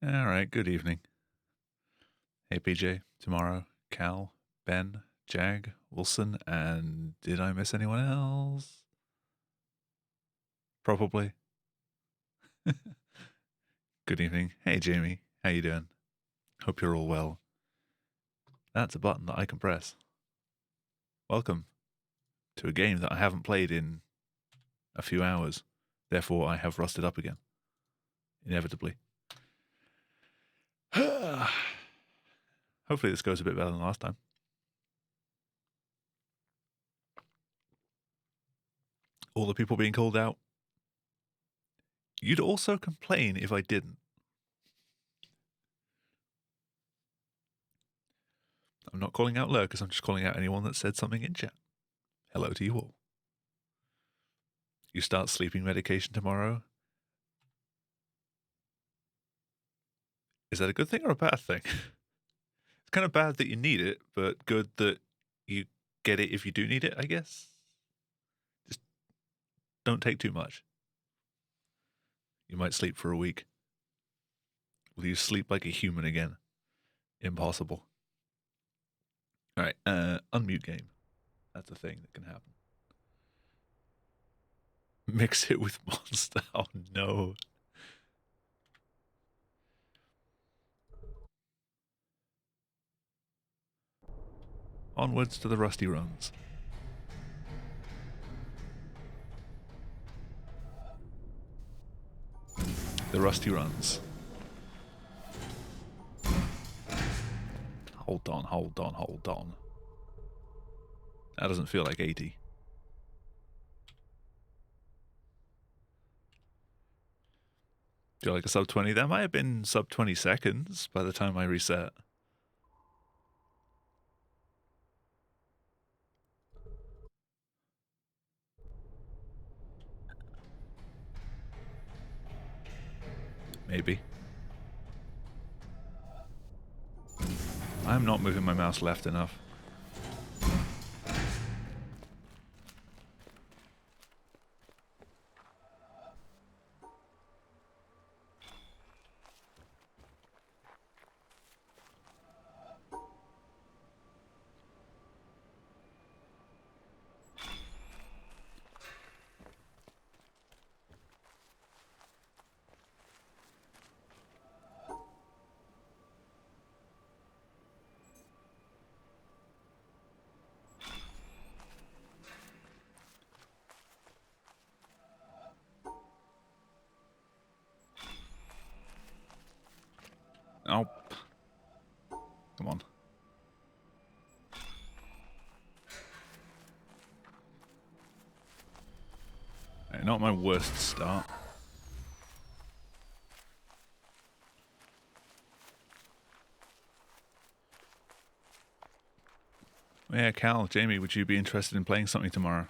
All right, good evening. Hey, PJ, Tomorrow, Cal, Ben, Jag, Wilson, and did I miss anyone else? Probably. Good evening. Hey, Jamie, how you doing? Hope you're all well. That's a button that I can press. Welcome to a game that I haven't played in a few hours. Therefore, I have rusted up again. Inevitably. Hopefully this goes a bit better than last time. All the people being called out. You'd also complain if I didn't. I'm not calling out lurkers, I'm just calling out anyone that said something in chat. Hello to you all. You start sleeping medication tomorrow. Is that a good thing or a bad thing? It's kind of bad that you need it, but good that you get it if you do need it, I guess. Just don't take too much. You might sleep for a week. Will you sleep like a human again? Impossible. All right, unmute game. That's a thing that can happen. Mix it with Monster. Oh no. Onwards to the rusty runs. The rusty runs. Hold on, hold on, hold on. That doesn't feel like 80. Feel like a sub 20. That might have been sub 20 seconds by the time I reset. Maybe. I'm not moving my mouse left enough. Oh. Come on. Right, not my worst start. Yeah, Cal, Jamie, would you be interested in playing something tomorrow?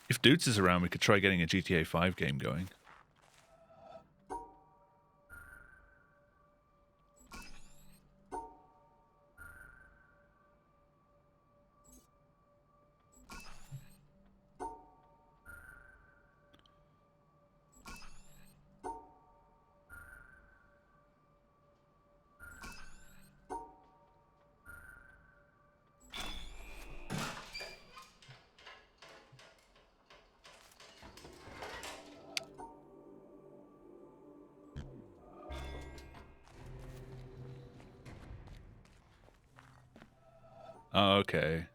If Dudes is around, we could try getting a GTA 5 game going. Okay.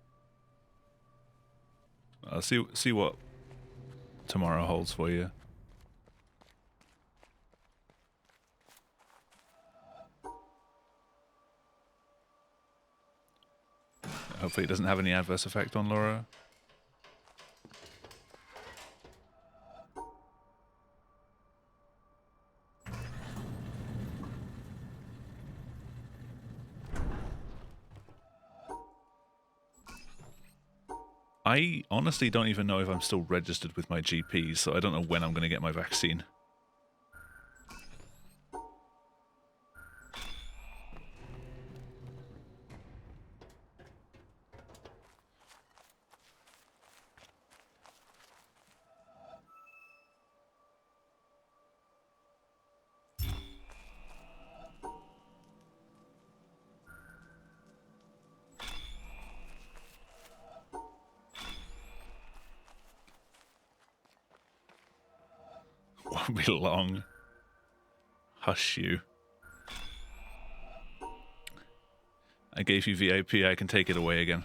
I'll see what tomorrow holds for you. Hopefully it doesn't have any adverse effect on Laura. I honestly don't even know if I'm still registered with my GP, so I don't know when I'm going to get my vaccine. won't be long. Hush you. I gave you VIP, I can take it away again.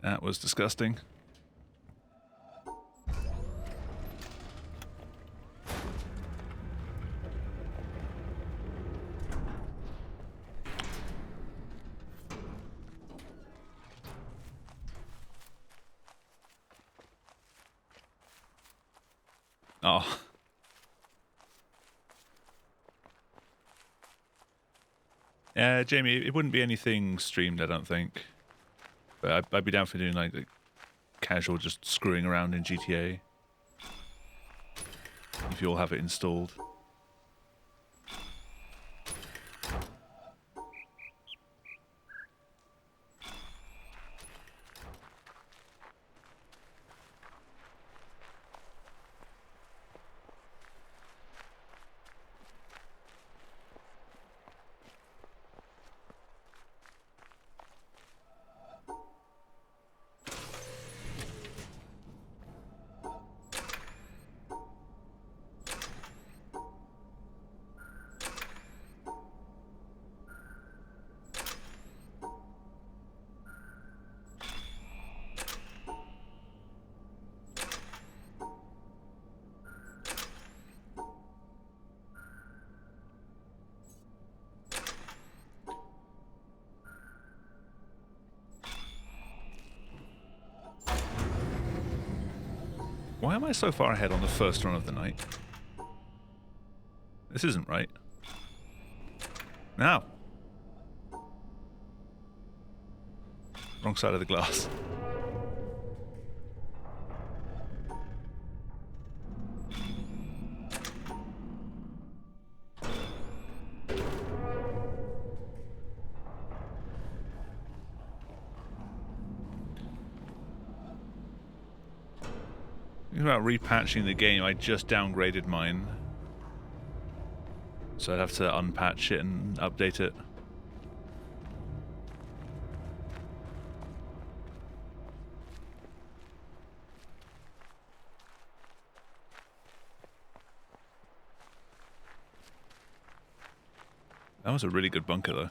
That was disgusting. Oh. Yeah, Jamie, it wouldn't be anything streamed, I don't think. But I'd be down for doing like casual just screwing around in GTA. If you all have it installed. Why am I so far ahead on the first run of the night? This isn't right. Now. Wrong side of the glass. Thinking about repatching the game, I just downgraded mine. So I'd have to unpatch it and update it. That was a really good bunker though.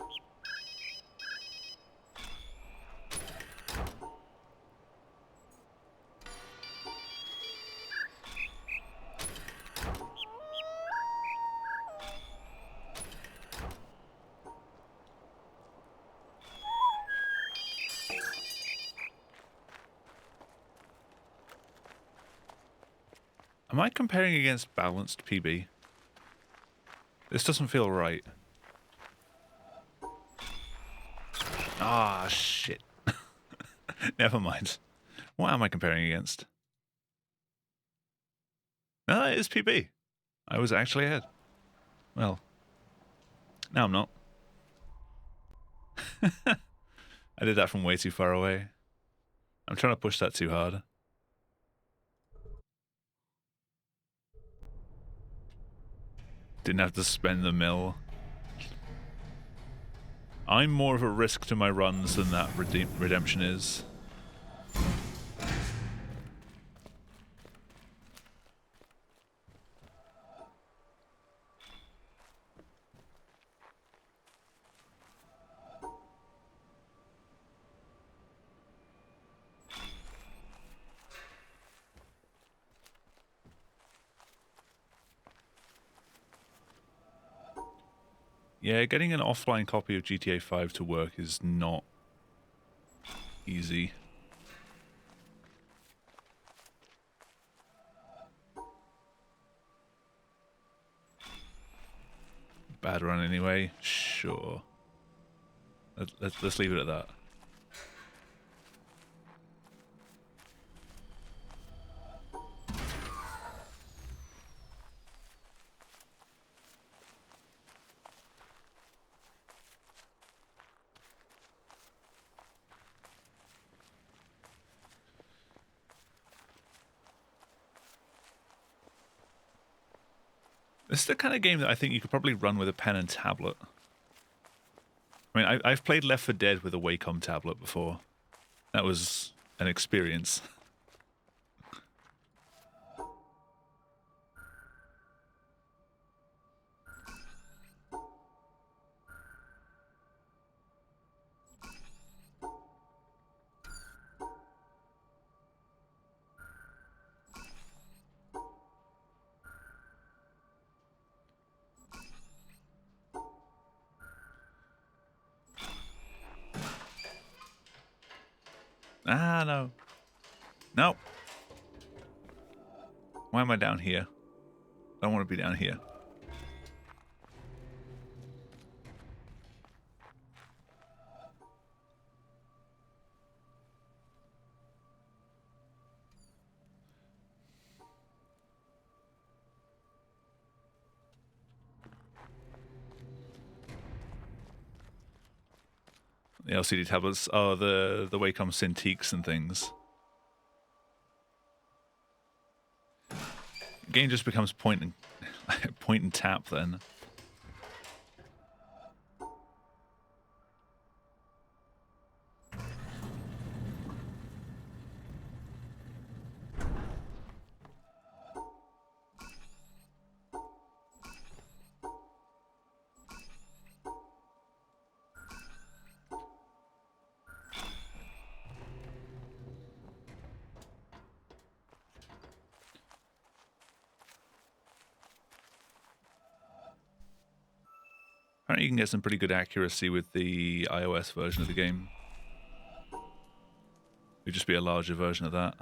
Am I comparing against balanced PB? This doesn't feel right. Ah, shit. Never mind. What am I comparing against? No, it is PB. I was actually ahead. Well, now I'm not. I did that from way too far away. I'm trying to push that too hard. Didn't have to spend the mill. I'm more of a risk to my runs than that redemption is. Yeah, getting an offline copy of GTA 5 to work is not easy. Bad run anyway. Sure. Let's leave it at that. This is the kind of game that I think you could probably run with a pen and tablet. I mean, I've played Left 4 Dead with a Wacom tablet before. That was an experience. Ah, no. No. Why am I down here? I don't want to be down here. The LCD tablets are the Wacom Cintiqs and things. The game just becomes point and tap then. Apparently you can get some pretty good accuracy with the iOS version of the game. It'd just be a larger version of that.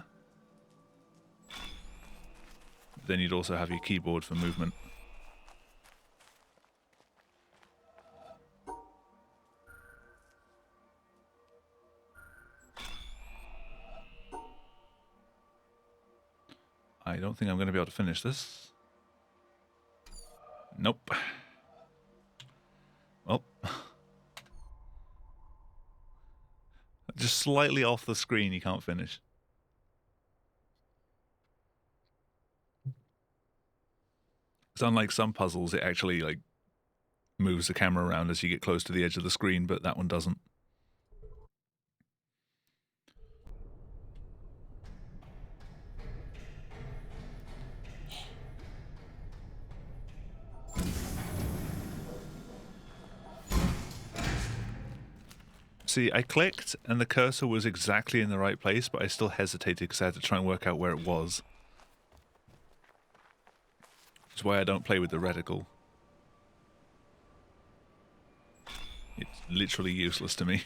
Then you'd also have your keyboard for movement. I don't think I'm going to be able to finish this. Nope. Well. Just slightly off the screen, you can't finish. It's unlike some puzzles, it actually like moves the camera around as you get close to the edge of the screen, but that one doesn't. See, I clicked and the cursor was exactly in the right place, but I still hesitated because I had to try and work out where it was. Which is why I don't play with the reticle. It's literally useless to me.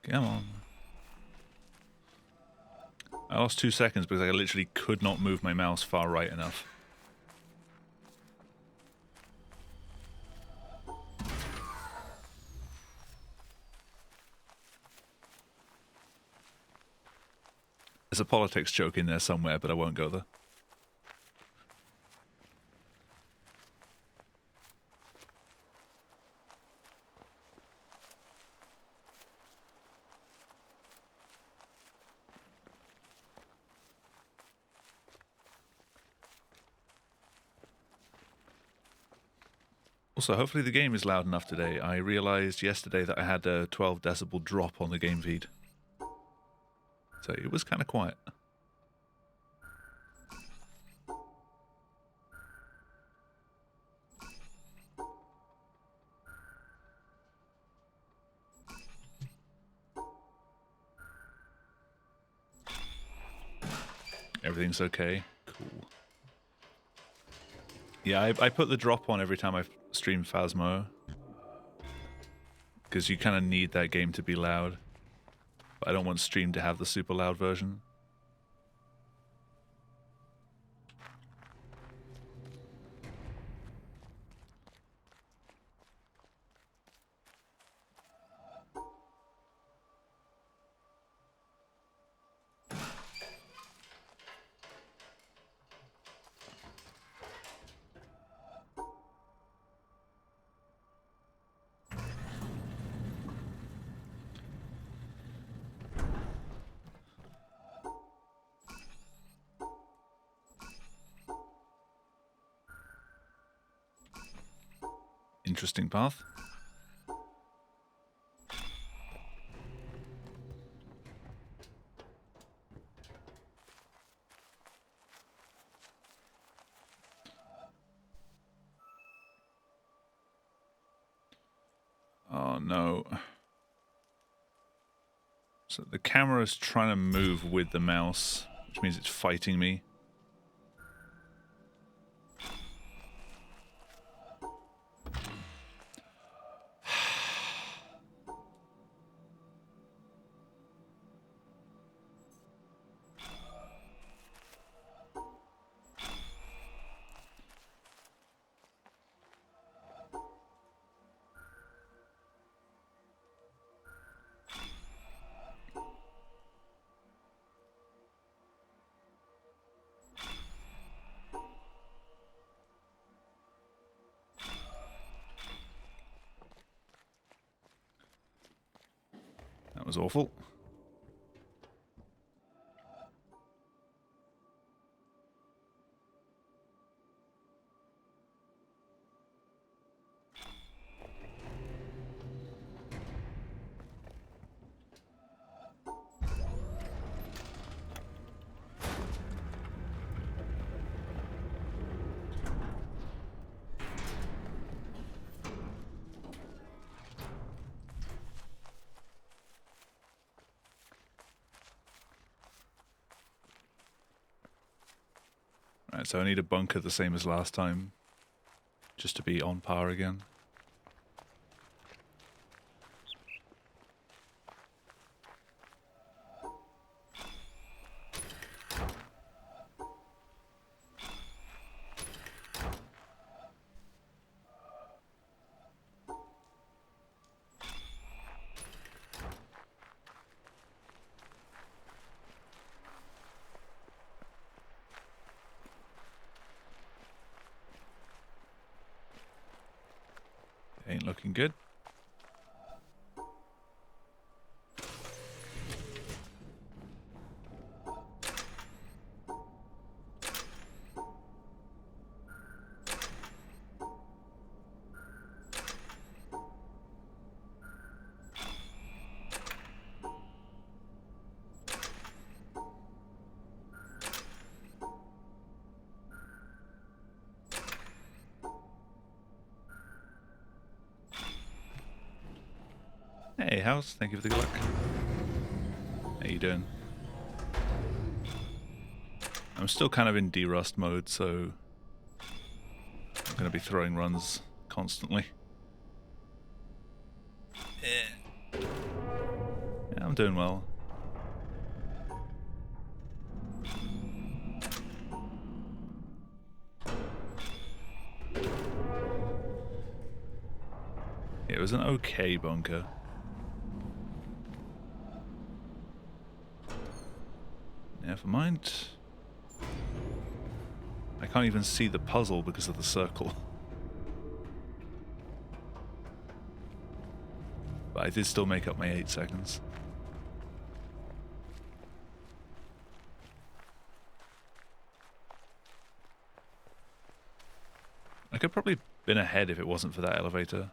Come on. I lost 2 seconds because I literally could not move my mouse far right enough. There's a politics joke in there somewhere, but I won't go there. Also, hopefully the game is loud enough today. I realized yesterday that I had a 12 decibel drop on the game feed. So it was kind of quiet. Everything's okay. Cool. Yeah, I put the drop on every time I stream Phasmo. Because you kind of need that game to be loud. But I don't want stream to have the super loud version. interesting path. Oh no. So the camera's trying to move with the mouse, which means it's fighting me. That was awful. Right, so I need a bunker the same as last time, just to be on par again. Ain't looking good. Hey, House, thank you for the good luck. How you doing? I'm still kind of in derust mode, so I'm going to be throwing runs constantly. Yeah, I'm doing well. It was an okay bunker. Never mind. I can't even see the puzzle because of the circle. But I did still make up my 8 seconds. I could probably been ahead if it wasn't for that elevator.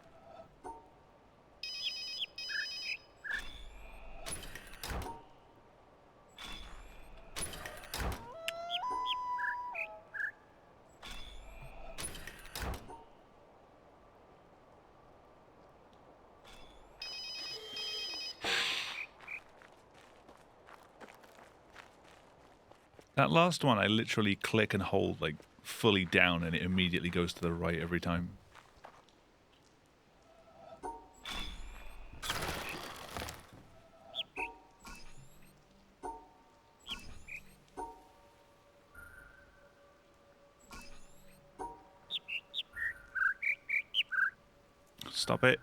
That last one, I literally click and hold like fully down and it immediately goes to the right every time. Stop it.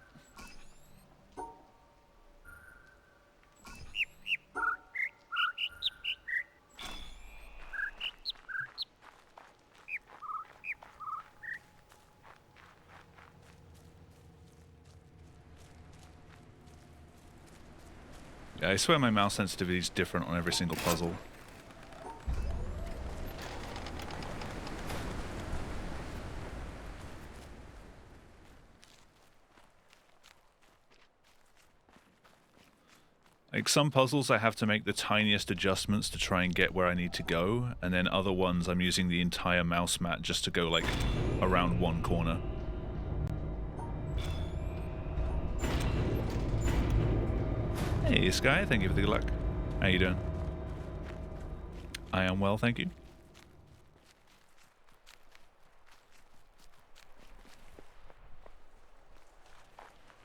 Yeah, I swear my mouse sensitivity is different on every single puzzle. Like, some puzzles I have to make the tiniest adjustments to try and get where I need to go, and then other ones I'm using the entire mouse mat just to go, like, around one corner. Hey, Sky, thank you for the good luck. How you doing? I am well, thank you.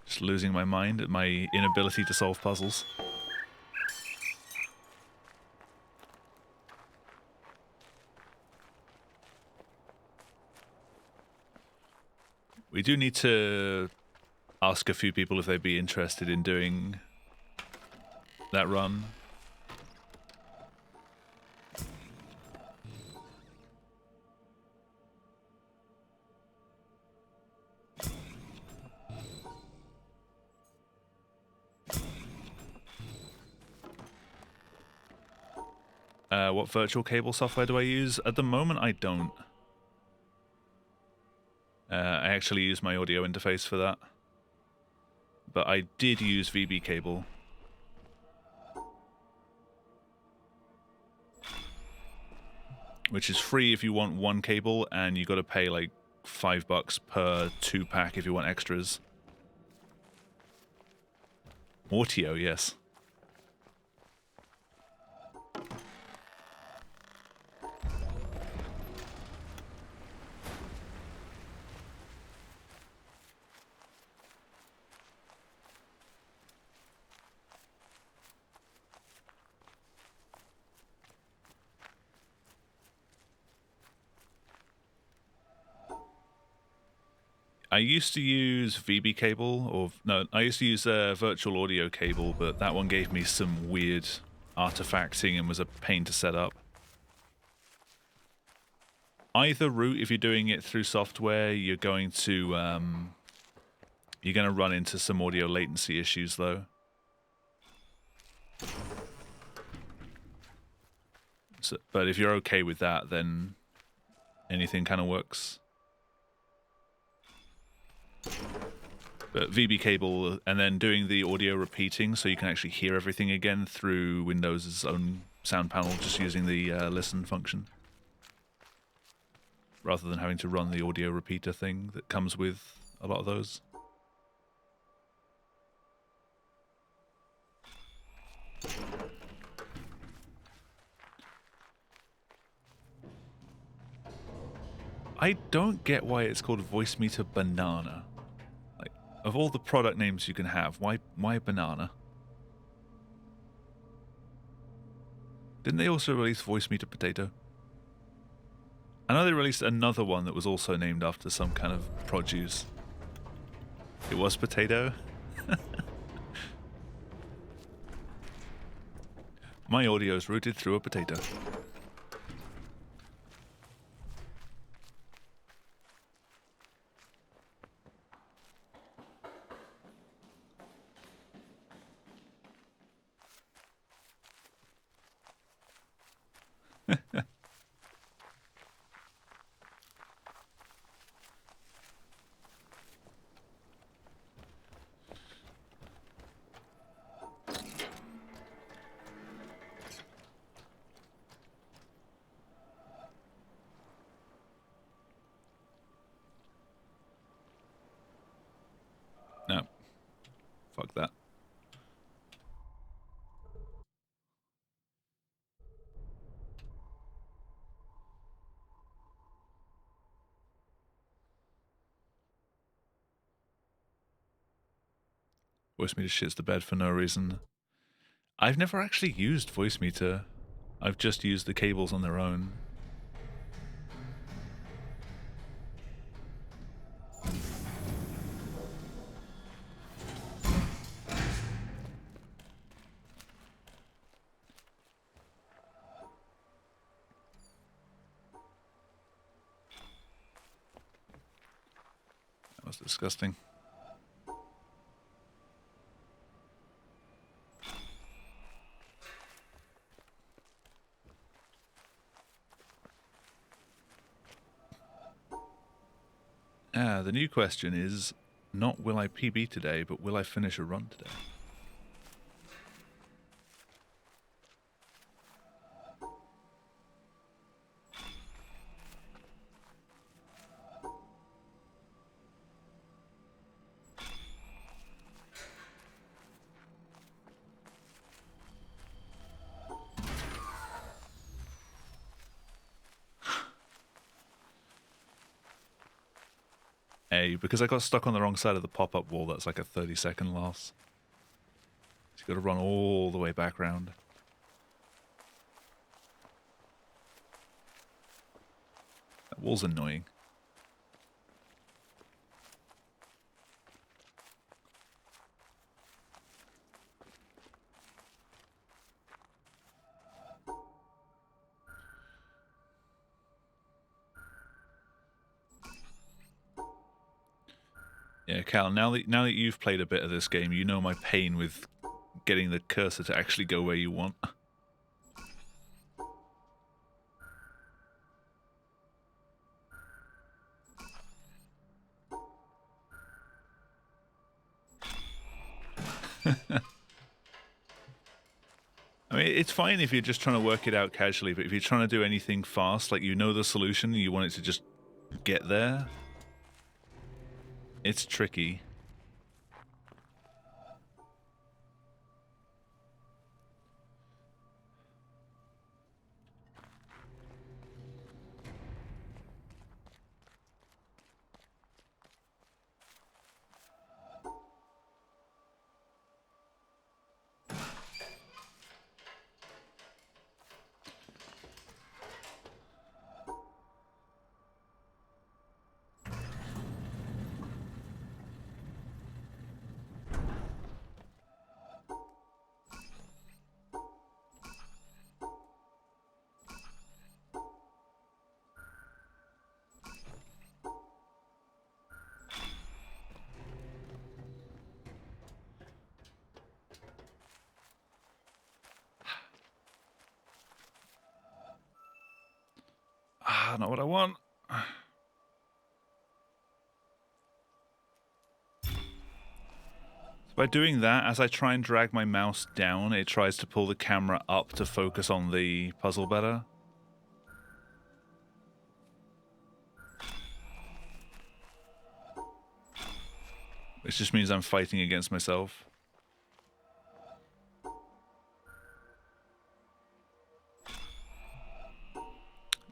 Just losing my mind at my inability to solve puzzles. We do need to ask a few people if they'd be interested in doing that run. What virtual cable software do I use? At the moment, I don't. I actually use my audio interface for that. But I did use VB cable. Which is free if you want one cable, and you got to pay like $5 per 2-pack if you want extras. Audio, yes. I used to use VB cable, or no, I used to use virtual audio cable, but that one gave me some weird artifacting and was a pain to set up. Either route, if you're doing it through software, you're going to run into some audio latency issues, though. So, but if you're okay with that, then anything kind of works. But VB cable, and then doing the audio repeating so you can actually hear everything again through Windows' own sound panel, just using the listen function. Rather than having to run the audio repeater thing that comes with a lot of those. I don't get why it's called Voicemeeter Banana. Like, of all the product names you can have, why banana? Didn't they also release Voicemeeter Potato? I know they released another one that was also named after some kind of produce. It was potato? My audio is routed through a potato. No. Fuck that. Voicemeeter shits the bed for no reason. I've never actually used Voicemeeter. I've just used the cables on their own. That was disgusting. The new question is not will I PB today, but will I finish a run today? A, because I got stuck on the wrong side of the pop-up wall, that's like a 30-second loss. So you got to run all the way back round. That wall's annoying. Yeah, Cal, now that you've played a bit of this game, you know my pain with getting the cursor to actually go where you want. I mean, it's fine if you're just trying to work it out casually, but if you're trying to do anything fast, like you know the solution, you want it to just get there, it's tricky. Ah, not what I want. So by doing that, as I try and drag my mouse down, it tries to pull the camera up to focus on the puzzle better. Which just means I'm fighting against myself.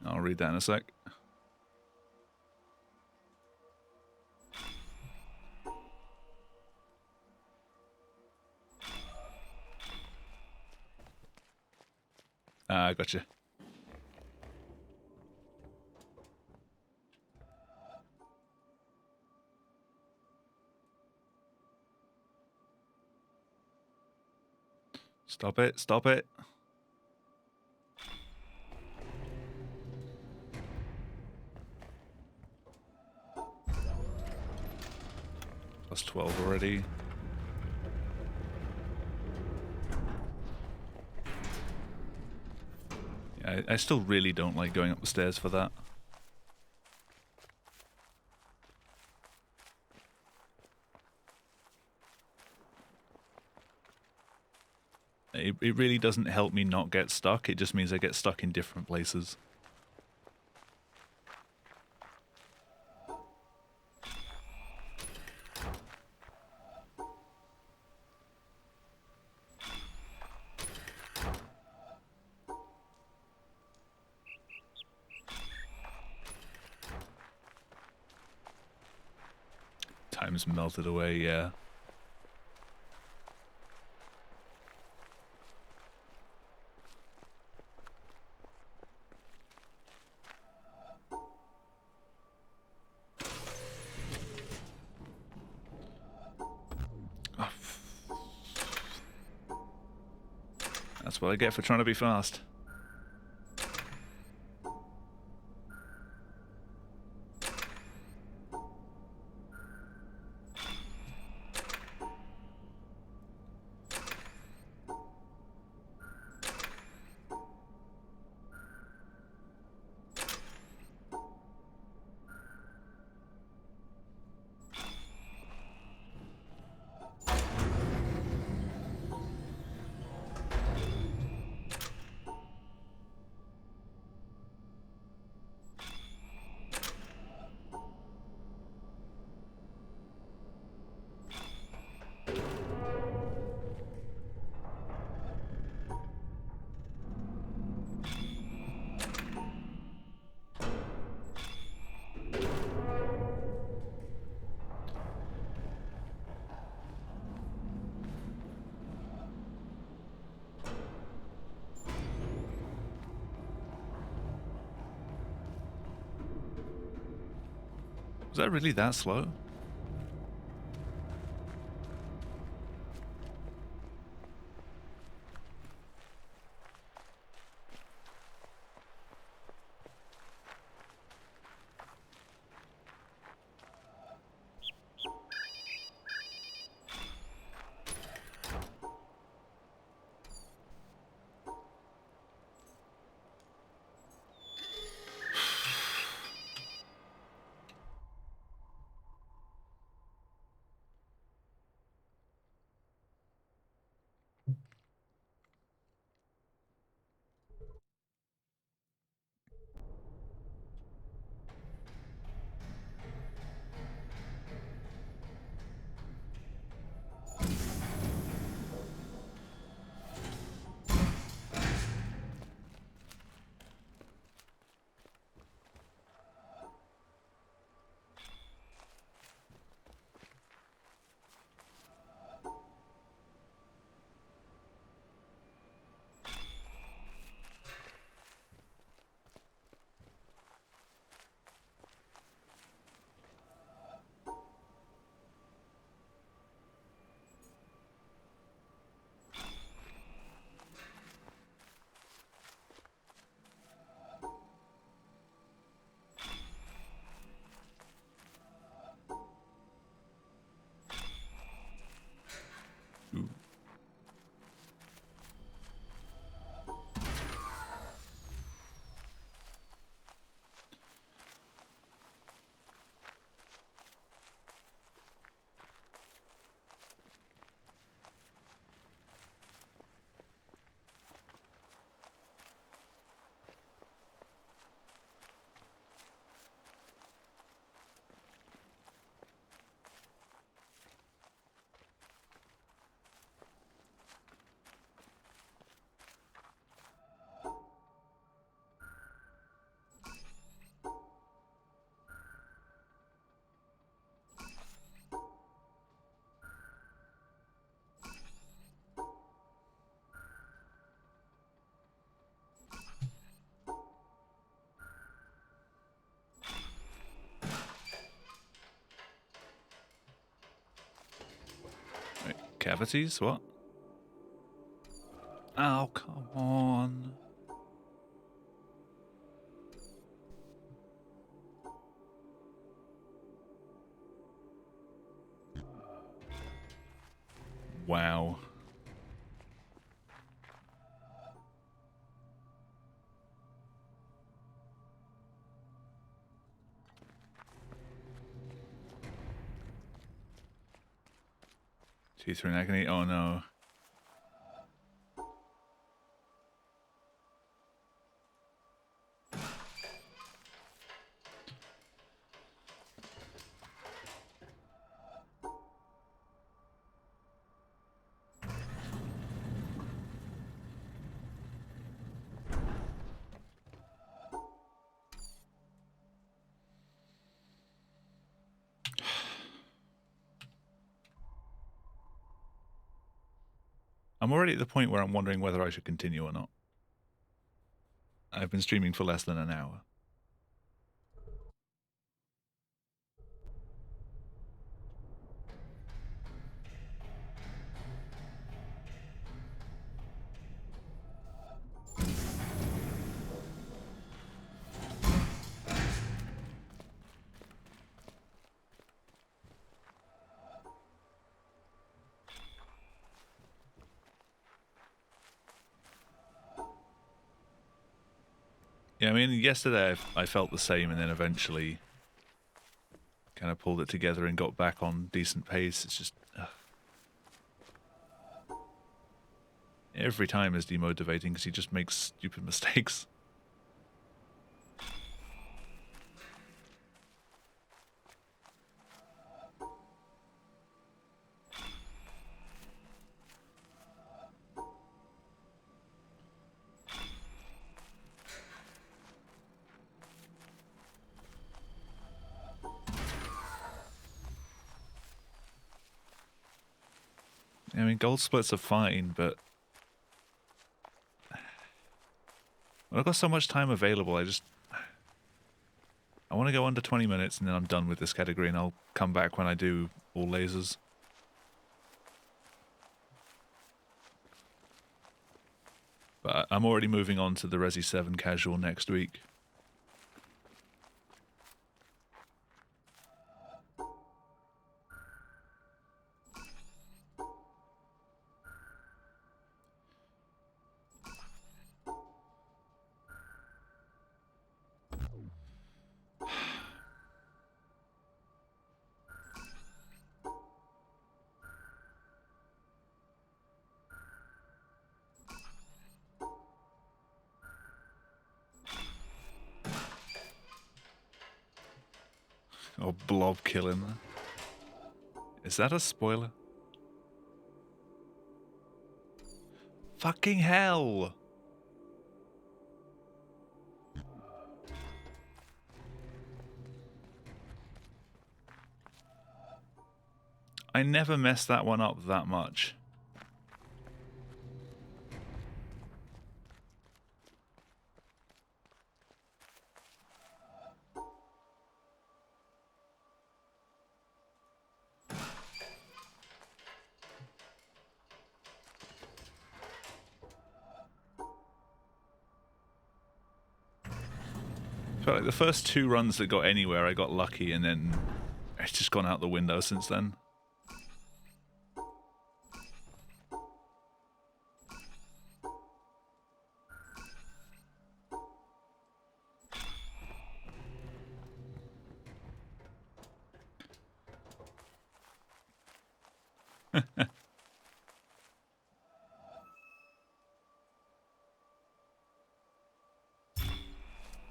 I'll read that in a sec. Ah, gotcha. Stop it, stop it. Plus 12 already. Yeah, I still really don't like going up the stairs for that. It really doesn't help me not get stuck, it just means I get stuck in different places. Time's melted away, yeah. That's what I get for trying to be fast. Was that really that slow? Ooh. Wait, cavities? What? Oh, come on. Wow. Teeth are in agony. Oh no. I'm already at the point where I'm wondering whether I should continue or not. I've been streaming for less than an hour. Yeah, I mean, yesterday I felt the same, and then eventually kind of pulled it together and got back on decent pace. It's just every time is demotivating because he just makes stupid mistakes. I mean, gold splits are fine, but when I've got so much time available, I just I want to go under 20 minutes and then I'm done with this category and I'll come back when I do all lasers. But I'm already moving on to the Resi 7 casual next week. Oh, blob killing. Is that a spoiler? Fucking hell! I never mess that one up that much. Felt like the first 2 runs that got anywhere, I got lucky, and then it's just gone out the window since then.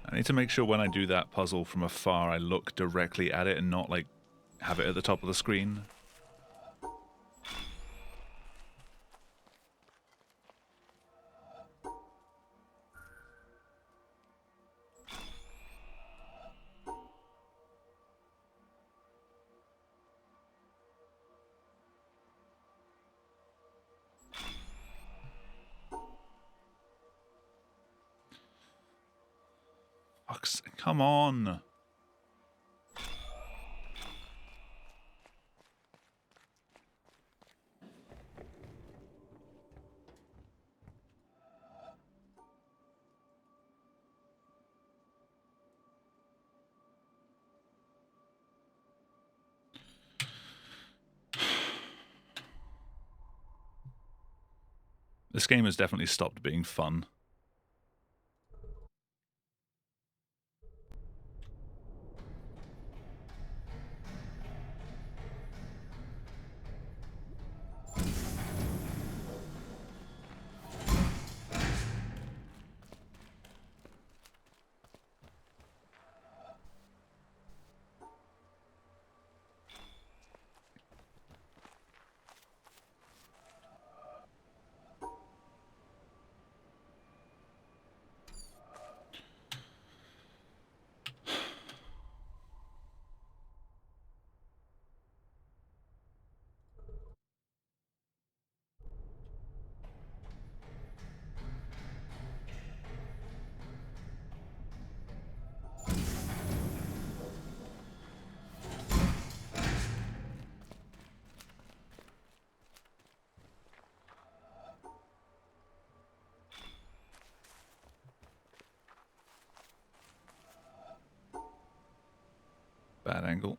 I need to make sure when I do that puzzle from afar, I look directly at it and not, like, have it at the top of the screen. Fuck's, come on! This game has definitely stopped being fun. Bad angle.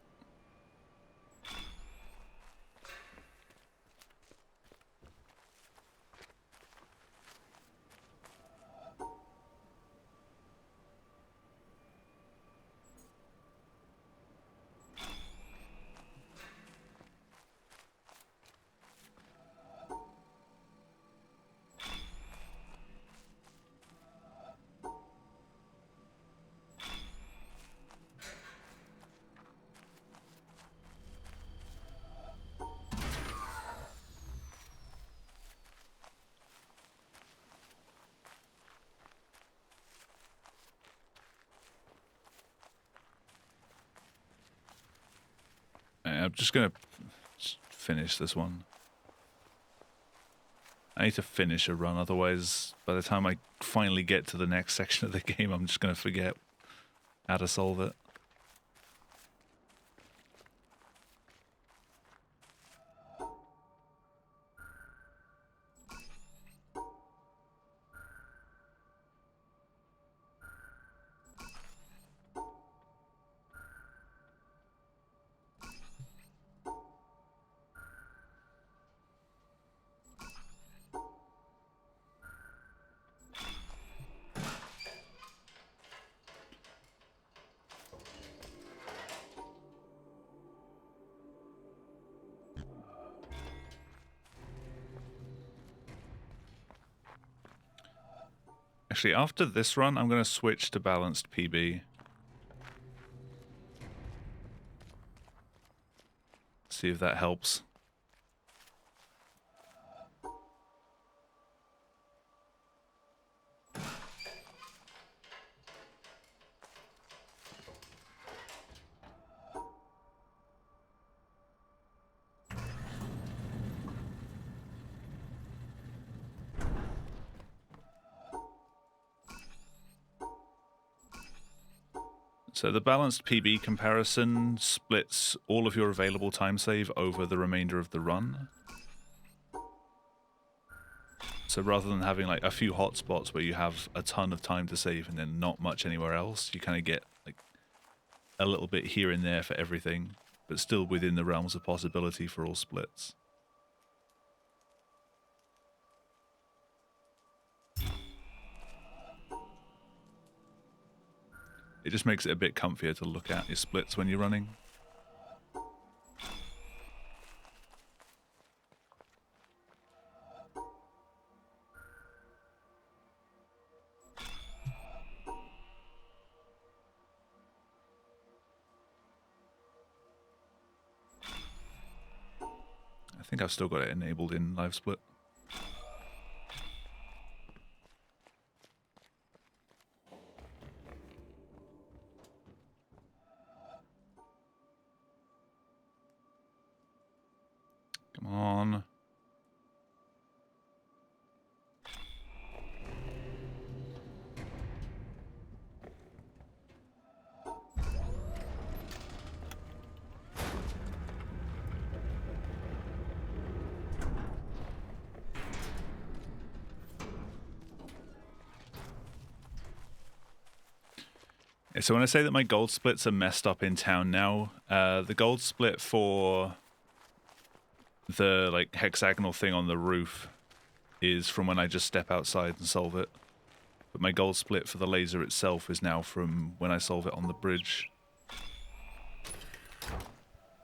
I'm just gonna finish this one. I need to finish a run, otherwise by the time I finally get to the next section of the game, I'm just gonna forget how to solve it. Actually, after this run, I'm going to switch to balanced PB. See if that helps. So the balanced PB comparison splits all of your available time save over the remainder of the run. So rather than having like a few hotspots where you have a ton of time to save and then not much anywhere else, you kind of get like a little bit here and there for everything, but still within the realms of possibility for all splits. It just makes it a bit comfier to look at your splits when you're running. I think I've still got it enabled in live split. Come on. So when I say that my gold splits are messed up in town now, the gold split for the like hexagonal thing on the roof is from when I just step outside and solve it. But my gold split for the laser itself is now from when I solve it on the bridge.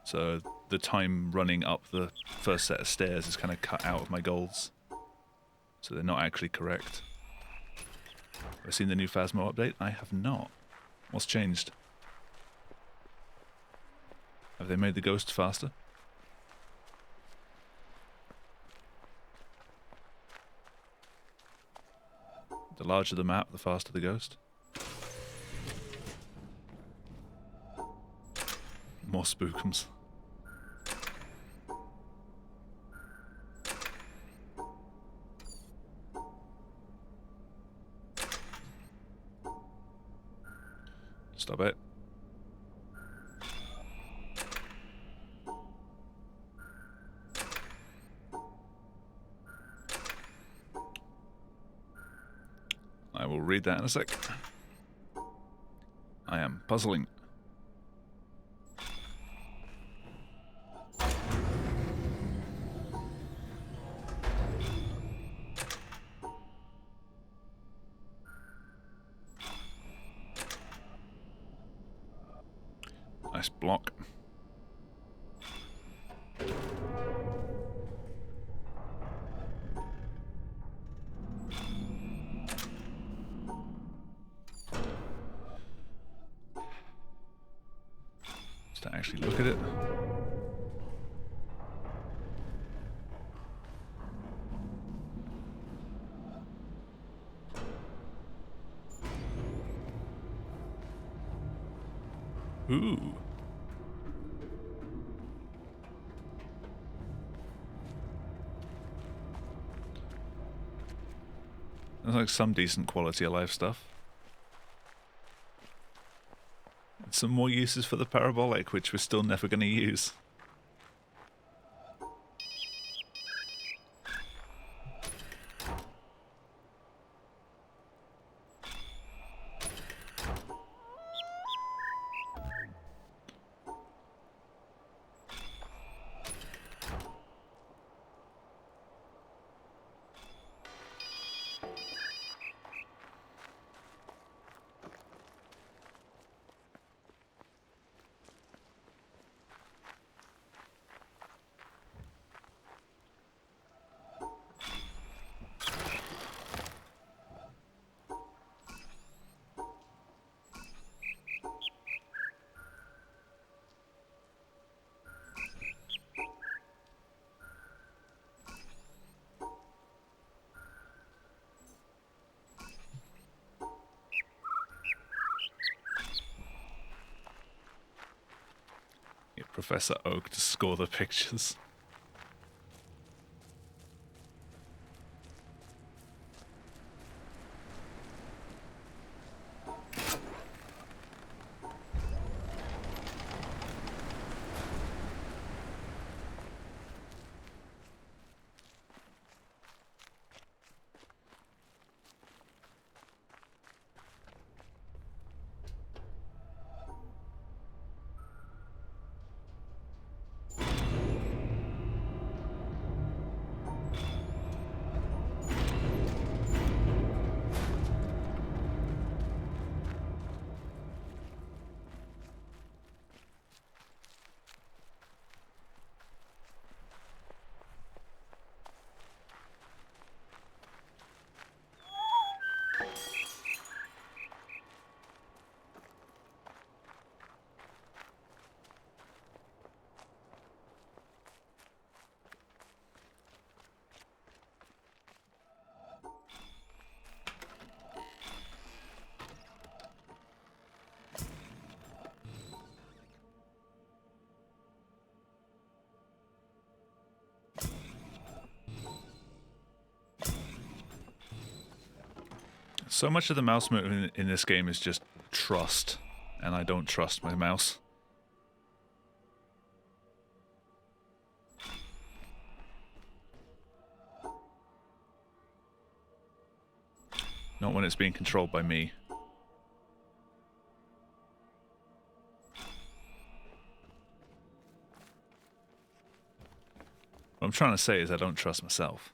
So the time running up the first set of stairs is kind of cut out of my golds. So they're not actually correct. Have I seen the new Phasmo update? I have not. What's changed? Have they made the ghost faster? The larger the map, the faster the ghost. More spookums. Stop it. I will read that in a sec. I am puzzling. Nice block. Just to actually look at it. Ooh. There's like some decent quality of life stuff. And some more uses for the parabolic, which we're still never going to use. Professor Oak to score the pictures. So much of the mouse movement in this game is just trust, and I don't trust my mouse. Not when it's being controlled by me. What I'm trying to say is I don't trust myself.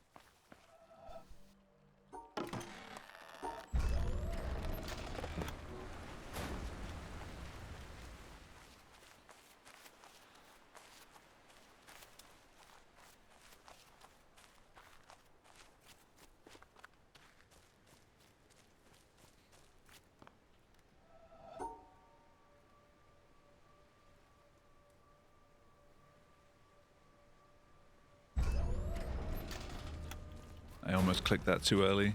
I almost clicked that too early.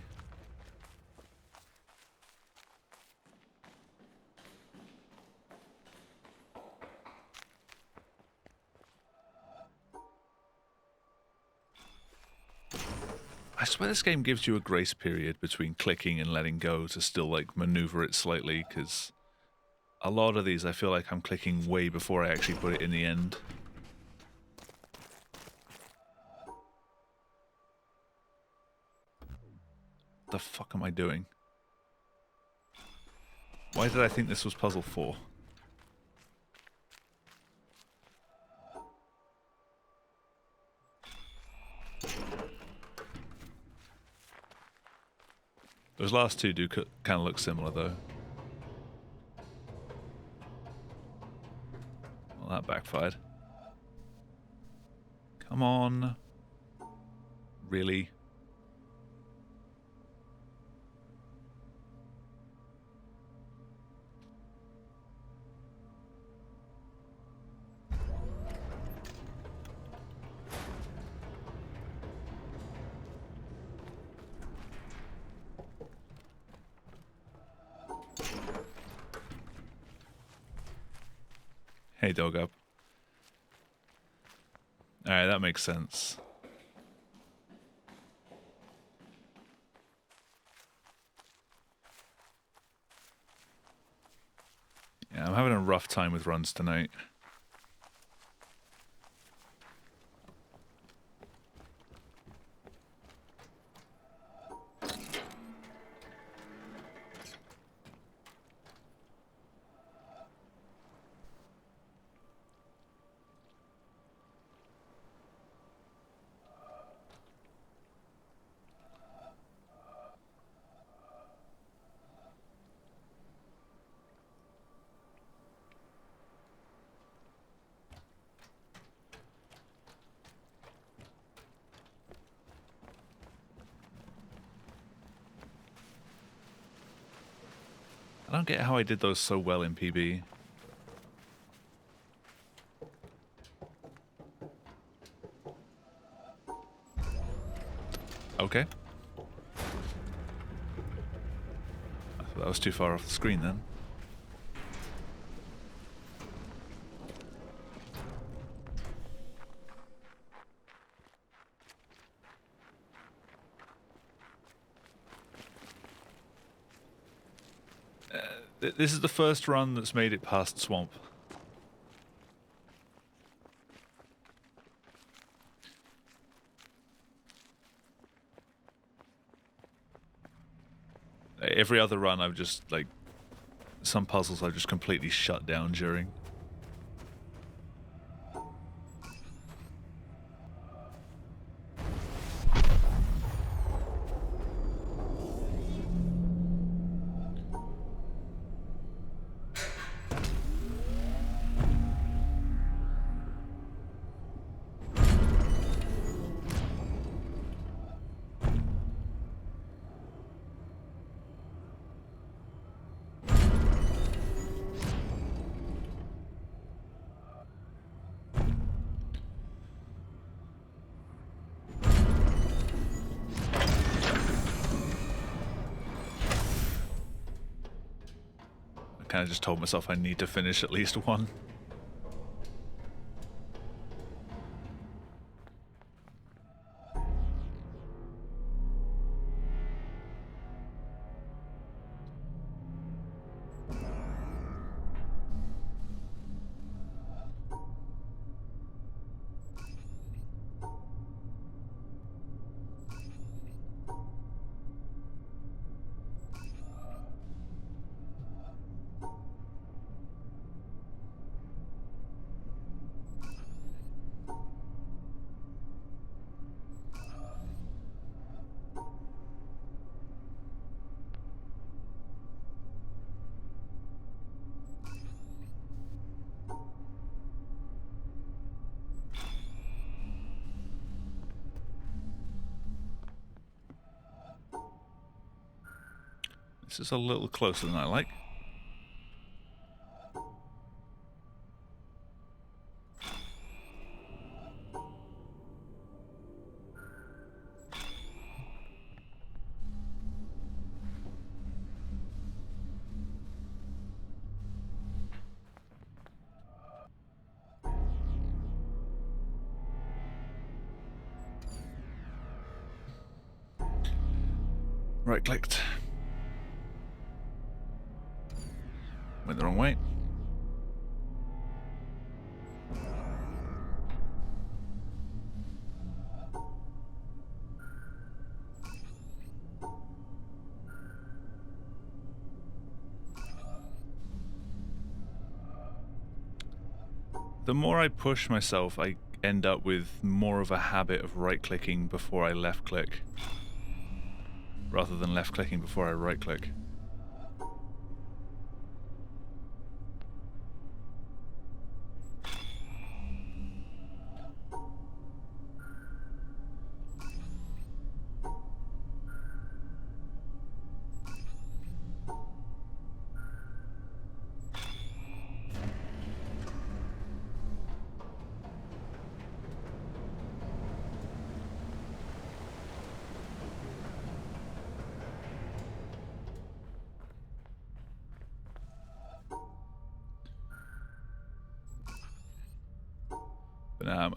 I swear this game gives you a grace period between clicking and letting go to still like maneuver it slightly, because a lot of these I feel like I'm clicking way before I actually put it in the end. What the fuck am I doing? Why did I think this was puzzle 4? Those last two do kind of look similar though. Well, that backfired. Come on. Really? Hey, dog up. Alright, that makes sense. Yeah, I'm having a rough time with runs tonight. I don't get how I did those so well in PB. Okay. I thought that was too far off the screen then. This is the first run that's made it past Swamp. Every other run I've just, like, some puzzles I've just completely shut down during. I kind of just told myself I need to finish at least one. This is a little closer than I like. Right-clicked. Went the wrong way. The more I push myself, I end up with more of a habit of right-clicking before I left-click, rather than left-clicking before I right-click.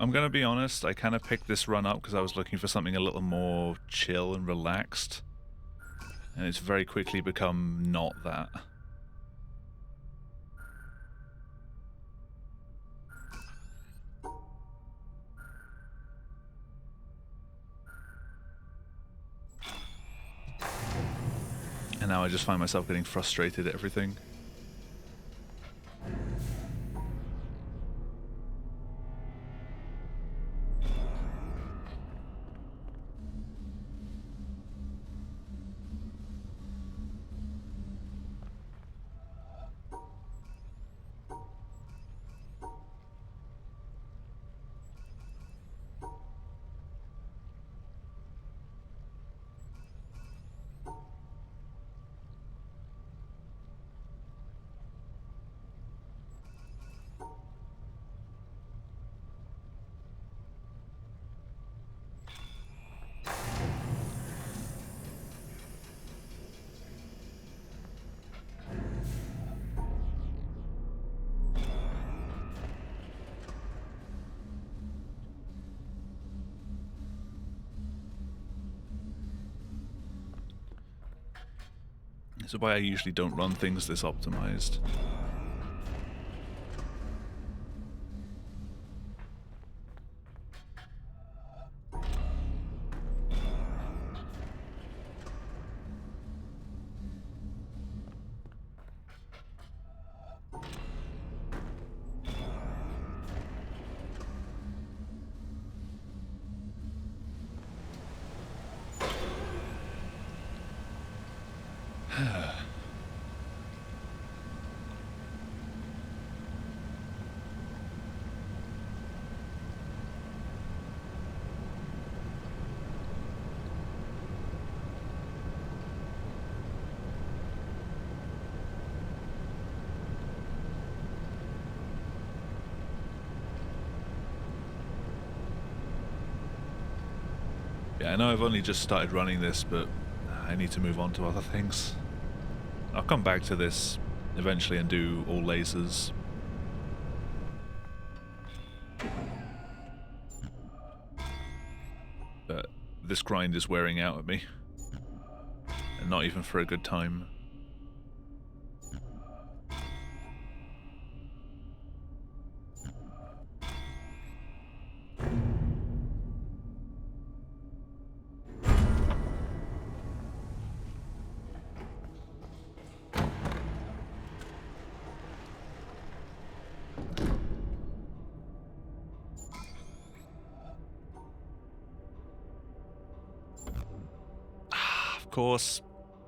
I'm gonna be honest, I kind of picked this run up because I was looking for something a little more chill and relaxed, and it's very quickly become not that. And now I just find myself getting frustrated at everything. This is why I usually don't run things this optimized. Yeah, I know I've only just started running this, but I need to move on to other things. I'll come back to this eventually and do all lasers. But this grind is wearing out at me. And not even for a good time.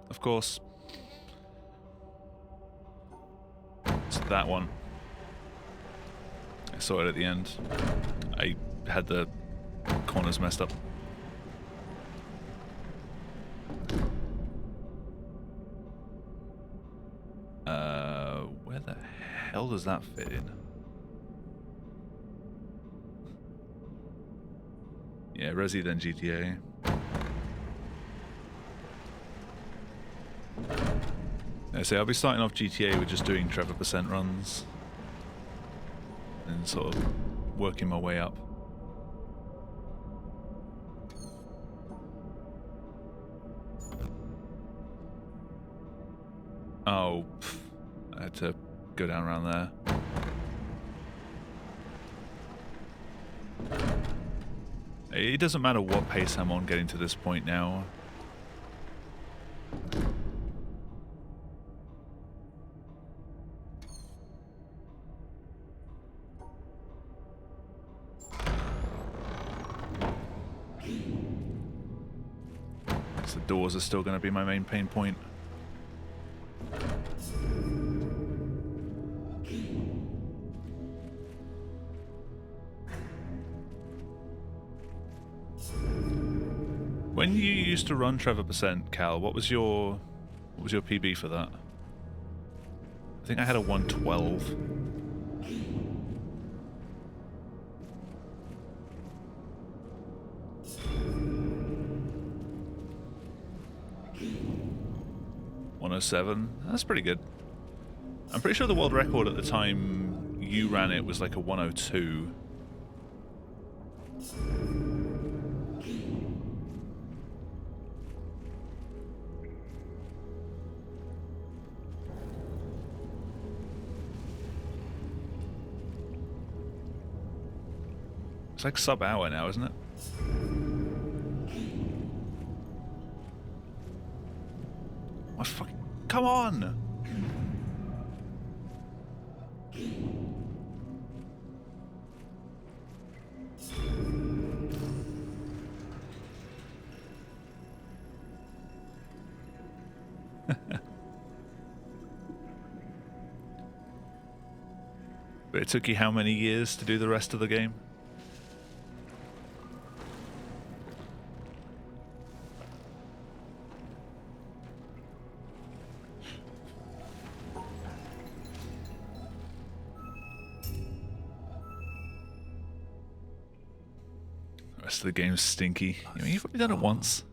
Of course. It's that one. I saw it at the end. I had the corners messed up. Where the hell does that fit in? Yeah, Resi then GTA. So I'll be starting off GTA with just doing Trevor percent runs and sort of working my way up. Oh, I had to go down around there. It doesn't matter what pace I'm on getting to this point now. So the doors are still going to be my main pain point. When you used to run Trevor percent, Cal, what was your PB for that? I think I had a 112. That's pretty good. I'm pretty sure the world record at the time you ran it was like a 102. It's like sub-hour now, isn't it? Oh, fucking... Come on! But it took you how many years to do the rest of the game? The rest of the game's stinky. I mean, you've only done it once.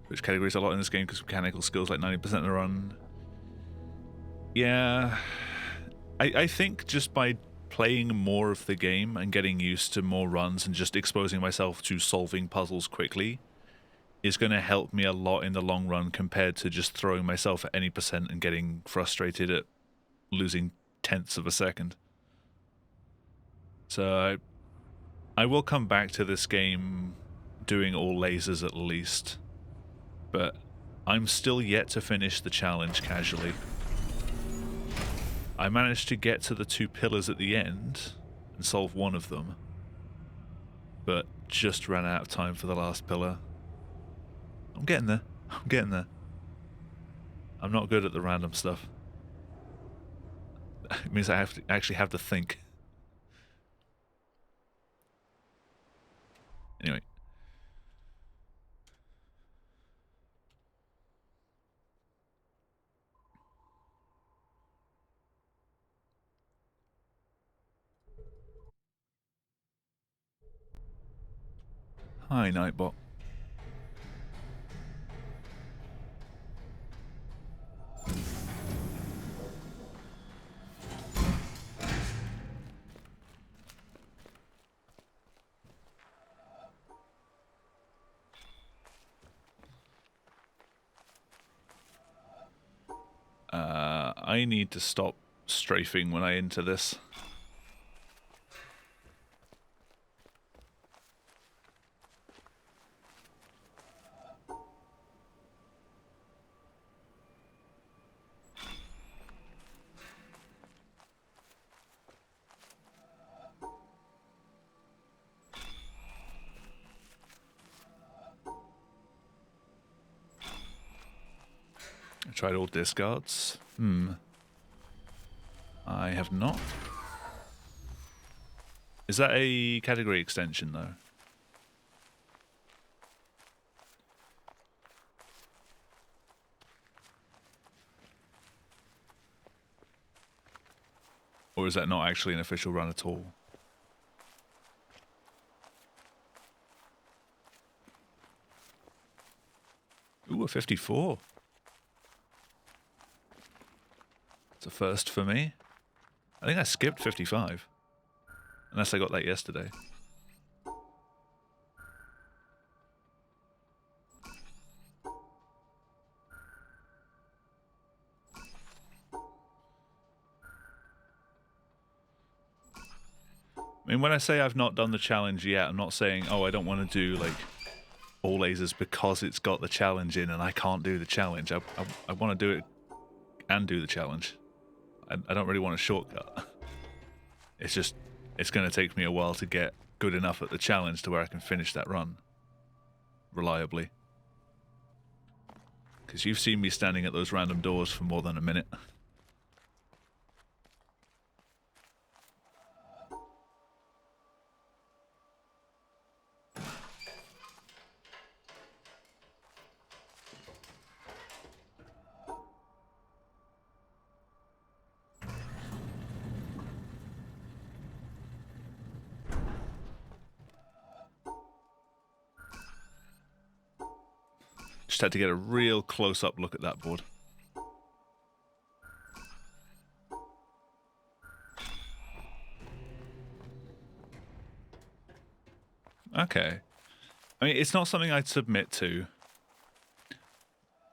Which categories a lot in this game because mechanical skills like 90% of the run. Yeah, I think just by playing more of the game and getting used to more runs and just exposing myself to solving puzzles quickly, is going to help me a lot in the long run compared to just throwing myself at any percent and getting frustrated at losing tenths of a second. So I will come back to this game doing all lasers at least, but I'm still yet to finish the challenge casually. I managed to get to the 2 pillars at the end and solve one of them, but just ran out of time for the last pillar. I'm getting there. I'm getting there. I'm not good at the random stuff. It means I have to actually have to think. Anyway. Hi, Nightbot. I need to stop strafing when I enter this. I tried all discards. I have not. Is that a category extension, though? Or is that not actually an official run at all? Ooh, a 54. It's a first for me. I think I skipped 55. Unless I got that yesterday. I mean, when I say I've not done the challenge yet, I'm not saying, oh, I don't want to do, like, all lasers because it's got the challenge in and I can't do the challenge. I want to do it and do the challenge. I don't really want a shortcut. It's just, it's going to take me a while to get good enough at the challenge to where I can finish that run reliably. Because you've seen me standing at those random doors for more than a minute. Just had to get a real close-up look at that board. Okay. I mean, it's not something I'd submit to.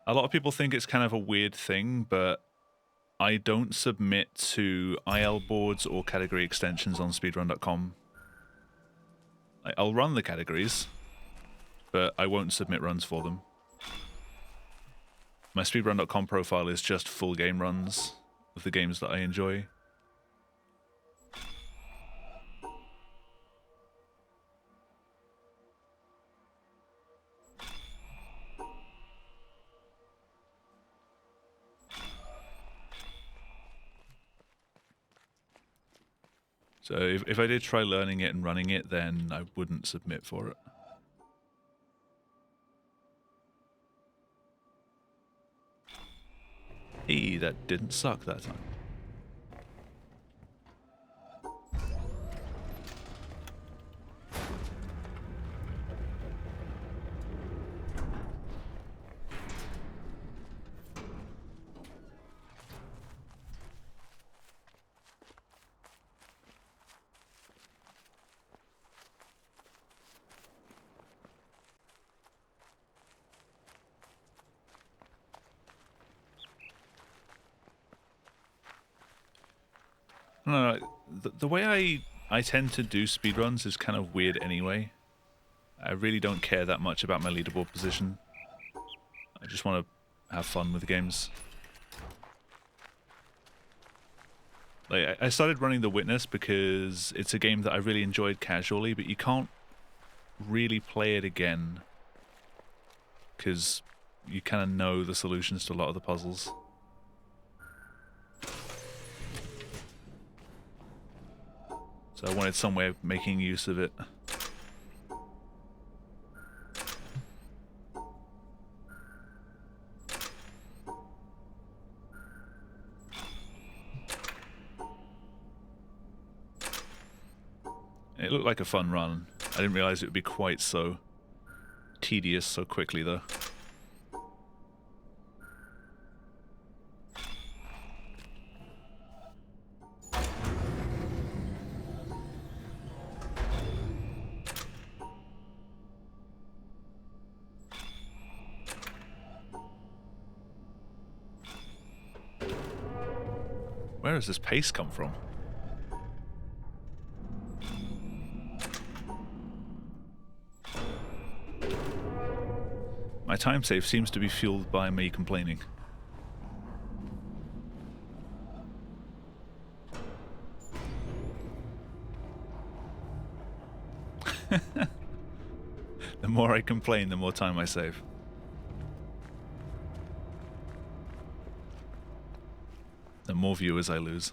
A lot of people think it's kind of a weird thing, but I don't submit to IL boards or category extensions on speedrun.com. I'll run the categories, but I won't submit runs for them. My speedrun.com profile is just full game runs of the games that I enjoy. So if I did try learning it and running it, then I wouldn't submit for it. Hey, that didn't suck that time. I don't know, the way I tend to do speedruns is kind of weird anyway. I really don't care that much about my leaderboard position. I just want to have fun with the games. Like, I started running The Witness because it's a game that I really enjoyed casually, but you can't really play it again because you kind of know the solutions to a lot of the puzzles. So I wanted some way of making use of it. It looked like a fun run. I didn't realize it would be quite so tedious so quickly, though. Where does this pace come from? My time save seems to be fueled by me complaining. The more I complain, the more time I save. The more viewers I lose.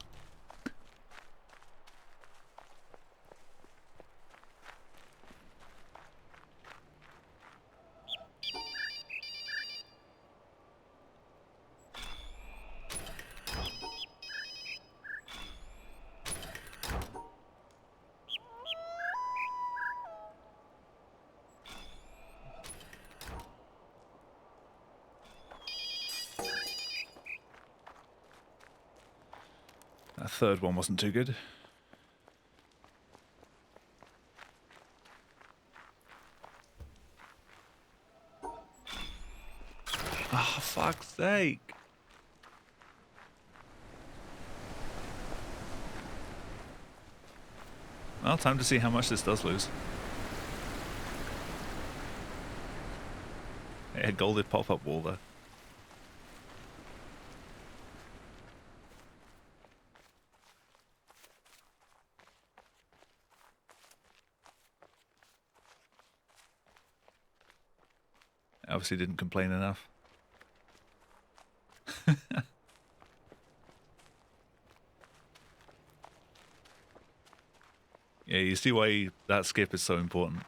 That third one wasn't too good. Oh, fuck's sake. Well, time to see how much this does lose. It had golded pop-up wall there. I obviously didn't complain enough. Yeah, you see why that skip is so important.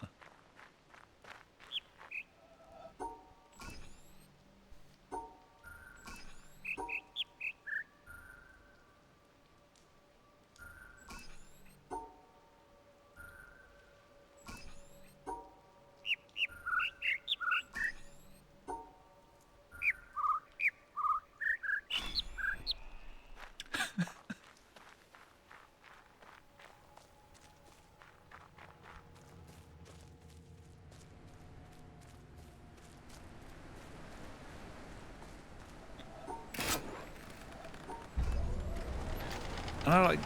And I like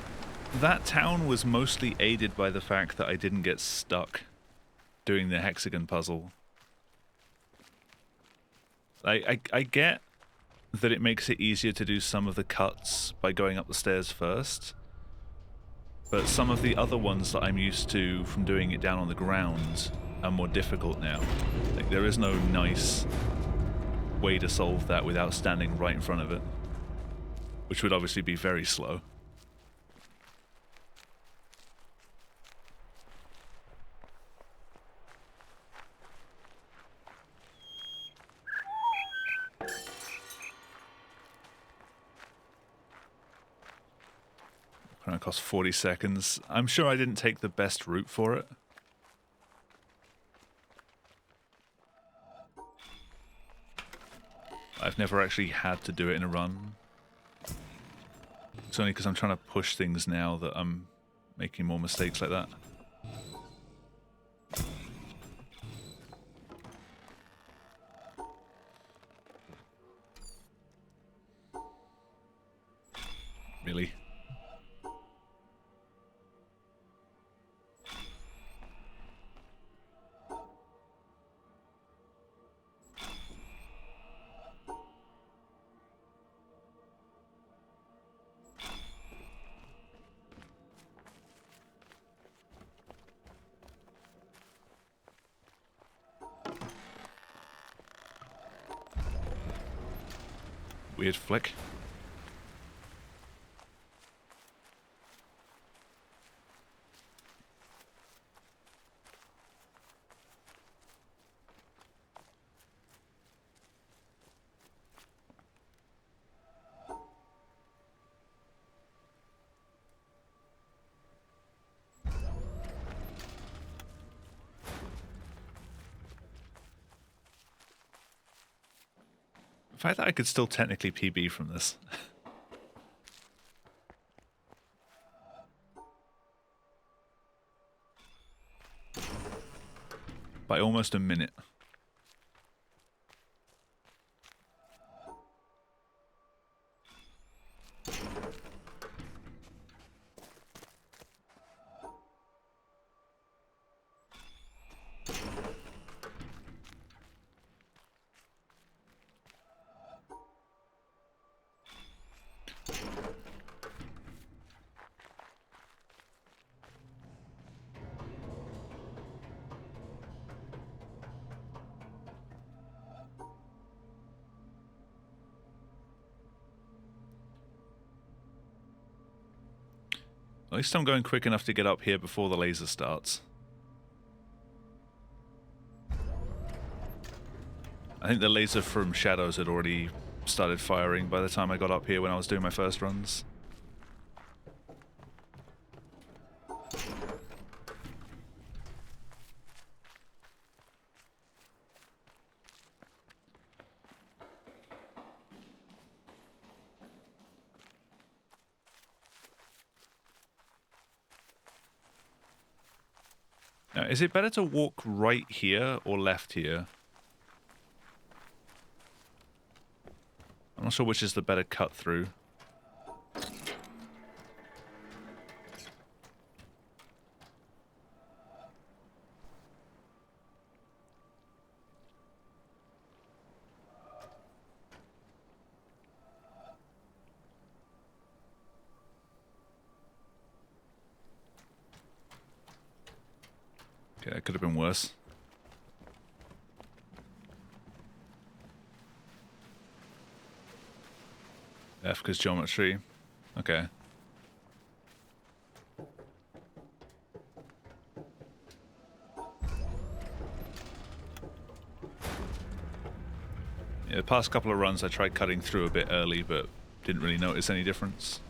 that town was mostly aided by the fact that I didn't get stuck doing the hexagon puzzle. I get that it makes it easier to do some of the cuts by going up the stairs first, but some of the other ones that I'm used to from doing it down on the ground are more difficult now. Like, there is no nice way to solve that without standing right in front of it, which would obviously be very slow. Gonna cost 40 seconds. I'm sure I didn't take the best route for it. I've never actually had to do it in a run. It's only because I'm trying to push things now that I'm making more mistakes like that. Really? weird flick. The fact that I could still technically PB from this. By almost a minute. At least I'm going quick enough to get up here before the laser starts. I think the laser from Shadows had already started firing by the time I got up here when I was doing my first runs. Now, is it better to walk right here or left here? I'm not sure which is the better cut through. Okay, that could have been worse. F because geometry. Okay. Yeah, the past couple of runs I tried cutting through a bit early, but didn't really notice any difference.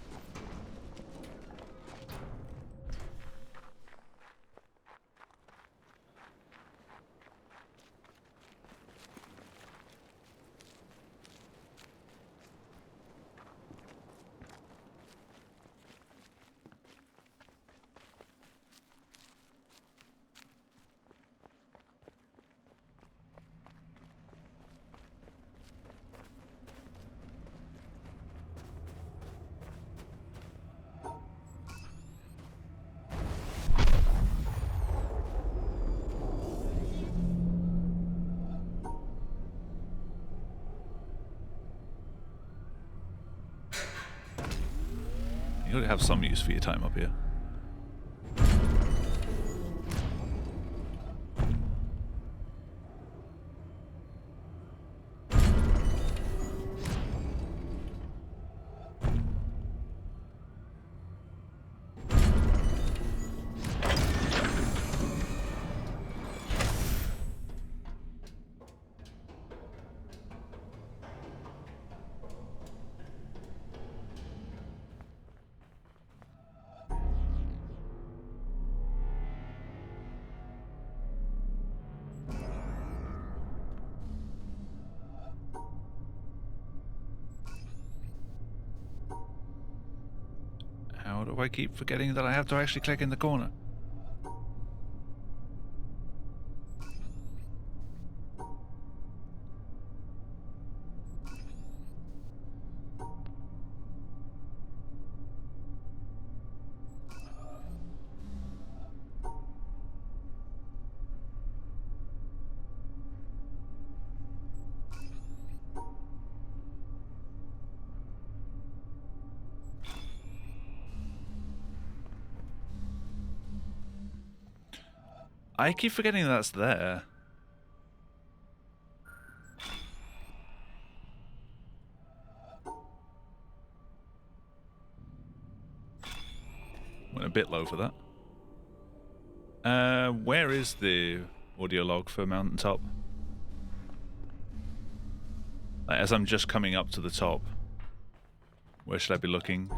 You gotta have some use for your time up here. How do I keep forgetting that I have to actually click in the corner? I keep forgetting that's there. Went a bit low for that. Where is the audio log for Mountaintop? As I'm just coming up to the top, where should I be looking?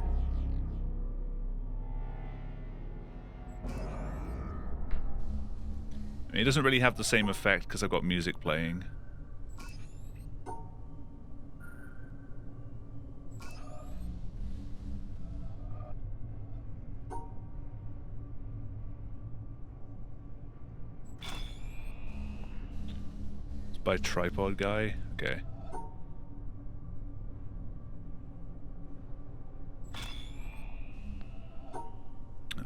I mean, it doesn't really have the same effect because I've got music playing. It's by Tripod Guy. Okay.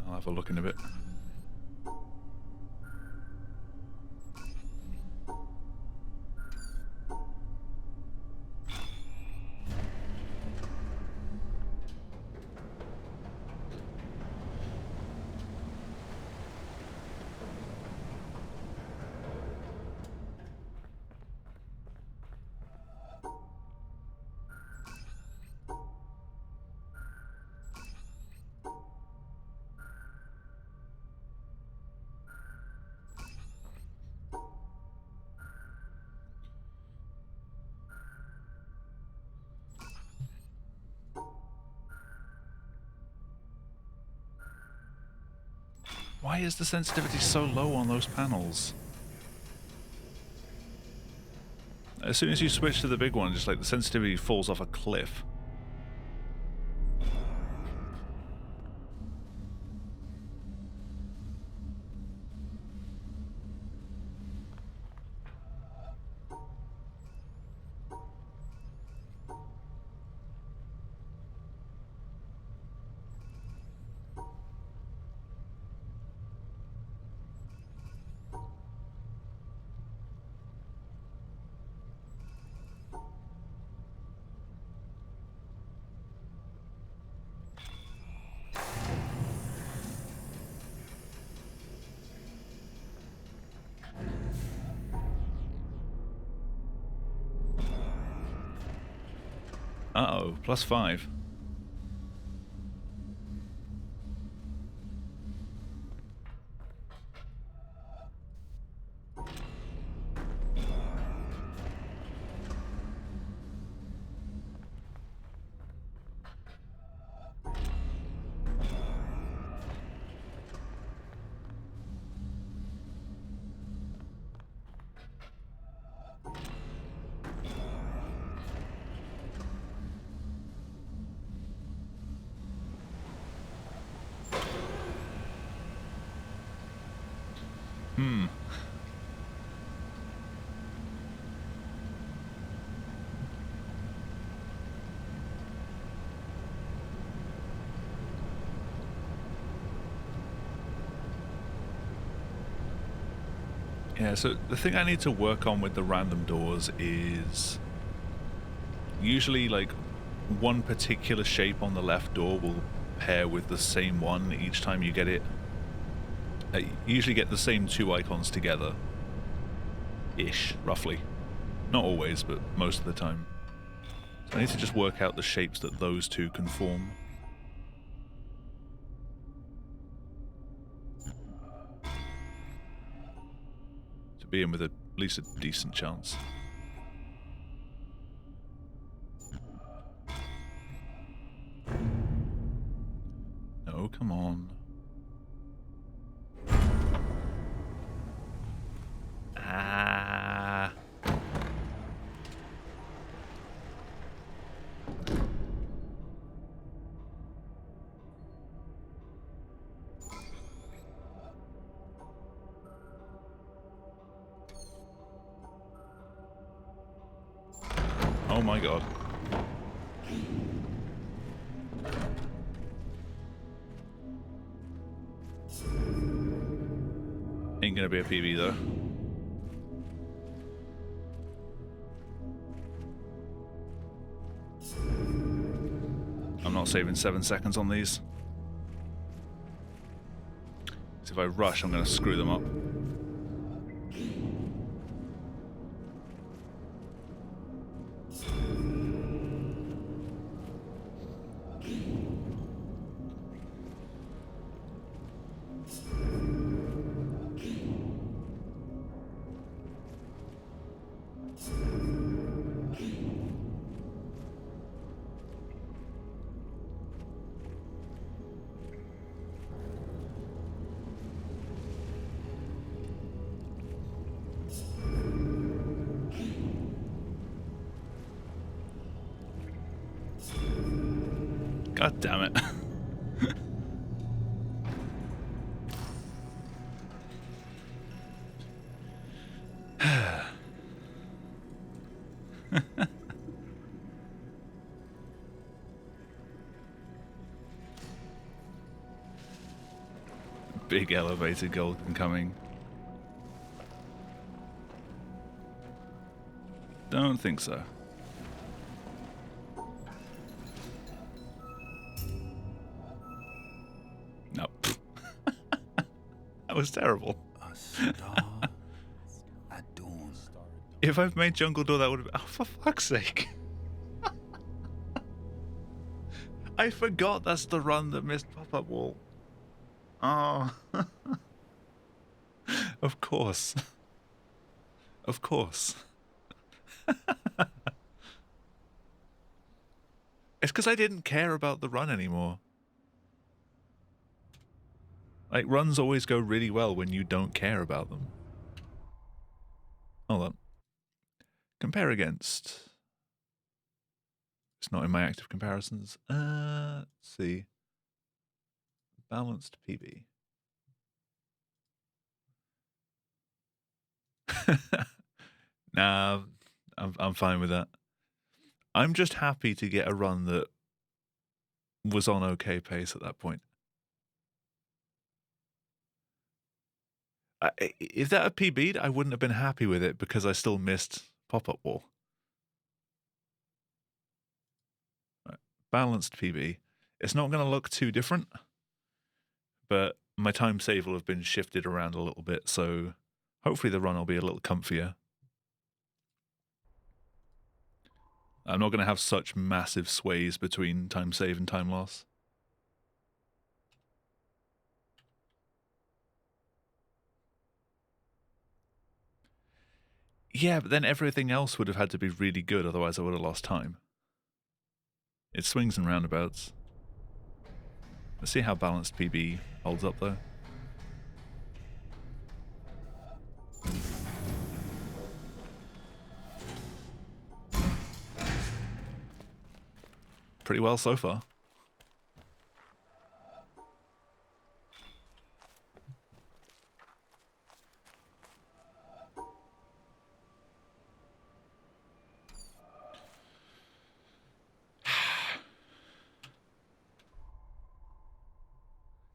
I'll have a look in a bit. Why is the sensitivity so low on those panels? As soon as you switch to the big one, just like the sensitivity falls off a cliff. Uh-oh, +5. Yeah, so the thing I need to work on with the random doors is usually like one particular shape on the left door will pair with the same one each time you get it. You usually get the same two icons together. Ish, roughly. Not always, but most of the time. So I need to just work out the shapes that those two can form. To be in with at least a decent chance. No, come on. Ah. Oh my god. Ain't gonna be a PB though. I'm not saving 7 seconds on these. So if I rush, I'm gonna screw them up. God damn it. Big elevated gold coming. Don't think so. No. That was terrible. A star at dawn. If I've made Jungle Door, that would have been... Oh, for fuck's sake. I forgot that's the run that missed pop-up wall. Oh. Of course. Of course. It's because I didn't care about the run anymore. Like, runs always go really well when you don't care about them. Hold on. Compare against. It's not in my active comparisons. Let's see. Balanced PB. Nah, I'm fine with that. I'm just happy to get a run that was on okay pace at that point. If that had PB'd, I wouldn't have been happy with it because I still missed pop-up wall. Right. Balanced PB. It's not going to look too different, but my time save will have been shifted around a little bit, so hopefully the run will be a little comfier. I'm not going to have such massive sways between time save and time loss. Yeah, but then everything else would have had to be really good, otherwise I would have lost time. It swings and roundabouts. Let's see how balanced PB holds up, though. Pretty well so far.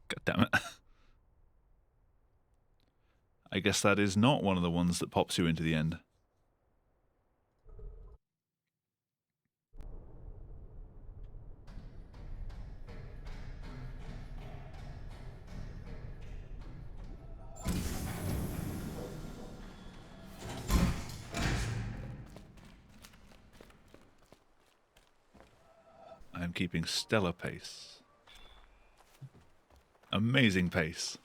God damn it. I guess that is not one of the ones that pops you into the end. I am keeping stellar pace. Amazing pace.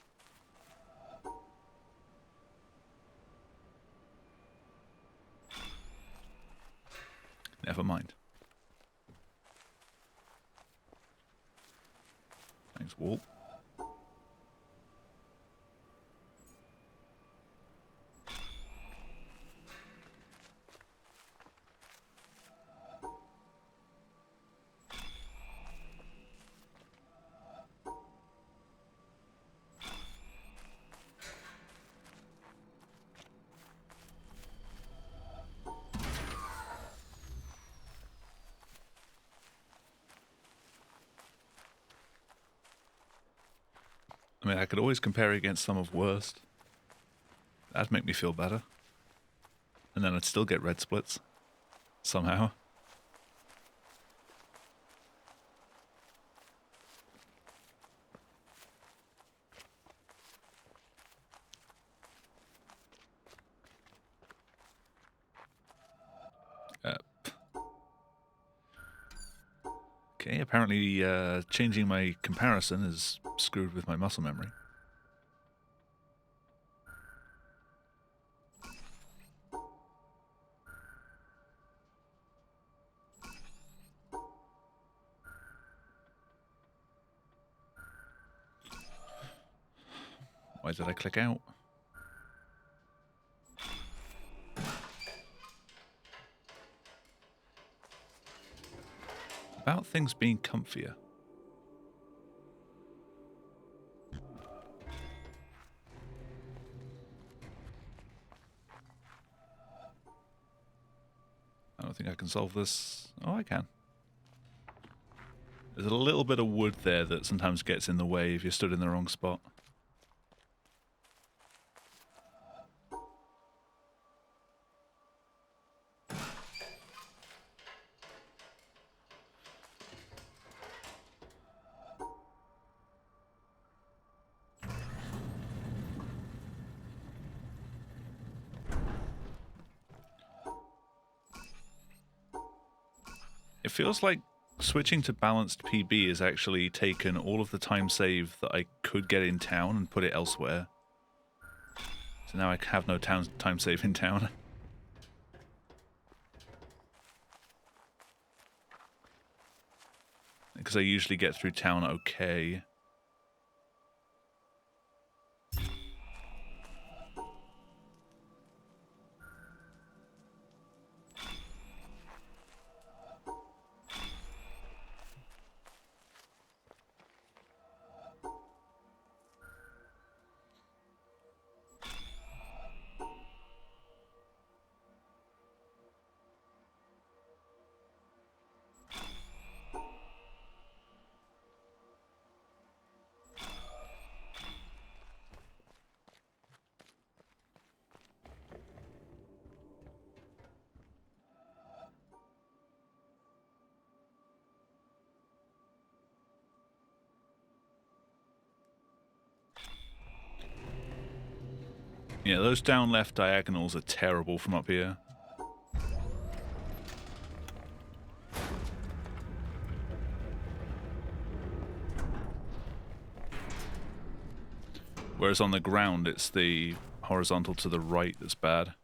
Never mind. Thanks, Walt. I mean, I could always compare against some of worst. That'd make me feel better. And then I'd still get red splits. Somehow. Okay, apparently changing my comparison is screwed with my muscle memory. Why did I click out? About things being comfier. I don't think I can solve this. Oh, I can. There's a little bit of wood there that sometimes gets in the way if you're stood in the wrong spot. It feels like switching to balanced PB has actually taken all of the time save that I could get in town and put it elsewhere. So now I have no time save in town. Because I usually get through town okay. Yeah, those down left diagonals are terrible from up here. Whereas on the ground, it's the horizontal to the right that's bad.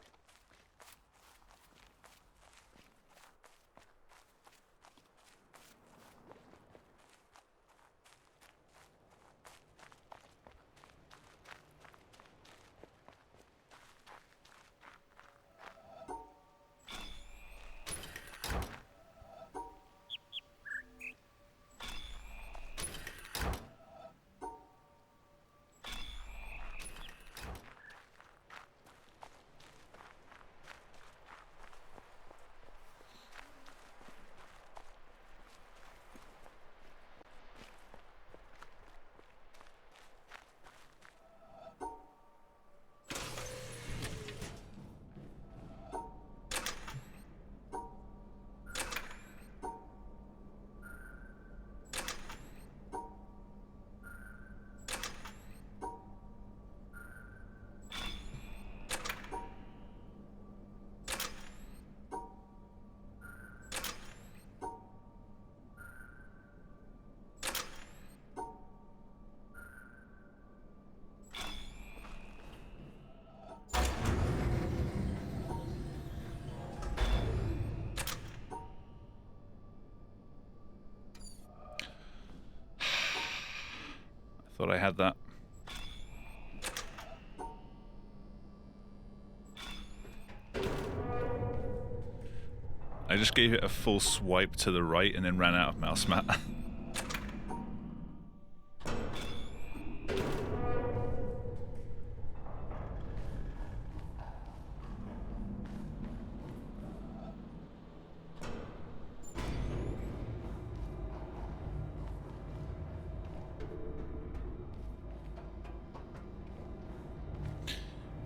Thought I had that. I just gave it a full swipe to the right and then ran out of mouse mat.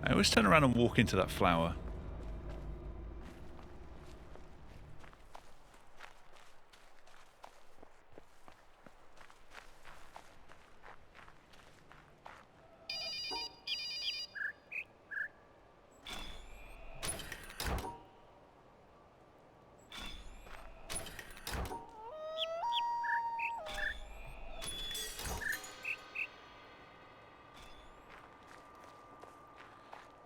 I always turn around and walk into that flower.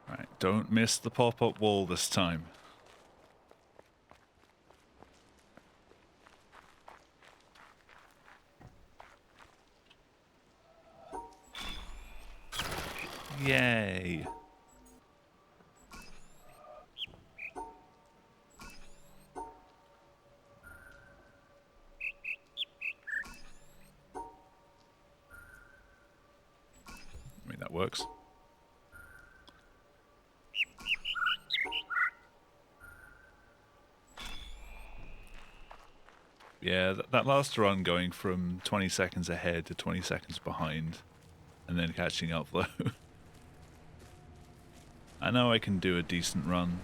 Right, don't miss the pop-up wall this time. Yay. I mean, that works. Yeah, that last run going from 20 seconds ahead to 20 seconds behind and then catching up though. I know I can do a decent run.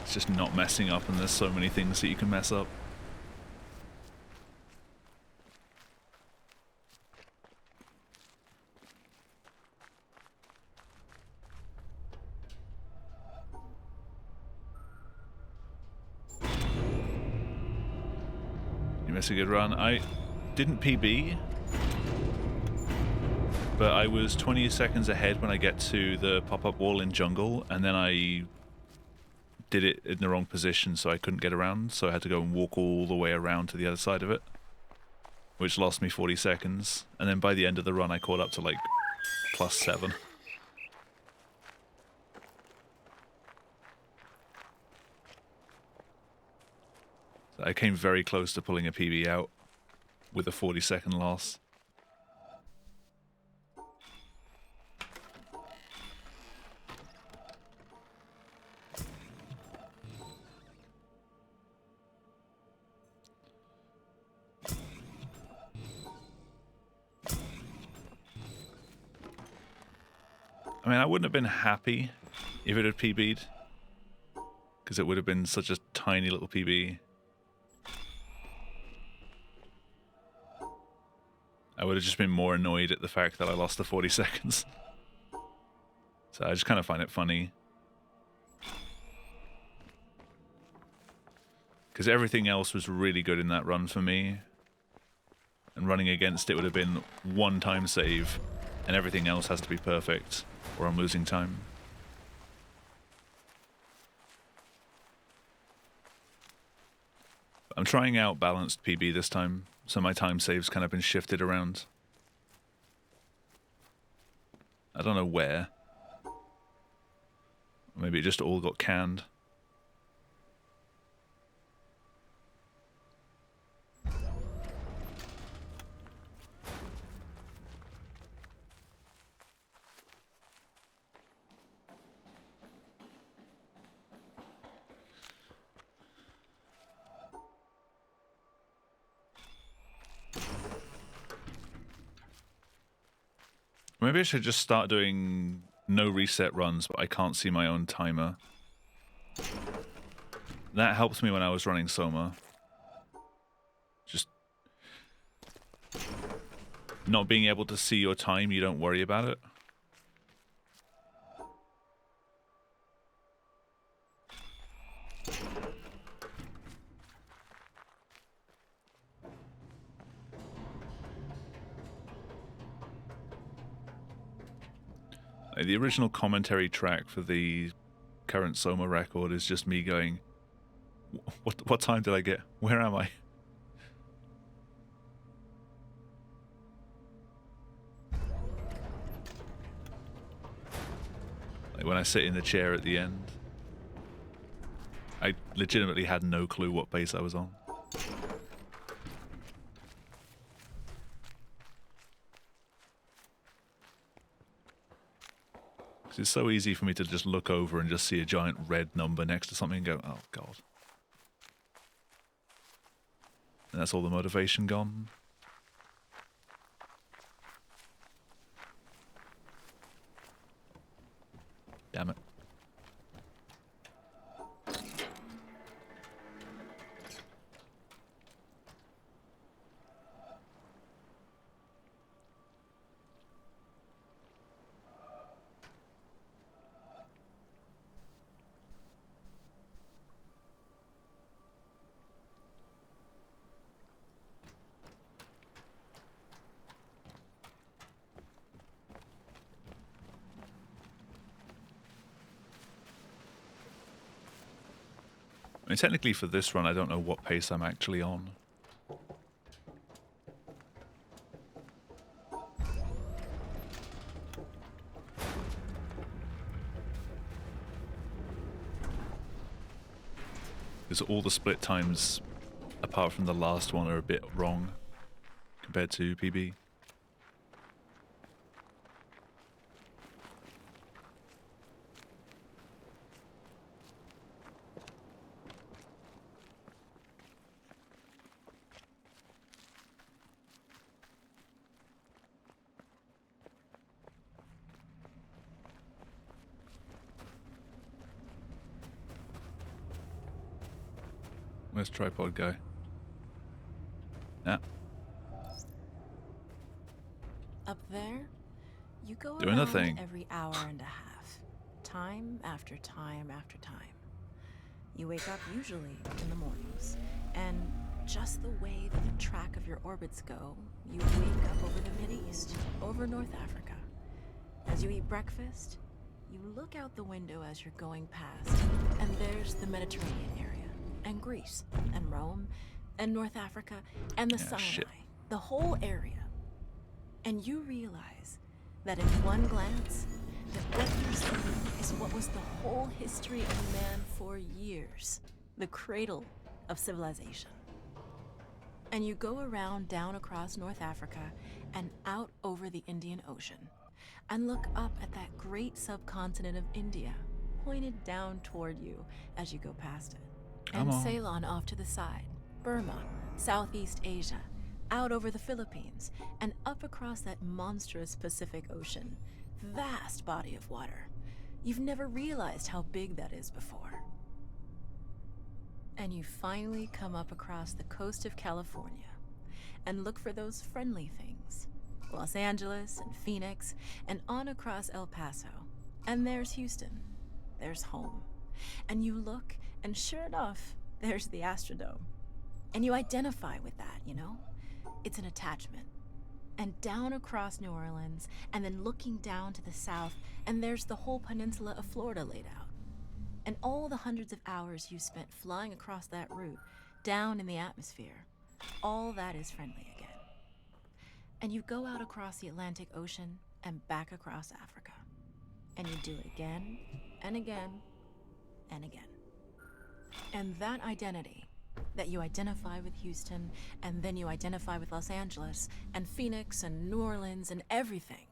It's just not messing up, and there's so many things that you can mess up. You miss a good run. I didn't PB, but I was 20 seconds ahead when I get to the pop-up wall in jungle, and then I did it in the wrong position, so I couldn't get around, so I had to go and walk all the way around to the other side of it, which lost me 40 seconds, and then by the end of the run I caught up to like +7. So I came very close to pulling a PB out with a 40-second loss. I mean, I wouldn't have been happy if it had PB'd, because it would have been such a tiny little PB. I would have just been more annoyed at the fact that I lost the 40 seconds. So I just kind of find it funny. Because everything else was really good in that run for me. And running against it would have been one time save, and everything else has to be perfect, or I'm losing time. I'm trying out balanced PB this time, so my time save's kind of been shifted around. I don't know where. Maybe it just all got canned. Maybe I should just start doing no reset runs, but I can't see my own timer. That helps me when I was running Soma. Just not being able to see your time, you don't worry about it. The original commentary track for the current Soma record is just me going, what time did I get? Where am I? Like when I sit in the chair at the end, I legitimately had no clue what base I was on. It's so easy for me to just look over and just see a giant red number next to something and go, oh god. And that's all the motivation gone. Damn it. I mean, technically for this run, I don't know what pace I'm actually on. Because all the split times, apart from the last one, are a bit wrong compared to PB. Where's tripod go? Yeah. Up there, you go Doing a around thing. every hour and a half, time after time after time. You wake up usually in the mornings, and just the way that the track of your orbits go, you wake up over the Mideast, over North Africa. As you eat breakfast, you look out the window as you're going past, and there's the Mediterranean area, and Greece, and Rome, and North Africa, and the Sinai, shit. the whole area. And you realize that in one glance, that what you're seeing is what was the whole history of man for years, the cradle of civilization. And you go around down across North Africa and out over the Indian Ocean and look up at that great subcontinent of India pointed down toward you as you go past it. Come And on. Ceylon off to the side, Burma, Southeast Asia, out over the Philippines, and up across that monstrous Pacific Ocean. Vast body of water. You've never realized how big that is before. And you finally come up across the coast of California and look for those friendly things. Los Angeles and Phoenix, and on across El Paso. And there's Houston. There's home. And you look, and sure enough, there's the Astrodome. And you identify with that, you know? It's an attachment. And down across New Orleans, and then looking down to the south, and there's the whole peninsula of Florida laid out. And all the hundreds of hours you spent flying across that route, down in the atmosphere, all that is friendly again. And you go out across the Atlantic Ocean and back across Africa. And you do it again, and again, and again. And that identity, that you identify with Houston, and then you identify with Los Angeles, and Phoenix, and New Orleans, and everything.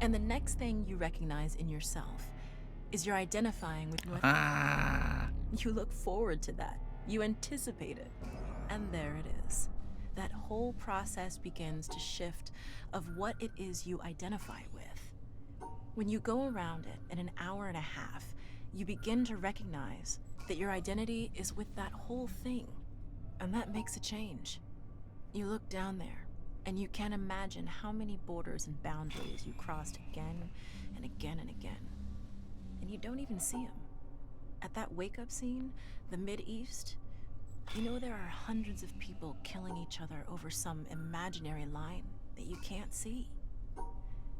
And the next thing you recognize in yourself is you're identifying with North Africa. You look forward to that. You anticipate it. And there it is. That whole process begins to shift of what it is you identify with. When you go around it in an hour and a half, you begin to recognize that your identity is with that whole thing. And that makes a change. You look down there, and you can't imagine how many borders and boundaries you crossed again and again and again. And you don't even see them. At that wake-up scene, the Mideast, you know there are hundreds of people killing each other over some imaginary line that you can't see.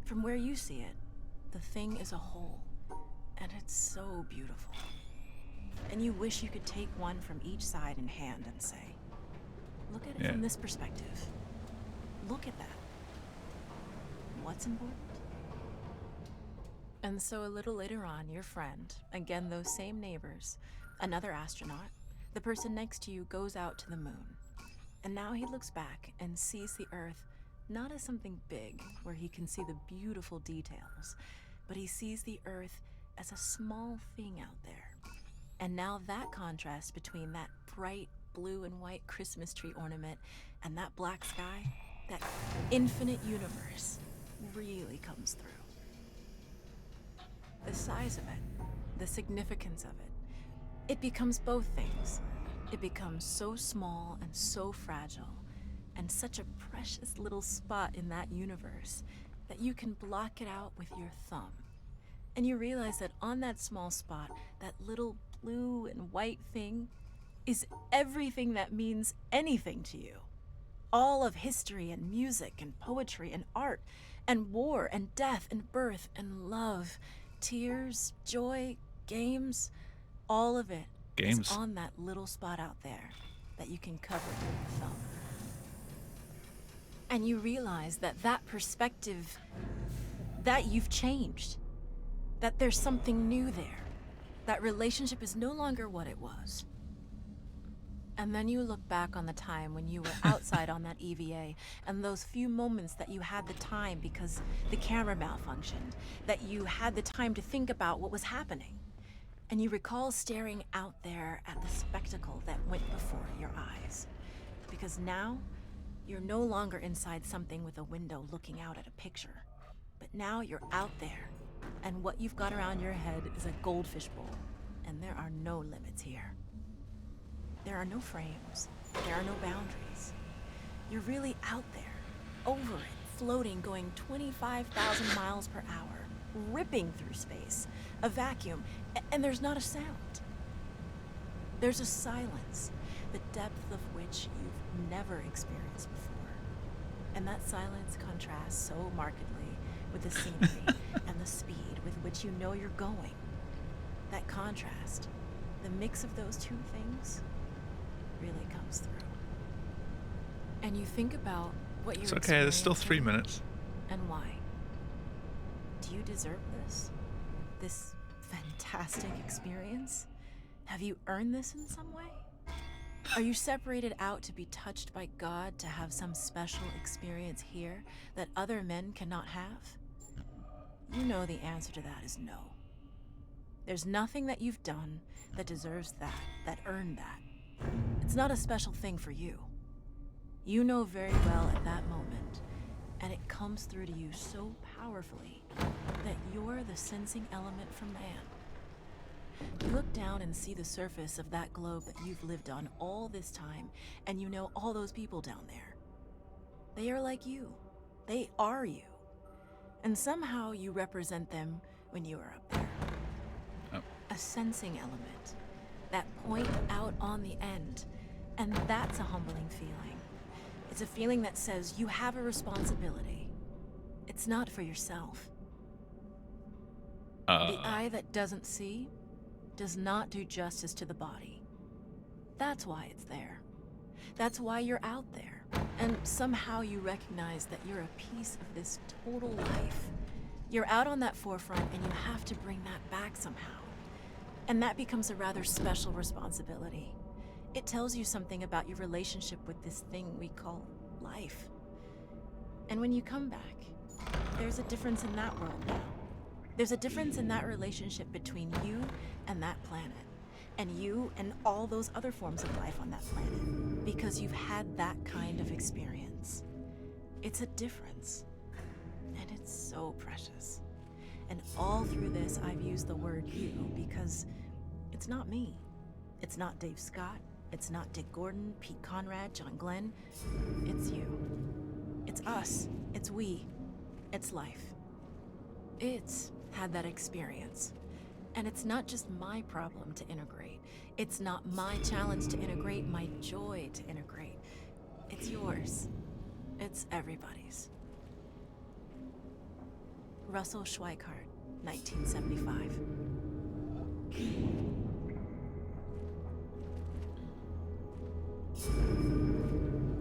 From where you see it, the thing is a whole, and it's so beautiful. And you wish you could take one from each side in hand and say, look at it from this perspective. Look at that. What's important? And so a little later on, your friend, again those same neighbors, another astronaut, the person next to you goes out to the moon. And now he looks back and sees the Earth not as something big where he can see the beautiful details, but he sees the Earth as a small thing out there. And now that contrast between that bright blue and white Christmas tree ornament and that black sky, that infinite universe, really comes through. The size of it, the significance of it, it becomes both things. It becomes so small and so fragile, and such a precious little spot in that universe that you can block it out with your thumb. And you realize that on that small spot, that little blue and white thing is everything that means anything to you. All of history and music and poetry and art and war and death and birth and love, tears, joy, games, all of it is on that little spot out there that you can cover with your thumb. And you realize that that perspective, that you've changed, that there's something new there. That relationship is no longer what it was. And then you look back on the time when you were outside on that EVA and those few moments that you had the time because the camera malfunctioned, that you had the time to think about what was happening. And you recall staring out there at the spectacle that went before your eyes. Because now, you're no longer inside something with a window looking out at a picture. But now you're out there, and what you've got around your head is a goldfish bowl, and there are no limits here. There are no frames. There are no boundaries. You're really out there, over it, floating, going 25,000 miles per hour, ripping through space, a vacuum, and there's not a sound. There's a silence, the depth of which you've never experienced before. And that silence contrasts so markedly with the scenery and the speed with which you know you're going. That contrast, the mix of those two things, really comes through. And you think about what you're It's okay, there's still 3 minutes. And why. Do you deserve this? This fantastic experience? Have you earned this in some way? Are you separated out to be touched by God, to have some special experience here that other men cannot have? You know the answer to that is no. There's nothing that you've done that deserves that earned that. It's not a special thing for you. You know very well at that moment, and it comes through to you so powerfully, that you're the sensing element from man. You look down and see the surface of that globe that you've lived on all this time, and you know all those people down there. They are like you. They are you. And somehow you represent them when you are up there. Oh. A sensing element. That point out on the end. And that's a humbling feeling. It's a feeling that says you have a responsibility. It's not for yourself. The eye that doesn't see does not do justice to the body. That's why it's there. That's why you're out there. And somehow you recognize that you're a piece of this total life. You're out on that forefront and you have to bring that back somehow. And that becomes a rather special responsibility. It tells you something about your relationship with this thing we call life. And when you come back, there's a difference in that world now. There's a difference in that relationship between you and that planet, and you and all those other forms of life on that planet, because you've had that kind of experience. It's a difference, and it's so precious. And all through this, I've used the word you because it's not me. It's not Dave Scott. It's not Dick Gordon, Pete Conrad, John Glenn. It's you. It's us. It's we. It's life. It's had that experience. And it's not just my problem to integrate. It's not my challenge to integrate, my joy to integrate. It's yours. It's everybody's. Russell Schweikart, 1975.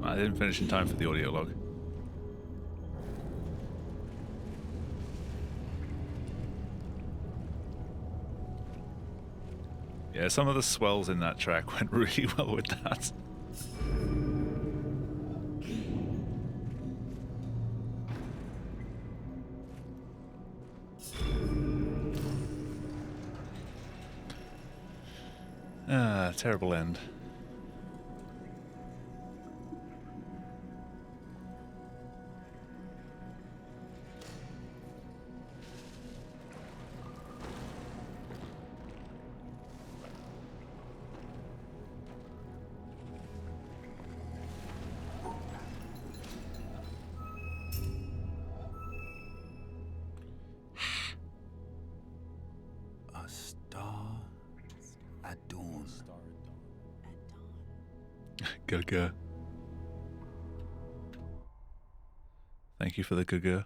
I didn't finish in time for the audio log. Yeah, some of the swells in that track went really well with that. Ah, terrible end. A star at dawn. Gaga. Thank you for the gaga.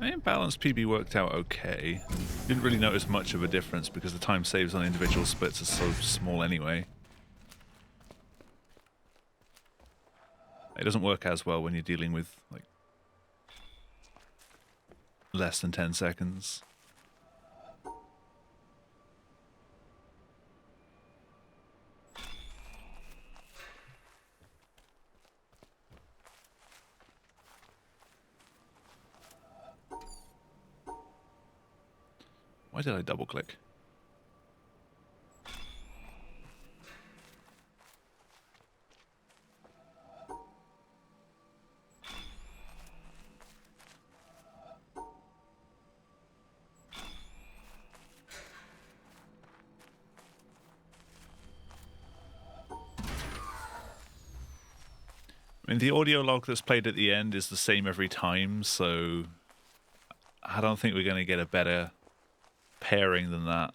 I mean, balanced PB worked out okay. Didn't really notice much of a difference because the time saves on individual splits are so small anyway. It doesn't work as well when you're dealing with, like, less than 10 seconds. Why did I double click? I mean, the audio log that's played at the end is the same every time, so I don't think we're going to get a better pairing than that.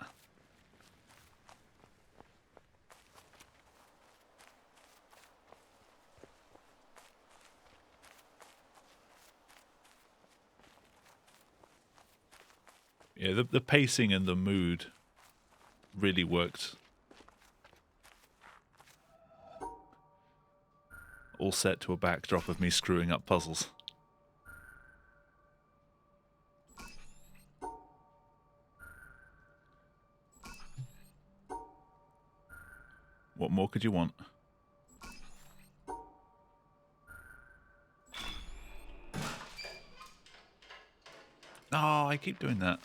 Yeah, the pacing and the mood really worked. All set to a backdrop of me screwing up puzzles. What more could you want? Oh, I keep doing that.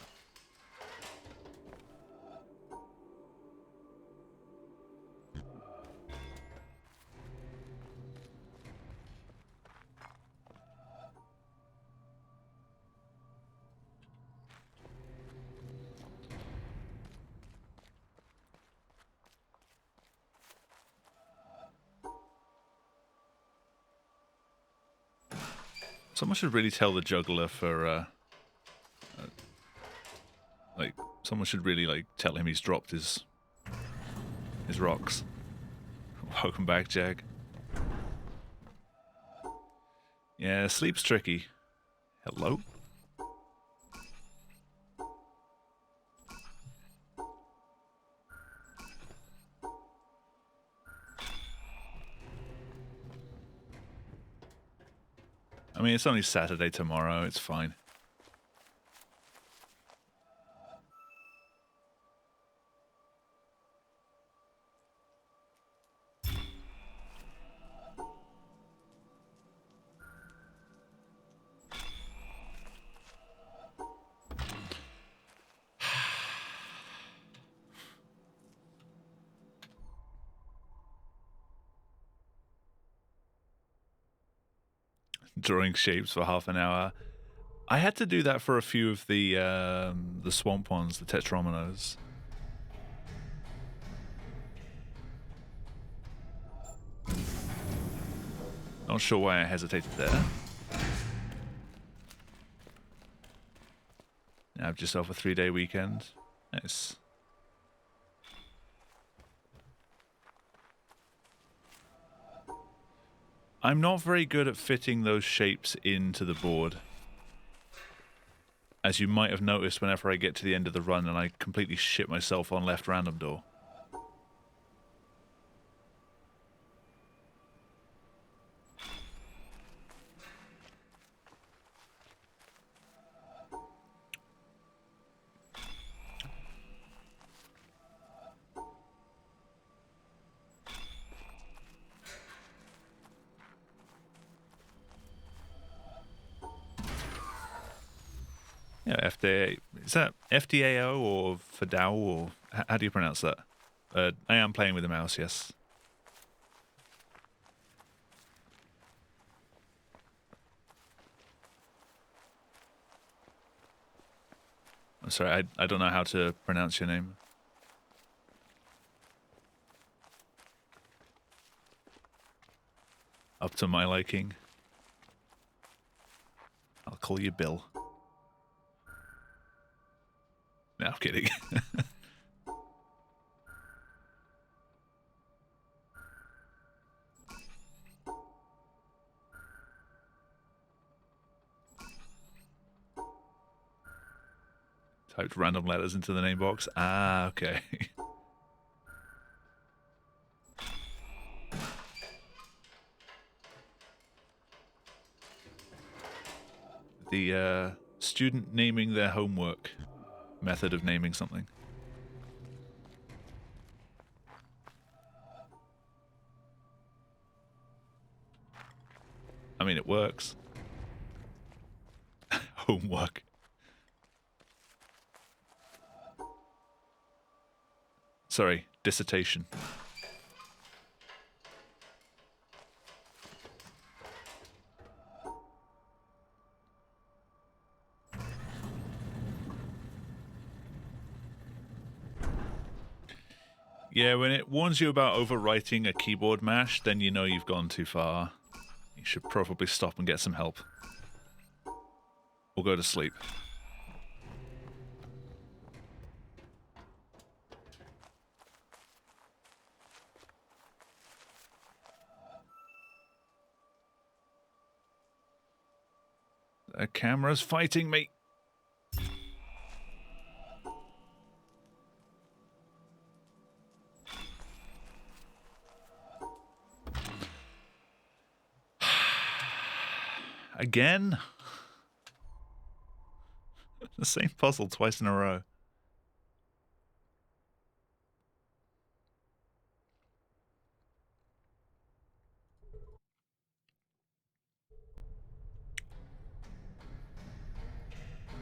Someone should really tell the juggler for, like, someone should really, like, tell him he's dropped his rocks. Welcome back, Jag. Yeah, sleep's tricky. Hello? I mean, it's only Saturday tomorrow, it's fine. Drawing shapes for half an hour. I had to do that for a few of the swamp ones, the tetrominoes. Not sure why I hesitated there. Have yourself a 3-day weekend. Nice. I'm not very good at fitting those shapes into the board. As you might have noticed whenever I get to the end of the run and I completely shit myself on left random door. Yeah, FDA. Is that FDAO or FDAO or how do you pronounce that? I am playing with a mouse, yes. I'm sorry, I don't know how to pronounce your name. Up to my liking. I'll call you Bill. No, I'm kidding. Typed random letters into the name box. Ah, okay. The student naming their homework method of naming something. I mean, it works. Homework. Sorry, dissertation. Yeah, when it warns you about overwriting a keyboard mash, then you know you've gone too far. You should probably stop and get some help. Or go to sleep. The camera's fighting me. Again? The same puzzle twice in a row.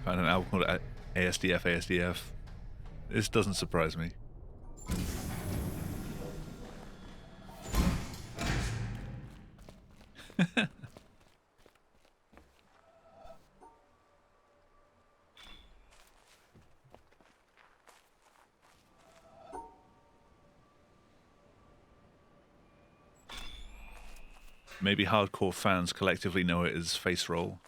Found an album called ASDF, ASDF. This doesn't surprise me. Maybe hardcore fans collectively know it as face roll.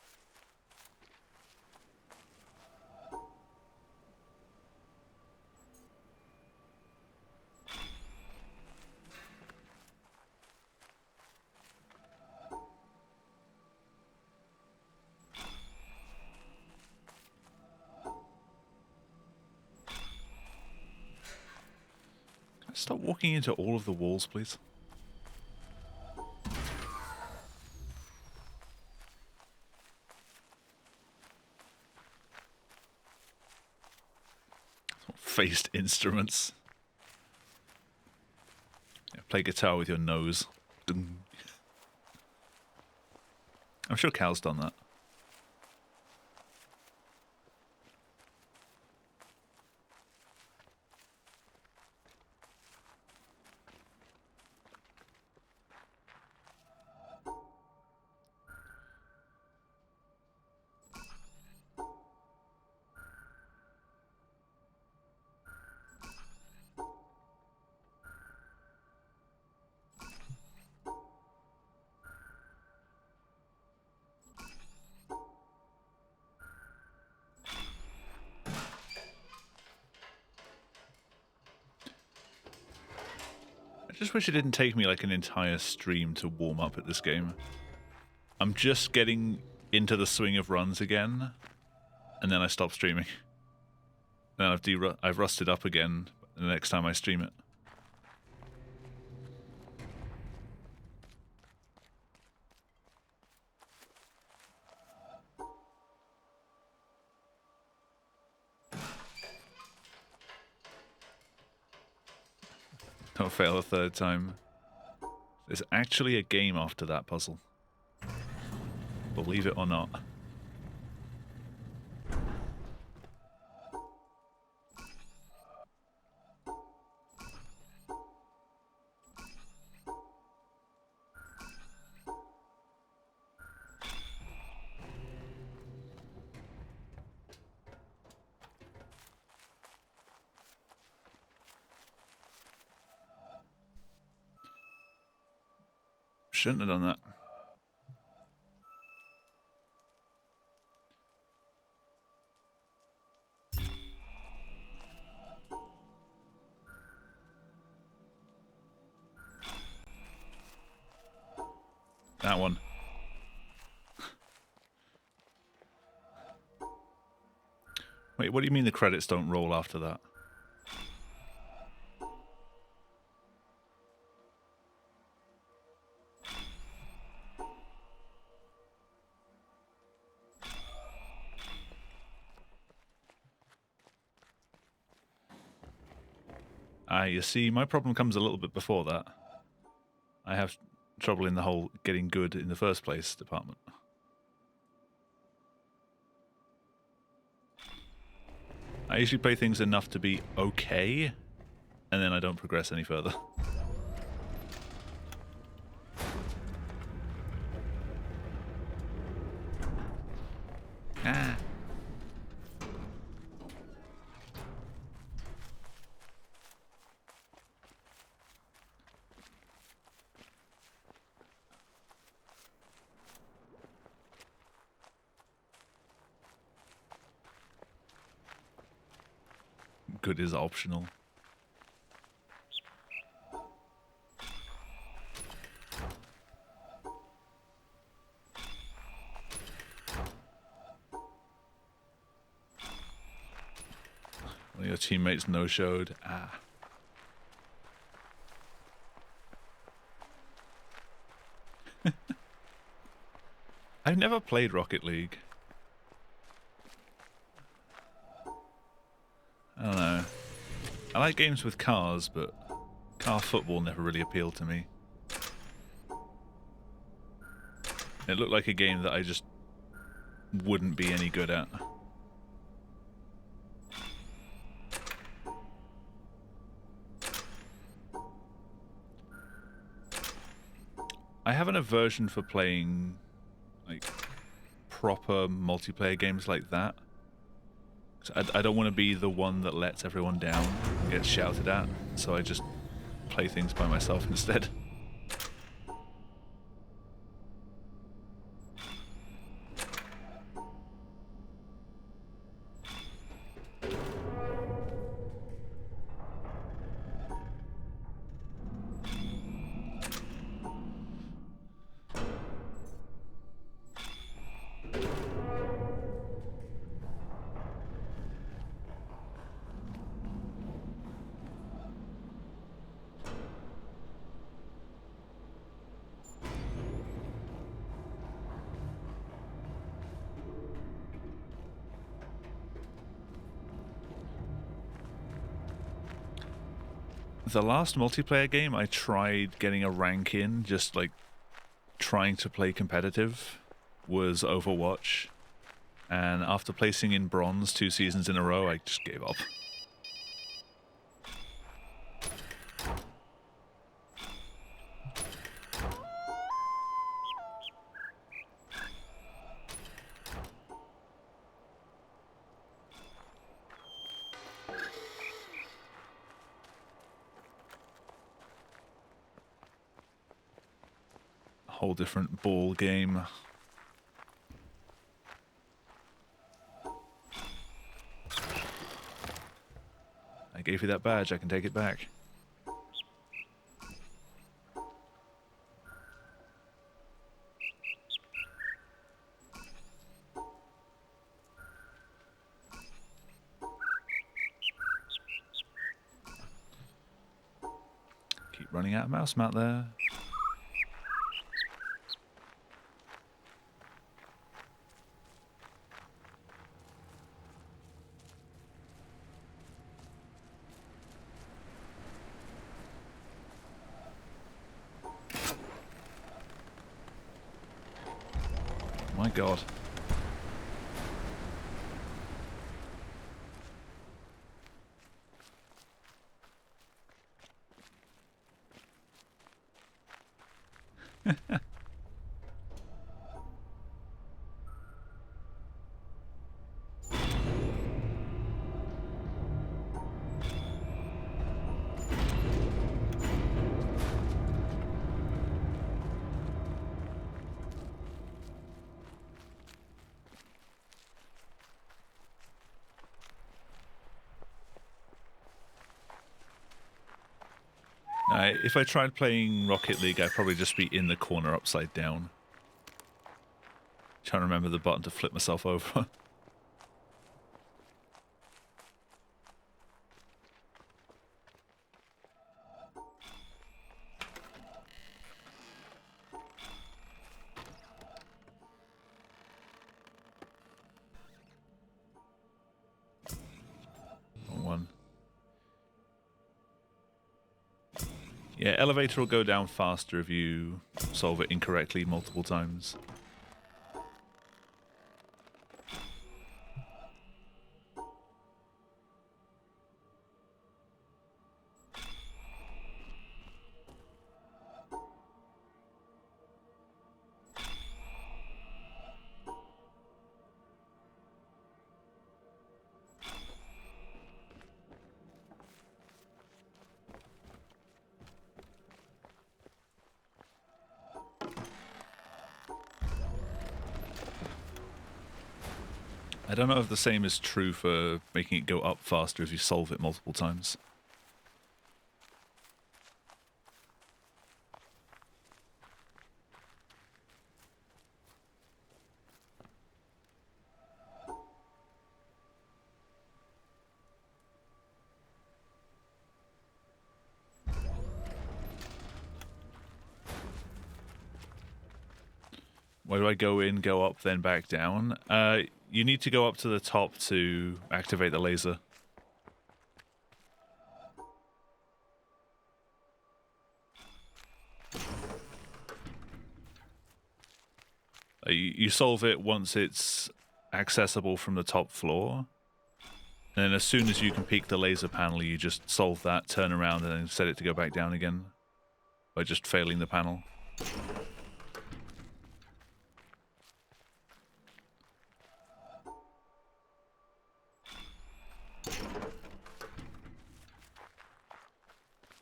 Can I stop walking into all of the walls, please? Faced instruments. Yeah, play guitar with your nose. Dun. I'm sure Cal's done that. I just wish it didn't take me like an entire stream to warm up at this game. I'm just getting into the swing of runs again, and then I stop streaming. Then I've rusted up again the next time I stream it. Don't fail a third time. There's actually a game after that puzzle. Believe it or not. Shouldn't have done that. That one. Wait, what do you mean the credits don't roll after that? You see, my problem comes a little bit before that. I have trouble in the whole getting good in the first place department. I usually play things enough to be okay, and then I don't progress any further. Ah. good is optional. One of your teammates no-showed. Ah. I've never played Rocket League. I don't know. I like games with cars, but car football never really appealed to me. It looked like a game that I just wouldn't be any good at. I have an aversion for playing like proper multiplayer games like that. I don't want to be the one that lets everyone down and gets shouted at, so I just play things by myself instead. The last multiplayer game I tried getting a rank in, just like trying to play competitive, was Overwatch. And after placing in bronze 2 seasons in a row, I just gave up. Whole different ball game. I gave you that badge, I can take it back. Keep running out of mouse mat there. My God. If I tried playing Rocket League, I'd probably just be in the corner upside down. Trying to remember the button to flip myself over. Wrong one. Yeah, elevator will go down faster if you solve it incorrectly multiple times. I don't know if the same is true for making it go up faster if you solve it multiple times. Where do I go in, go up, then back down? You need to go up to the top to activate the laser. You solve it once it's accessible from the top floor. And then as soon as you can peek the laser panel, you just solve that, turn around, and then set it to go back down again. By just failing the panel.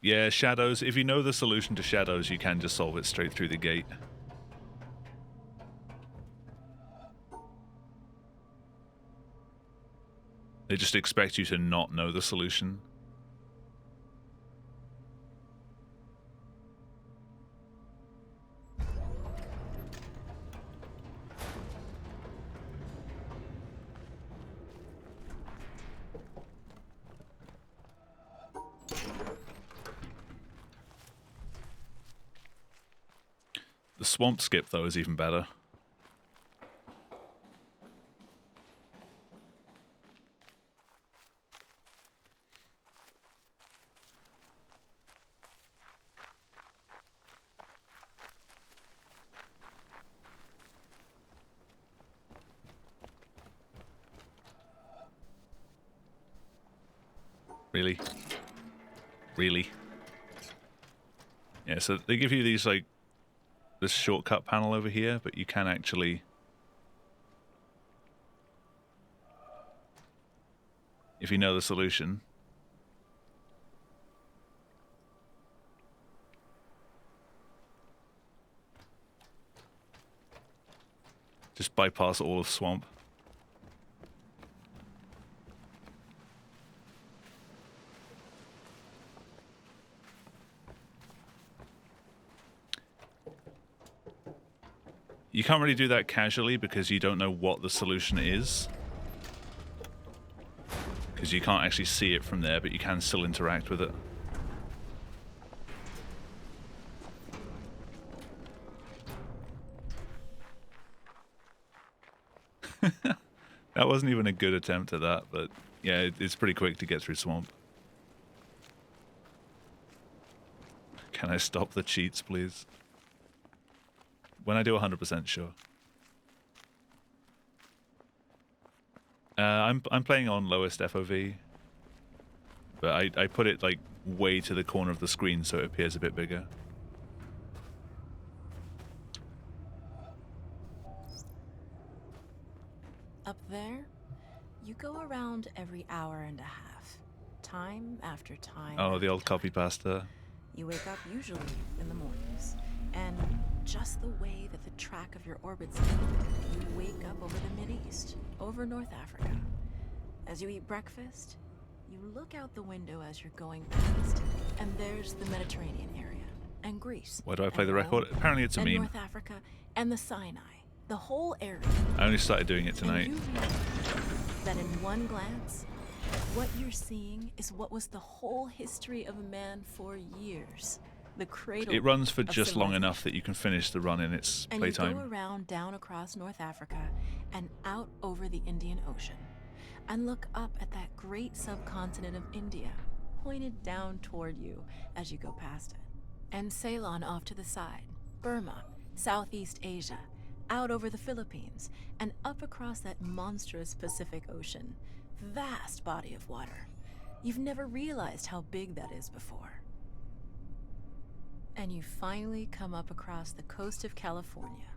Yeah, shadows. If you know the solution to shadows, you can just solve it straight through the gate. They just expect you to not know the solution. The swamp skip, though, is even better. Really? Really? Yeah, so they give you these, like, this shortcut panel over here, but you can actually... If you know the solution... Just bypass all of swamp. You can't really do that casually because you don't know what the solution is. Because you can't actually see it from there, but you can still interact with it. That wasn't even a good attempt at that, but yeah, it's pretty quick to get through swamp. Can I stop the cheats, please? When I do 100% sure. I'm playing on lowest FOV, but I put it like way to the corner of the screen so it appears a bit bigger. Up there, you go around every hour and a half, time after time. Oh, the after old copy time. pasta. You wake up usually in the mornings, and just the way that the track of your orbits go, you wake up over the Mideast, over North Africa. As you eat breakfast, you look out the window as you're going past, and there's the Mediterranean area, and Greece. Why do I play and the record? Rome, Apparently it's a and meme. North Africa, and the Sinai, the whole area. I only started doing it tonight. And you realize that in one glance, what you're seeing is what was the whole history of man for years. The cradle. It runs for of just long civilization. enough that you can finish the run in its And playtime. you go around down across North Africa and out over the Indian Ocean and look up at that great subcontinent of India pointed down toward you as you go past it. And Ceylon off to the side, Burma, Southeast Asia, out over the Philippines, and up across that monstrous Pacific Ocean. Vast body of water. You've never realized how big that is before. And you finally come up across the coast of California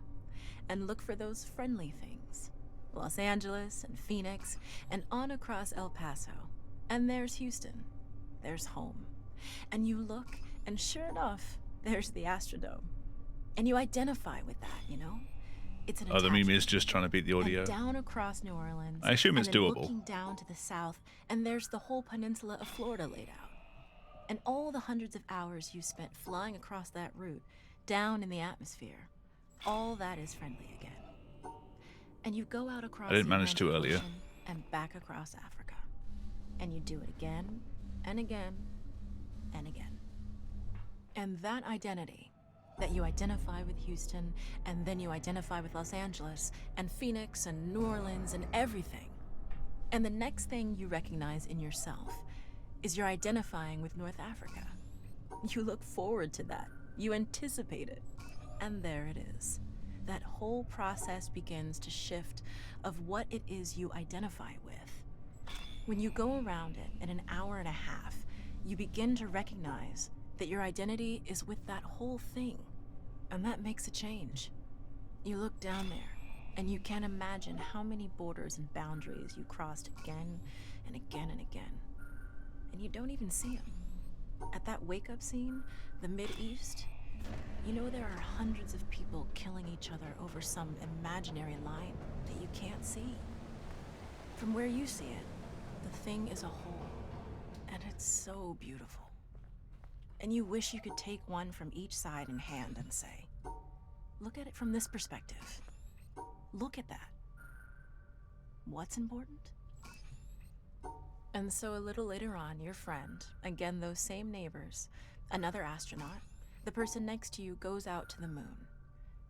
and look for those friendly things. Los Angeles and Phoenix and on across El Paso. And there's Houston. There's home. And you look, and sure enough, there's the Astrodome. And you identify with that, you know? It's an Oh, the meme is attachment. just trying to beat the audio. And down across New Orleans. I assume it's and then doable. Looking down to the south, and there's the whole peninsula of Florida laid out. And all the hundreds of hours you spent flying across that route, down in the atmosphere, all that is friendly again. And you go out across I didn't the manage to Atlantic earlier. Ocean and back across Africa. And you do it again and again and again. And that identity that you identify with Houston, and then you identify with Los Angeles, and Phoenix, and New Orleans, and everything. And the next thing you recognize in yourself is you're identifying with North Africa. You look forward to that. You anticipate it. And there it is. That whole process begins to shift of what it is you identify with. When you go around it in an hour and a half, you begin to recognize that your identity is with that whole thing. And that makes a change. You look down there, and you can't imagine how many borders and boundaries you crossed again and again and again. And you don't even see them. At that wake-up scene, the Mid-East, you know there are hundreds of people killing each other over some imaginary line that you can't see. From where you see it, the thing is a whole, and it's so beautiful. And you wish you could take one from each side in hand and say, look at it from this perspective. Look at that. What's important? And so a little later on, your friend, again those same neighbors, another astronaut, the person next to you goes out to the moon.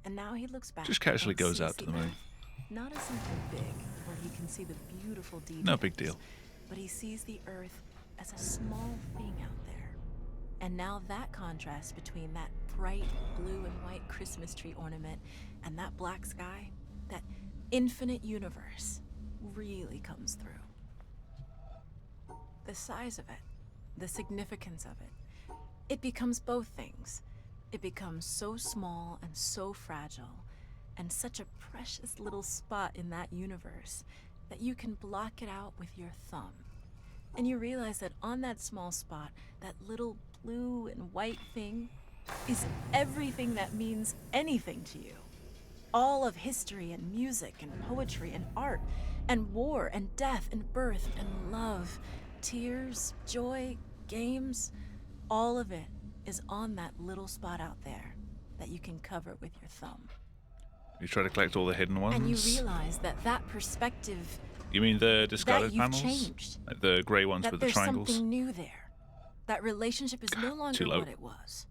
And now he looks back. Just casually and goes sees out to the moon. Earth, not as something big, where he can see the beautiful details. No big deal. But he sees the Earth as a small thing out there. And now that contrast between that bright blue and white Christmas tree ornament and that black sky, that infinite universe, really comes through. The size of it, the significance of it, it becomes both things. It becomes so small and so fragile, and such a precious little spot in that universe that you can block it out with your thumb. And you realize that on that small spot, that little blue and white thing is everything that means anything to you. All of history and music and poetry and art and war and death and birth and love, tears, joy, games, all of it is on that little spot out there that you can cover with your thumb. You try to collect all the hidden ones. And you realize that that perspective, You mean the discarded that you've panels? changed. Like the grey ones that with the there's triangles? something new there. That relationship is no longer too low. what it was.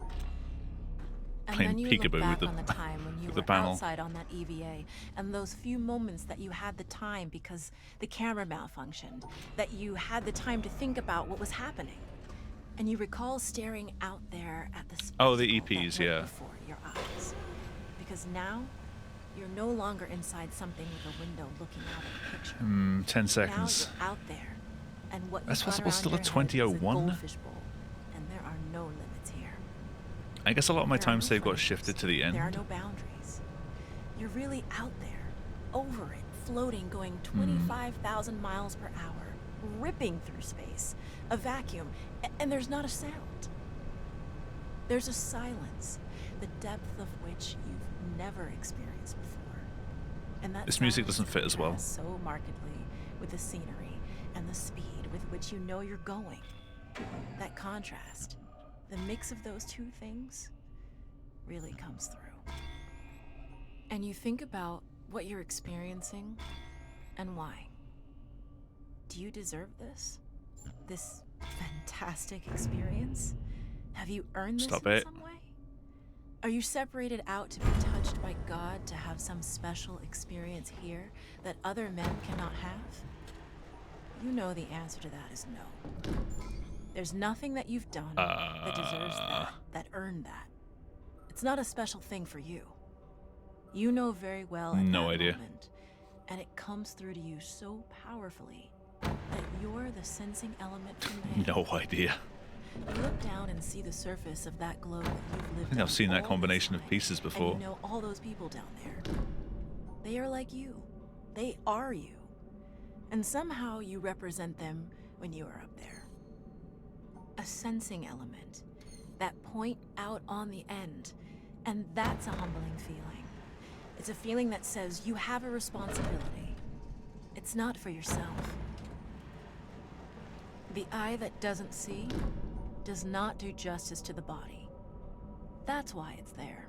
And Playing then you look peekaboo back with on the- the time when you with were the panel. outside on that EVA, and those few moments that you had the time because the camera malfunctioned, that you had the time to think about what was happening. And you recall staring out there at the Oh, the spectacle that EPs, went yeah. before your eyes. Because now, you're no longer inside something with a window looking out at a picture. 10 seconds. Now you're out there, and what That's you've got possible around still your at head is a 2001? goldfish bowl, and there are no limits here. I guess a lot of my There are time no save got frontiers. shifted to the end. There are no boundaries. You're really out there, over it, floating, going 25,000 miles per hour, ripping through space, a vacuum, and there's not a sound. There's a silence, the depth of which you've never experienced before. And that This music silence doesn't fit as well. contrasts so markedly with the scenery and the speed with which you know you're going. That contrast, the mix of those two things, really comes through. And you think about what you're experiencing and why. Do you deserve this? This fantastic experience? Have you earned this Stop in it. some way? Are you separated out to be touched by God to have some special experience here that other men cannot have? You know the answer to that is no. There's nothing that you've done that deserves that earned that. It's not a special thing for you. You know very well at No that idea. moment, and it comes through to you so powerfully that you're the sensing element from man. No idea. You look down and see the surface of that globe that you've lived I think I've on seen that all combination this of pieces time, before. And you know all those people down there. They are like you. They are you. And somehow you represent them when you are up there. A sensing element. That point out on the end. And that's a humbling feeling. It's a feeling that says you have a responsibility. It's not for yourself. The eye that doesn't see does not do justice to the body. That's why it's there.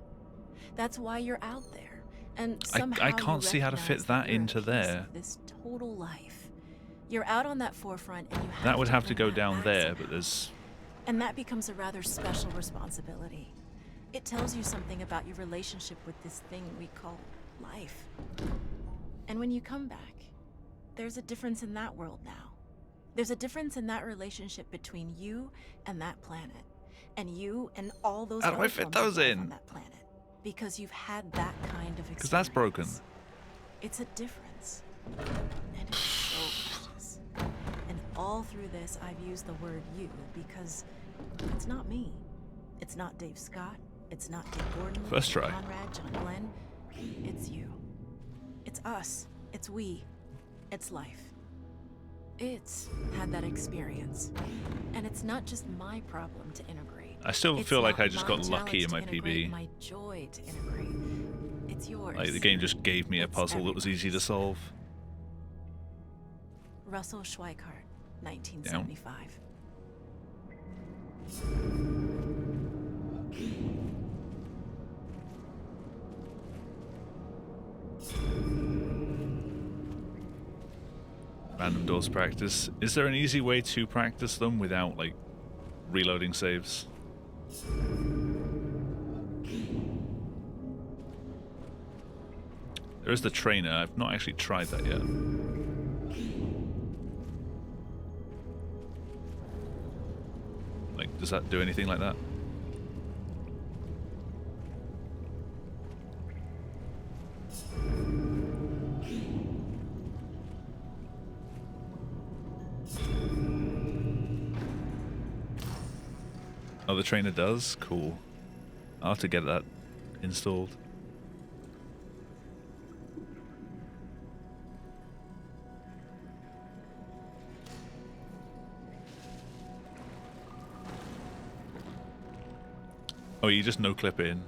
That's why you're out there. And somehow I can't see how to fit that into there. This total life. You're out on that forefront, and you have That would have to bring go that down back there, somehow. but there's... And that becomes a rather special responsibility. It tells you something about your relationship with this thing we call life. And when you come back, there's a difference in that world now. There's a difference in that relationship between you and that planet. And you and all those How do other I fit forms of those life in? on that planet. Because you've had that kind of experience. Because that's broken. It's a difference. And it's so precious. And all through this, I've used the word you because it's not me. It's not Dave Scott. It's not Dick Gordon. First try. Conrad, John Glenn. It's you. It's us. It's we. It's life. It's had that experience. And it's not just my problem to integrate. I still It's feel like not I just my got lucky in challenge my to integrate, PB. my joy to integrate. It's yours. Like, the game just gave me a It's puzzle that was easy to everybody's. solve. Russell Schweikart, 1975. Random doors practice. Is there an easy way to practice them without, like, reloading saves? There is the trainer. I've not actually tried that yet. Like, does that do anything like that? Oh, the trainer does? Cool. I'll have to get that installed. Oh, you just no clip in.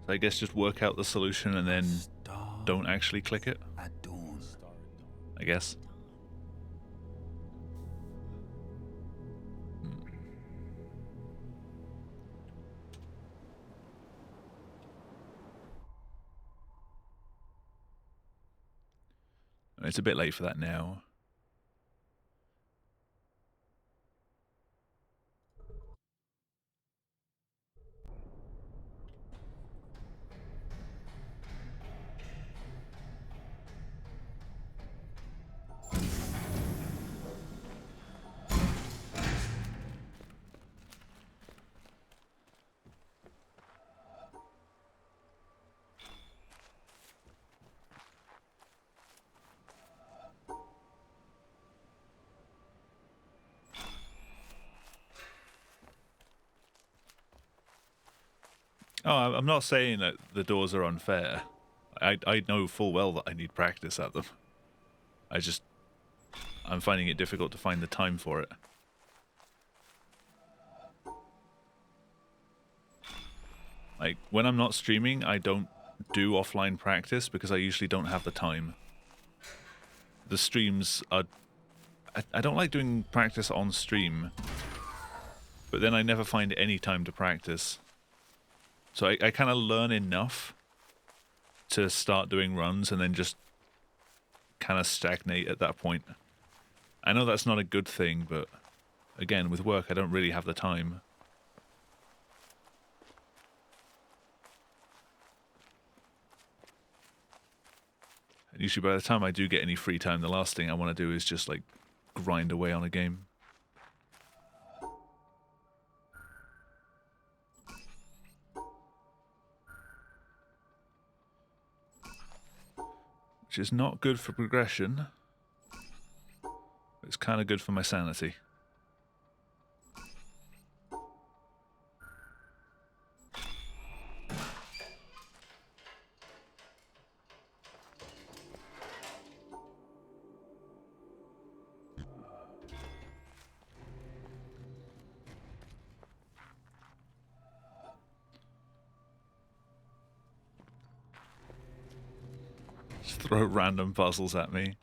So I guess just work out the solution and then don't actually click it, At dawn. I guess. It's a bit late for that now. Oh, I'm not saying that the doors are unfair. I know full well that I need practice at them. I'm finding it difficult to find the time for it. Like, when I'm not streaming, I don't do offline practice because I usually don't have the time. The streams are... I don't like doing practice on stream, but then I never find any time to practice. So I kind of learn enough to start doing runs and then just kind of stagnate at that point. I know that's not a good thing, but again, with work, I don't really have the time. And usually by the time I do get any free time, the last thing I want to do is just, like, grind away on a game. Which is not good for progression. But it's kind of good for my sanity. Just throw random puzzles at me.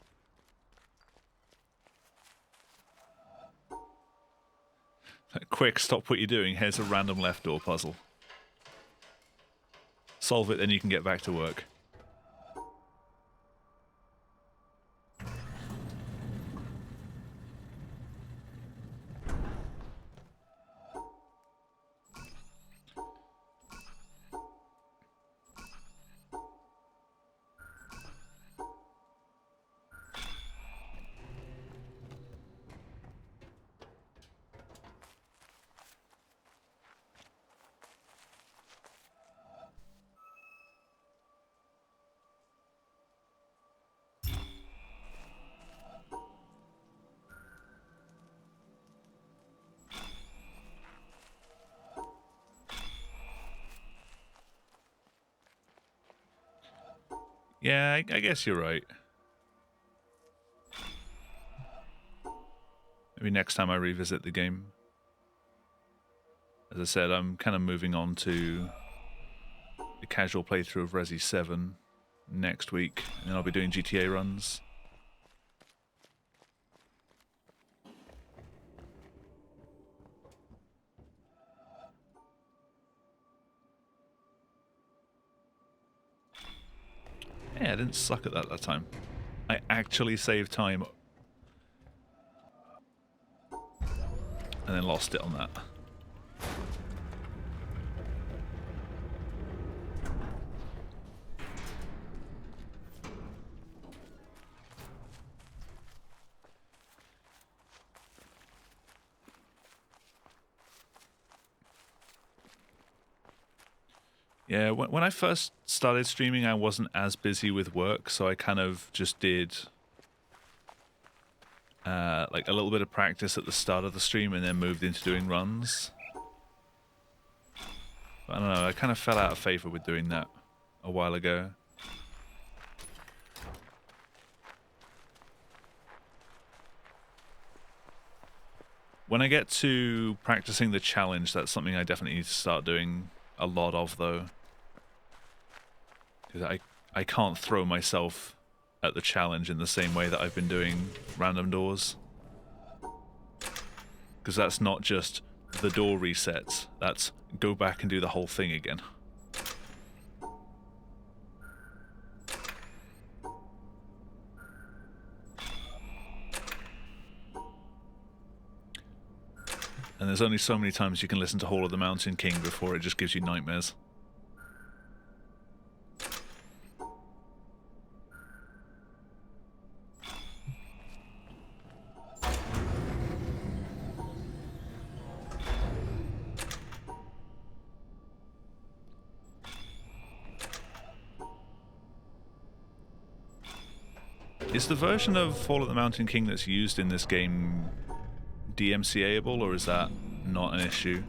Quick, stop what you're doing. Here's a random left door puzzle. Solve it, then you can get back to work. Yeah, I guess you're right. Maybe next time I revisit the game. As I said, I'm kind of moving on to the casual playthrough of Resi 7 next week, and then I'll be doing GTA runs. Yeah, I didn't suck at that time. I actually saved time and then lost it on that. Yeah, when I first started streaming, I wasn't as busy with work, so I kind of just did like a little bit of practice at the start of the stream and then moved into doing runs. But I don't know, I kind of fell out of favor with doing that a while ago. When I get to practicing the challenge, that's something I definitely need to start doing a lot of, though. Because I can't throw myself at the challenge in the same way that I've been doing random doors. Because that's not just the door resets, that's go back and do the whole thing again. And there's only so many times you can listen to Hall of the Mountain King before it just gives you nightmares. Is the version of Fall of the Mountain King that's used in this game DMCA-able, or is that not an issue?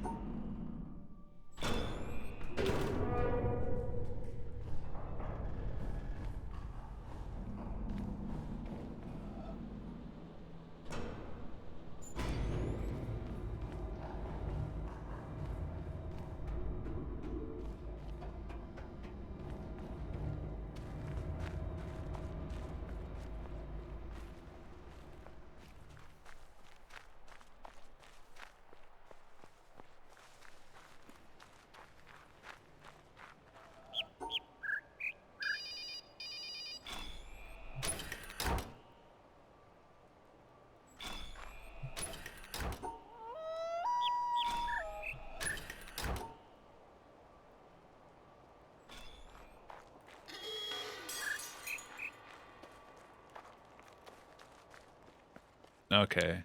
Okay.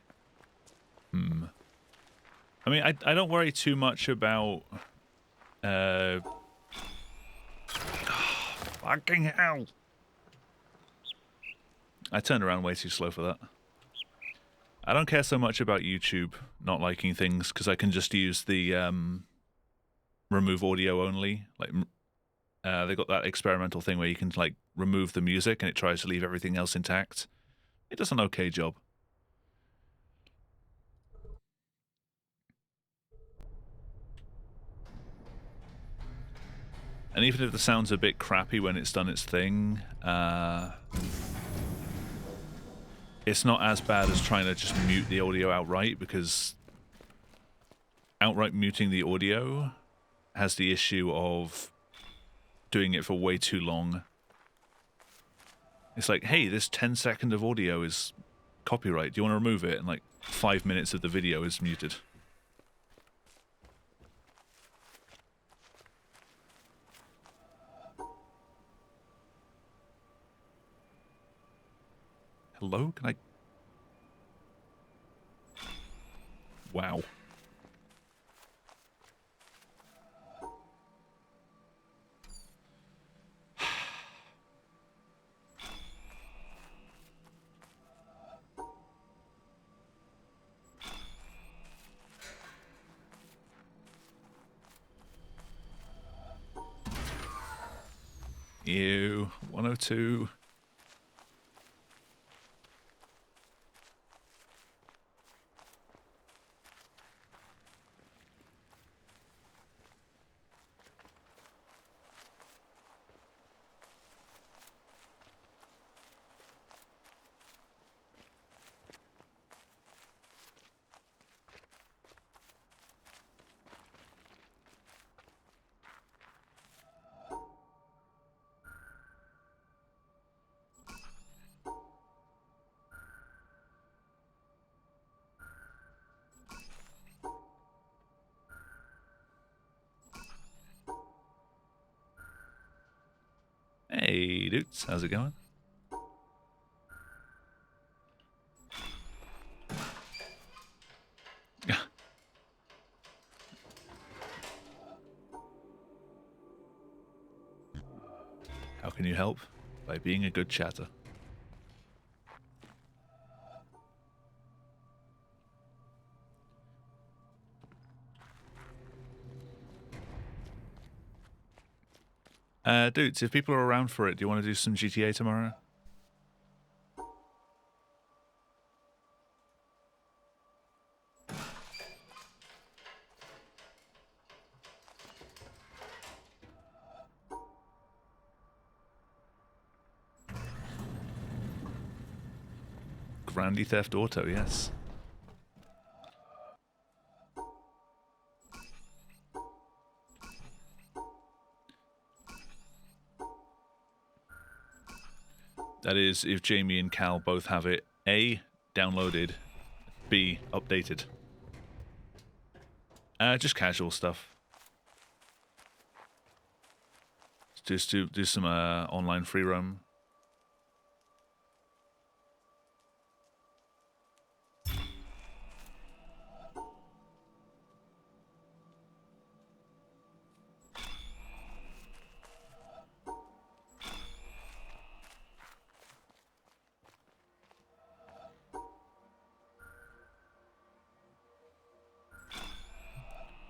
I mean, I don't worry too much about... fucking hell! I turned around way too slow for that. I don't care so much about YouTube not liking things, because I can just use the remove audio only. Like, they got that experimental thing where you can like remove the music and it tries to leave everything else intact. It does an okay job. And even if the sound's a bit crappy when it's done its thing, it's not as bad as trying to just mute the audio outright, because outright muting the audio has the issue of doing it for way too long. It's like, hey, this 10-second of audio is copyright. Do you want to remove it? And like 5 minutes of the video is muted. Hello? Can I... Wow. Ew. 102. Hey, dudes, how's it going? How can you help? By being a good chatter. Dudes, if people are around for it, do you want to do some GTA tomorrow? Grand Theft Auto, yes. That is, if Jamie and Cal both have it, A, downloaded, B, updated. Just casual stuff. Just to do some online free roam.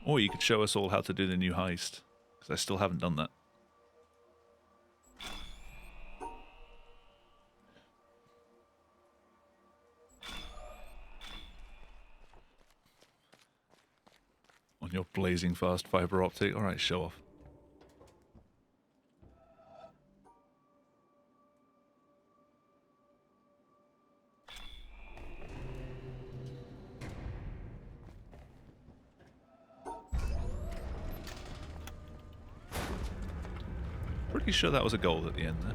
Or you could show us all how to do the new heist, because I still haven't done that. On your blazing fast fiber optic. Alright, show off. Pretty sure that was a goal at the end there.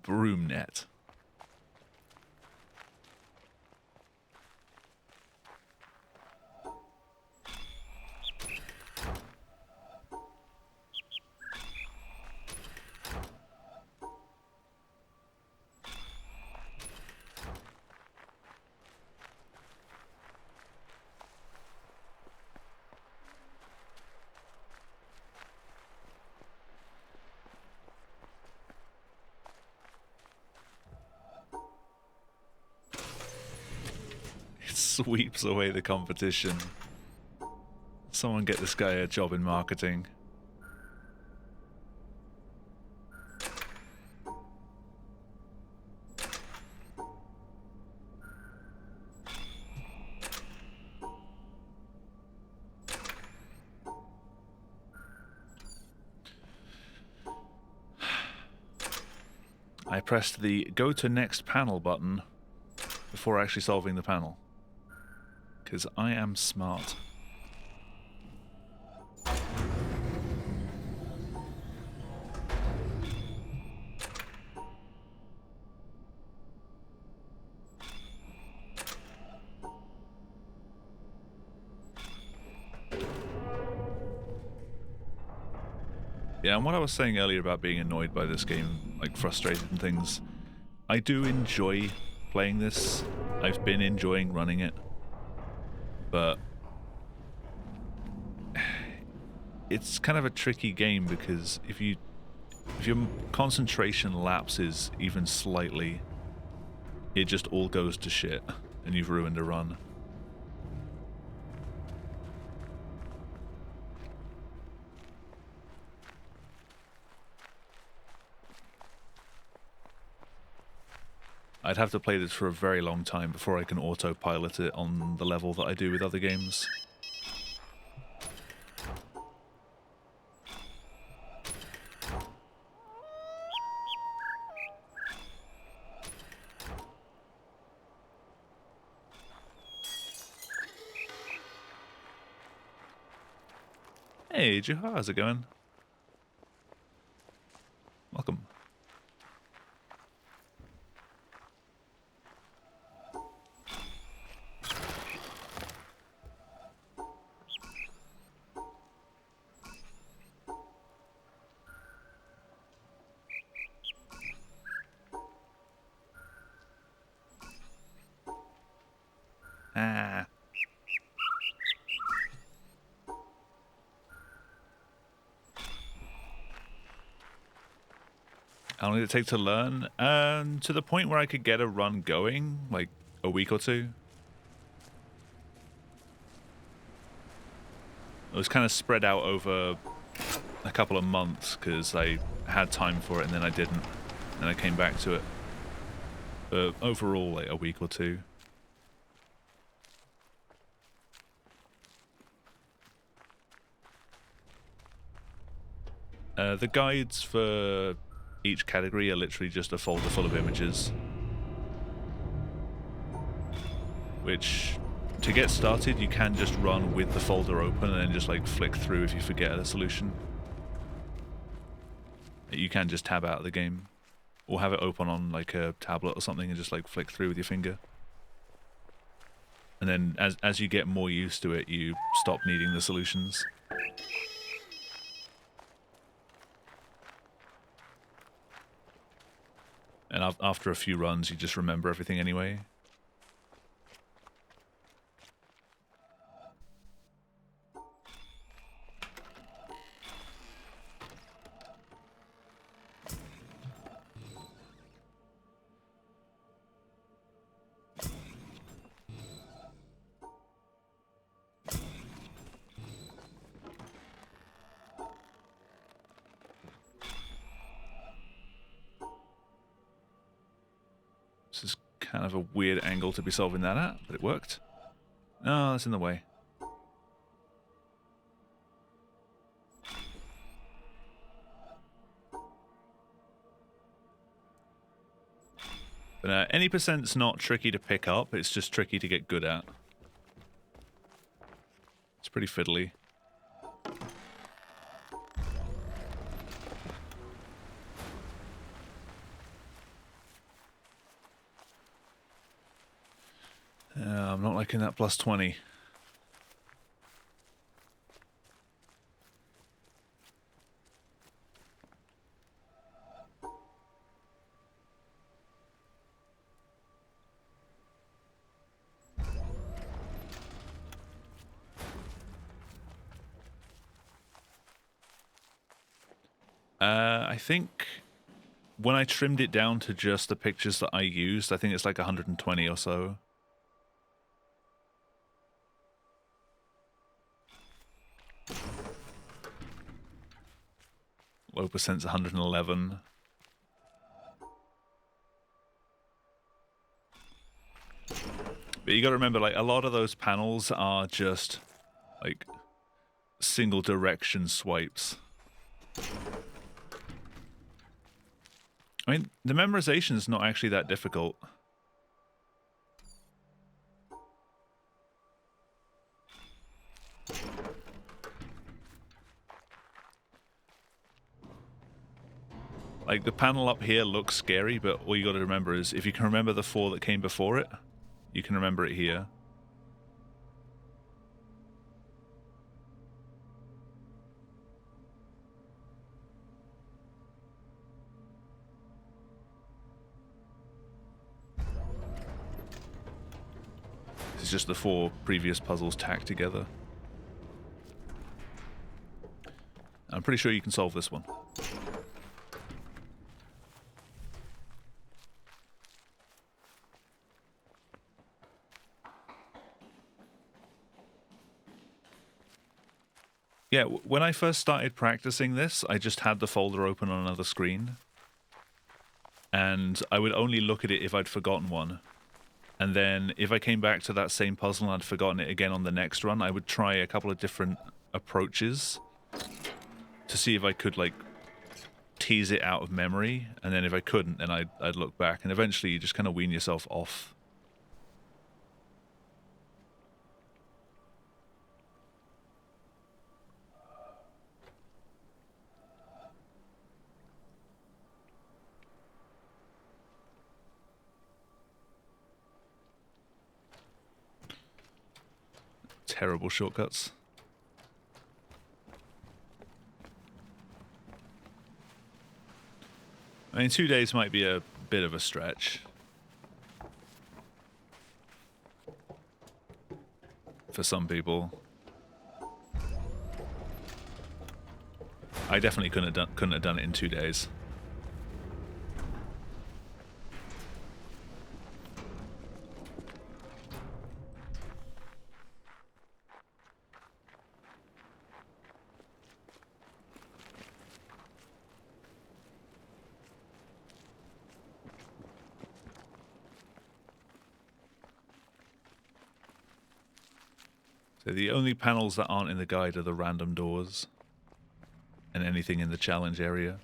Broom net. Sweeps away the competition. Someone get this guy a job in marketing. I pressed the go to next panel button before actually solving the panel. Because I am smart. Yeah, and what I was saying earlier about being annoyed by this game, like frustrated and things, I do enjoy playing this. I've been enjoying running it. But it's kind of a tricky game because if your concentration lapses even slightly, it just all goes to shit and you've ruined a run. I'd have to play this for a very long time before I can autopilot it on the level that I do with other games. Hey, Juha, how's it going? Welcome. Ah. How long did it take to learn? To the point where I could get a run going, like a week or two. It was kind of spread out over a couple of months because I had time for it and then I didn't. And I came back to it. But overall, like a week or two. The guides for each category are literally just a folder full of images. Which, to get started, you can just run with the folder open and then just like flick through if you forget a solution. You can just tab out of the game. Or have it open on like a tablet or something and just like flick through with your finger. And then as you get more used to it, you stop needing the solutions. And after a few runs, you just remember everything anyway. This is kind of a weird angle to be solving that at, but it worked. Oh, that's in the way. But any percent's not tricky to pick up, it's just tricky to get good at. It's pretty fiddly. I'm not liking that plus 20. I think when I trimmed it down to just the pictures that I used, I think it's like 120 or so. Low percent's 111. But you gotta remember, like, a lot of those panels are just, like, single direction swipes. I mean, the memorization is not actually that difficult. Like, the panel up here looks scary, but all you gotta remember is, if you can remember the 4 that came before it, you can remember it here. It's just the 4 previous puzzles tacked together. I'm pretty sure you can solve this one. Yeah, when I first started practicing this, I just had the folder open on another screen. And I would only look at it if I'd forgotten one. And then if I came back to that same puzzle and I'd forgotten it again on the next run, I would try a couple of different approaches to see if I could, like, tease it out of memory. And then if I couldn't, then I'd look back. And eventually you just kind of wean yourself off. Terrible shortcuts. I mean, 2 days might be a bit of a stretch for some people. I definitely couldn't have done it in 2 days. So the only panels that aren't in the guide are the random doors and anything in the challenge area.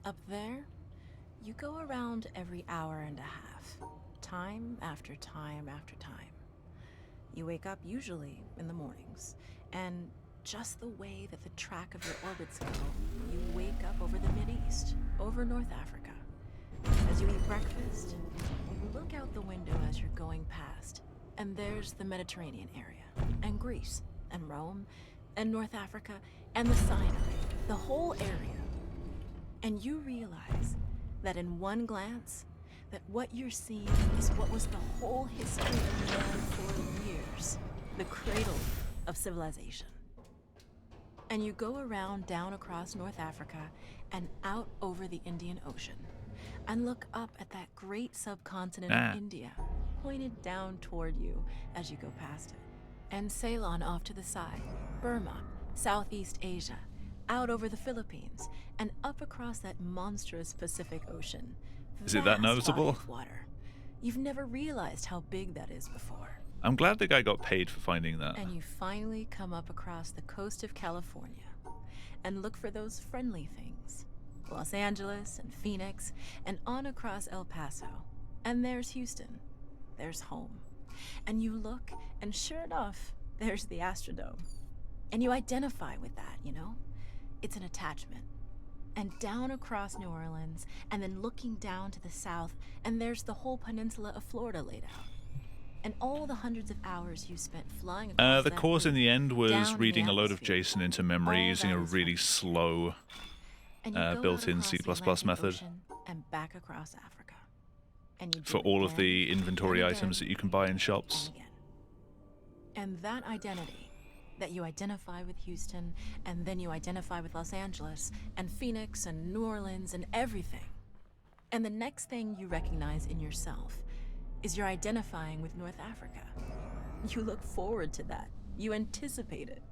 Up there, you go around every hour and a half, time after time after time. You wake up usually in the mornings, and just the way that the track of your orbits go, you wake up over the Mideast, over North Africa. As you eat breakfast, you look out the window as you're going past, and there's the Mediterranean area, and Greece, and Rome, and North Africa, and the Sinai, the whole area. And you realize that in one glance, that what you're seeing is what was the whole history of man for years, the cradle of civilization. And you go around down across North Africa and out over the Indian Ocean, and look up at that great subcontinent of India, pointed down toward you as you go past it. And sail on off to the side, Burma, Southeast Asia, out over the Philippines, and up across that monstrous Pacific Ocean. Is it that Vast noticeable? body of water. You've never realized how big that is before. I'm glad the guy got paid for finding that. And you finally come up across the coast of California and look for those friendly things. Los Angeles and Phoenix and on across El Paso. And there's Houston. There's home. And you look, and sure enough, there's the Astrodome. And you identify with that, you know? It's an attachment. And down across New Orleans, and then looking down to the south, and there's the whole peninsula of Florida laid out. And all the hundreds of hours you spent flying across The that course in route, the end was down in reading the a load of atmosphere. JSON into memory All using a that is really right. slow And you go built-in out C++ across the Atlantic method Ocean and back across Africa. And you do for it all of again the inventory and items again that you can buy in and shops. again. And that identity, that you identify with Houston, and then you identify with Los Angeles, and Phoenix, and New Orleans, and everything. And the next thing you recognize in yourself is you're identifying with North Africa. You look forward to that. You anticipate it.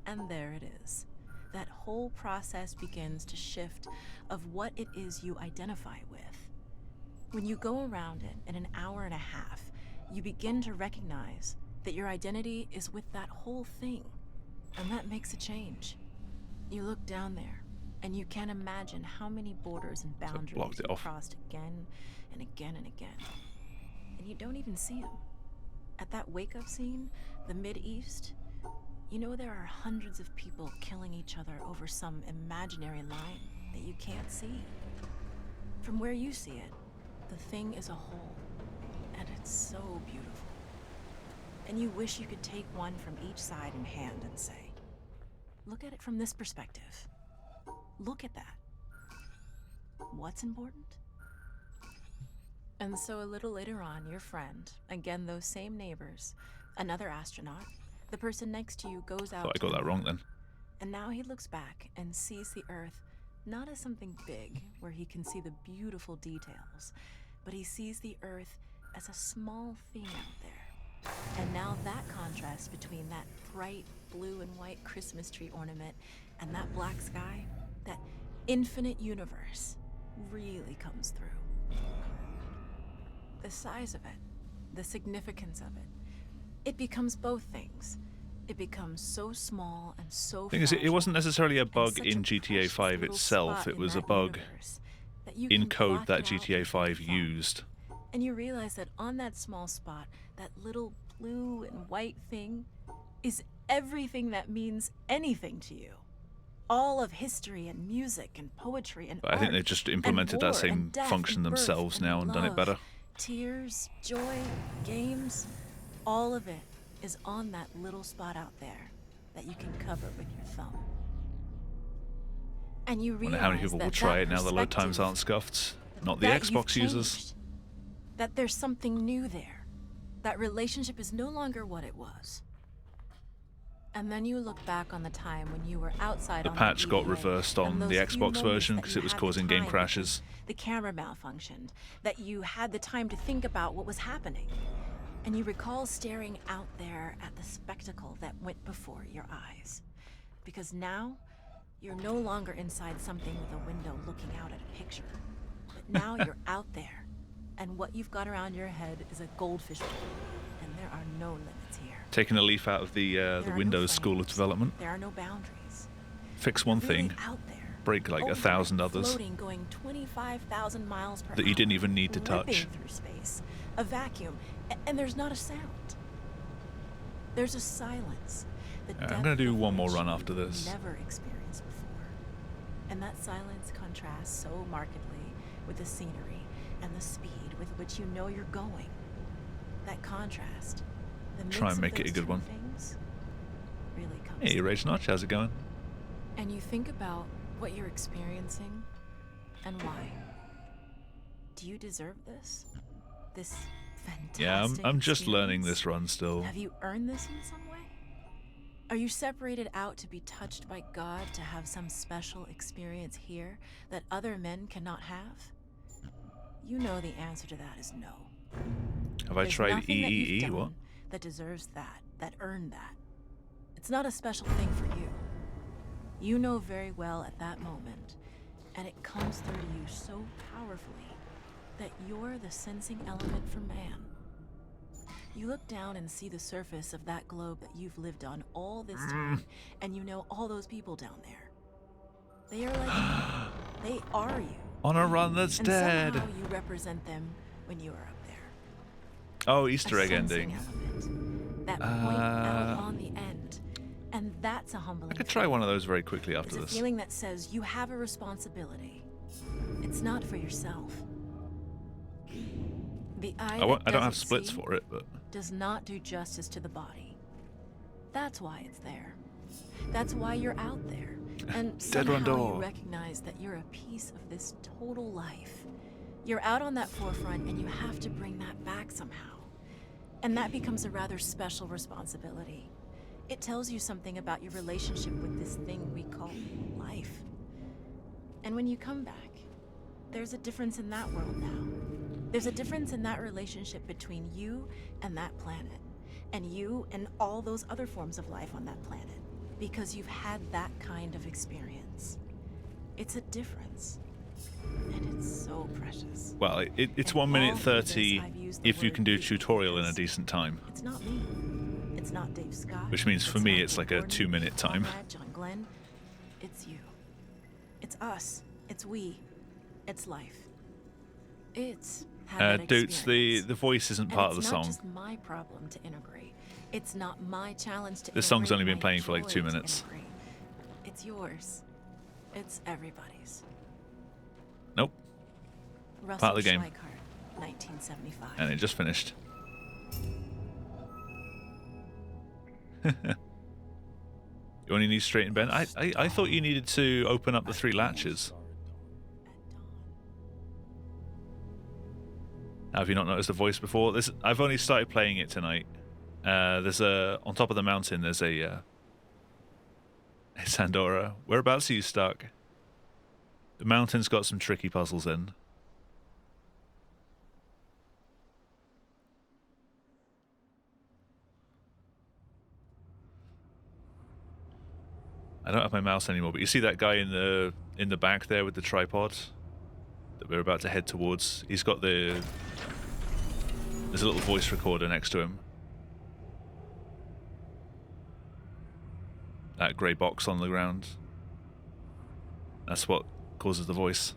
And there it is. That whole process begins to shift of what it is you identify with. When you go around it in an hour and a half, you begin to recognize that your identity is with that whole thing. And that makes a change. You look down there, and you can't imagine how many borders and boundaries blocked it you off. crossed again and again and again. And you don't even see them. At that wake-up scene, the Mid-East, you know there are hundreds of people killing each other over some imaginary line that you can't see. From where you see it, the thing is a whole, and it's so beautiful. And you wish you could take one from each side in hand and say, look at it from this perspective. Look at that. What's important? And so a little later on, your friend, again those same neighbors, another astronaut, the person next to you goes out. Thought I got that wrong then. And now he looks back and sees the Earth not as something big where he can see the beautiful details, but he sees the Earth as a small thing out there. And now that contrast between that bright blue and white Christmas tree ornament and that black sky, that infinite universe, really comes through. The size of it, the significance of it, it becomes both things. It becomes so small and so Thing is, it wasn't necessarily a bug such in a GTA precious 5 little itself, spot it in was a that bug universe that you in can code block that it out GTA with 5 your thumb. used. And you realize that on that small spot, that little blue and white thing is everything that means anything to you. All of history and music and poetry and But I think they've just implemented that same function themselves now and done it better. Tears, joy, games, all of it is on that little spot out there that you can cover with your thumb. And you I realize wonder how many people will try it now the load times perspective, aren't scuffed. Not the that Xbox you've users. changed, that there's something new there. That relationship is no longer what it was. And then you look back on the time when you were outside The on patch the got EVA, reversed and on the those few Xbox moments version that because you it was had the causing game time crashes. because the camera malfunctioned, that you had the time to think about what was happening. And you recall staring out there at the spectacle that went before your eyes. Because now, you're no longer inside something with a window looking out at a picture. But now you're out there, and what you've got around your head is a goldfish pool, and there are no limits here. Taking a leaf out of the There are Windows no School of frames. Development. There are no boundaries. Fix one You're really thing, out there. break like 1,000 others Floating, going 25,000 miles per that you hour, didn't even need to ripping touch. through space, a vacuum, and there's not a sound. There's a silence. I'm gonna do one more run after this. Never experienced before, and that silence contrasts so markedly with the scenery and the speed with which you know you're going. That contrast, the mix Try and of make it a those good two one. things really comes Hey, through. Rage Notch, how's it going? And you think about what you're experiencing and why. Do you deserve this? This fantastic Yeah, I'm just learning experience? this run still. Have you earned this in some way? Are you separated out to be touched by God to have some special experience here that other men cannot have? You know the answer to that is no. Have I There's tried nothing that you've EEE? done What? that deserves that earned that. It's not a special thing for you. You know very well at that moment, and it comes through to you so powerfully, that you're the sensing element for man. You look down and see the surface of that globe that you've lived on all this time, and you know all those people down there. They are like you. They are you. On a run that's And dead. somehow you represent them when you are up there. Oh, Easter A egg sensing ending. element that point out on the end. And that's a humbling I could try one of those very quickly after It's a this. feeling that says you have a responsibility. It's not for yourself. The eye I that don't have doesn't splits see for it, but does not do justice to the body. That's why it's there. That's why you're out there. And Dead Run somehow Door. you recognize that you're a piece of this total life. You're out on that forefront and you have to bring that back somehow. And that becomes a rather special responsibility. It tells you something about your relationship with this thing we call life. And when you come back, there's a difference in that world now. There's a difference in that relationship between you and that planet, and you and all those other forms of life on that planet, because you've had that kind of experience. It's a difference, and it's so precious. well, it's And 1 minute all through this, 30 I've used the if you word can do a you tutorial in a because decent time. It's not me. It's It's not Dave Scott. Which means for It's me not it's your like a coordinator, 2-minute time. Conrad, John Glenn. It's you. It's us. It's we. It's life. It's had that Dudes, experience. the voice isn't And part of the it's song. not just my problem to integrate. It's not my challenge to This song's only integrate, been my playing for like 2 joy to minutes. integrate. It's yours. It's everybody's. Nope. Russell Part of the game. Schweikart, 1975. And it just finished. You only need straight and bend. I thought you needed to open up the 3 latches. Have you not noticed the voice before? I've only started playing it tonight. There's on top of the mountain. There's a Sandora. Whereabouts are you stuck? The mountain's got some tricky puzzles in. I don't have my mouse anymore, but you see that guy in the back there with the tripod that we're about to head towards? He's got there's a little voice recorder next to him. That grey box on the ground. That's what causes the voice.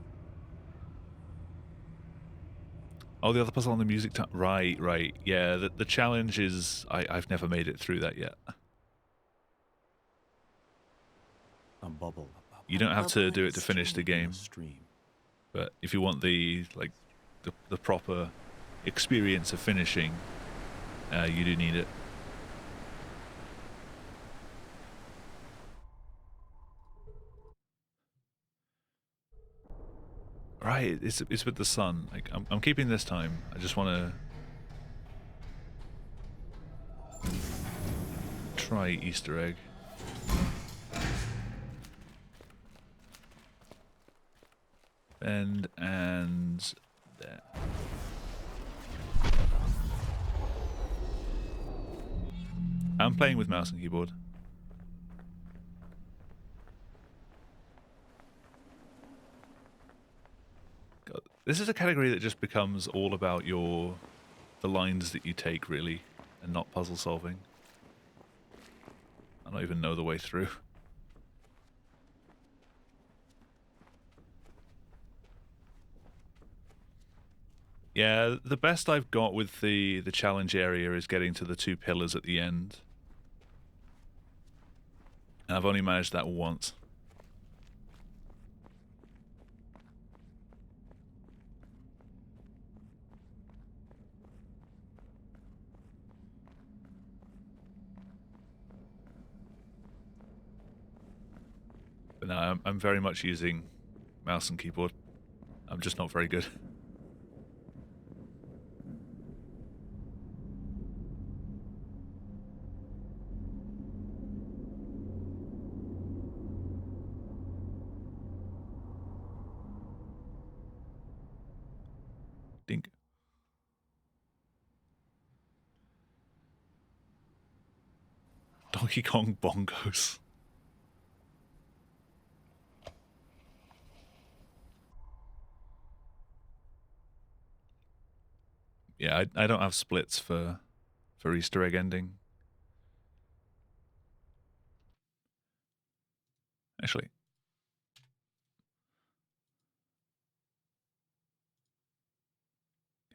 Oh, the other puzzle on the music. Right. Yeah, the challenge is I've never made it through that yet. A bubble. You don't have to do it to finish the game, Stream. but if you want the proper experience of finishing, you do need it. Right, it's with the sun. Like I'm keeping this time. I just want to try Easter egg. And there. I'm playing with mouse and keyboard. God, this is a category that just becomes all about the lines that you take, really, and not puzzle solving. I don't even know the way through. Yeah, the best I've got with the challenge area is getting to the 2 pillars at the end. And I've only managed that once. But no, I'm very much using mouse and keyboard. I'm just not very good. Dink. Donkey Kong bongos. Yeah, I don't have splits for Easter egg ending. Actually.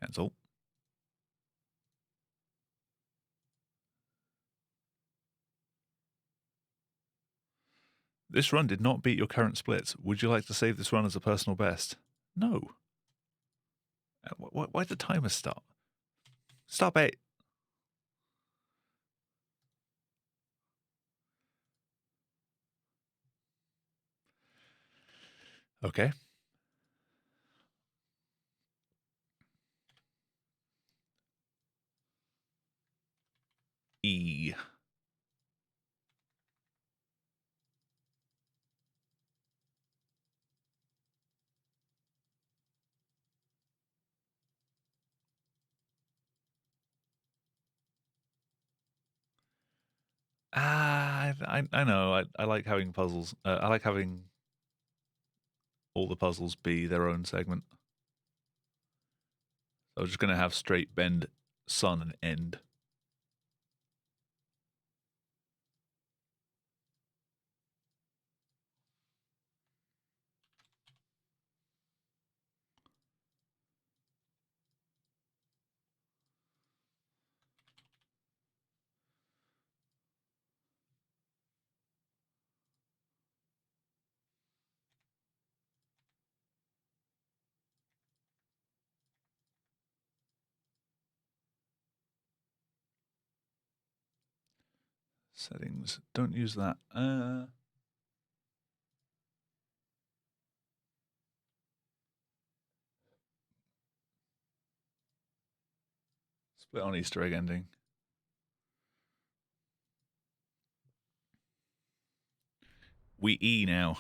Cancel. This run did not beat your current splits. Would you like to save this run as a personal best? No. Why did the timer stop? Stop it. Okay. E. I know. I like having puzzles. I like having all the puzzles be their own segment. So I'm just going to have straight, bend, sun, and end. Settings. Don't use that. Split on Easter egg ending. We E now.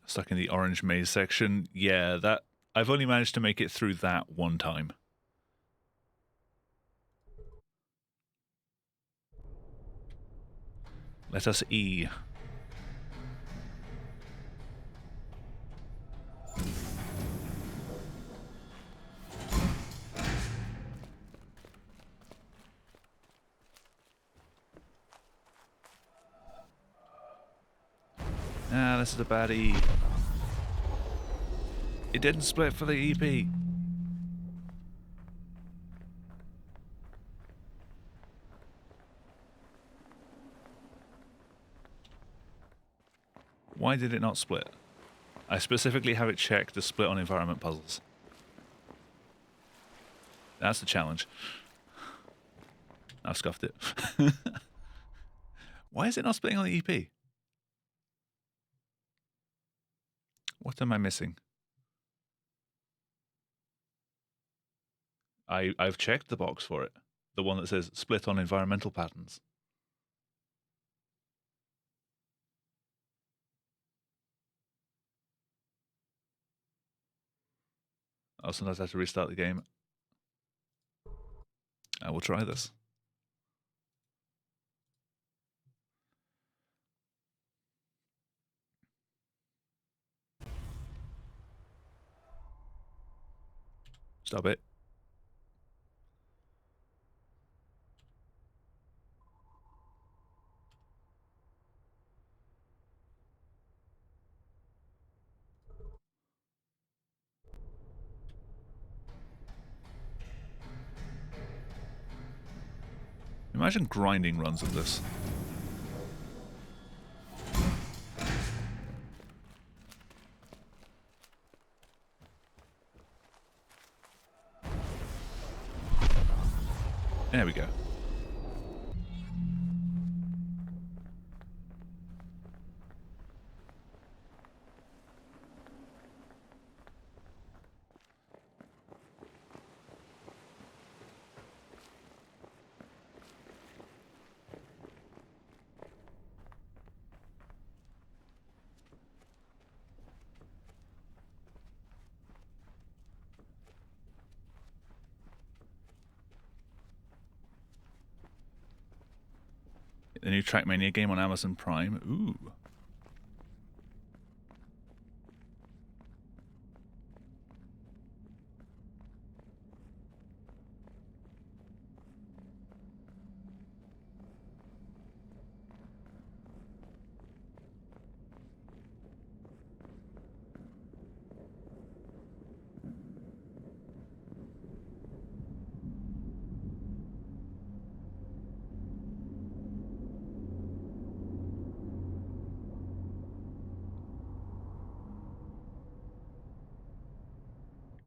Stuck in the orange maze section. Yeah, that I've only managed to make it through that one time. Let us E. Ah, this is a bad E. It didn't split for the EP. Why did it not split? I specifically have it checked to split on environment puzzles. That's the challenge. I've scuffed it. Why is it not splitting on the EP? What am I missing? I've checked the box for it. The one that says split on environmental patterns. I'll sometimes have to restart the game. I will try this. Stop it. Imagine grinding runs of this. There we go. The new Trackmania game on Amazon Prime. Ooh.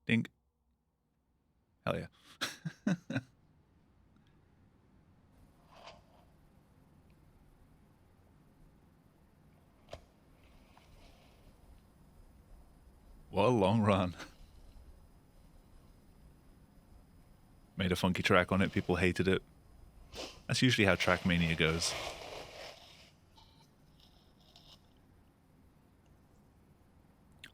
Dink. Hell yeah. What a long run. Made a funky track on it, people hated it. That's usually how Trackmania goes.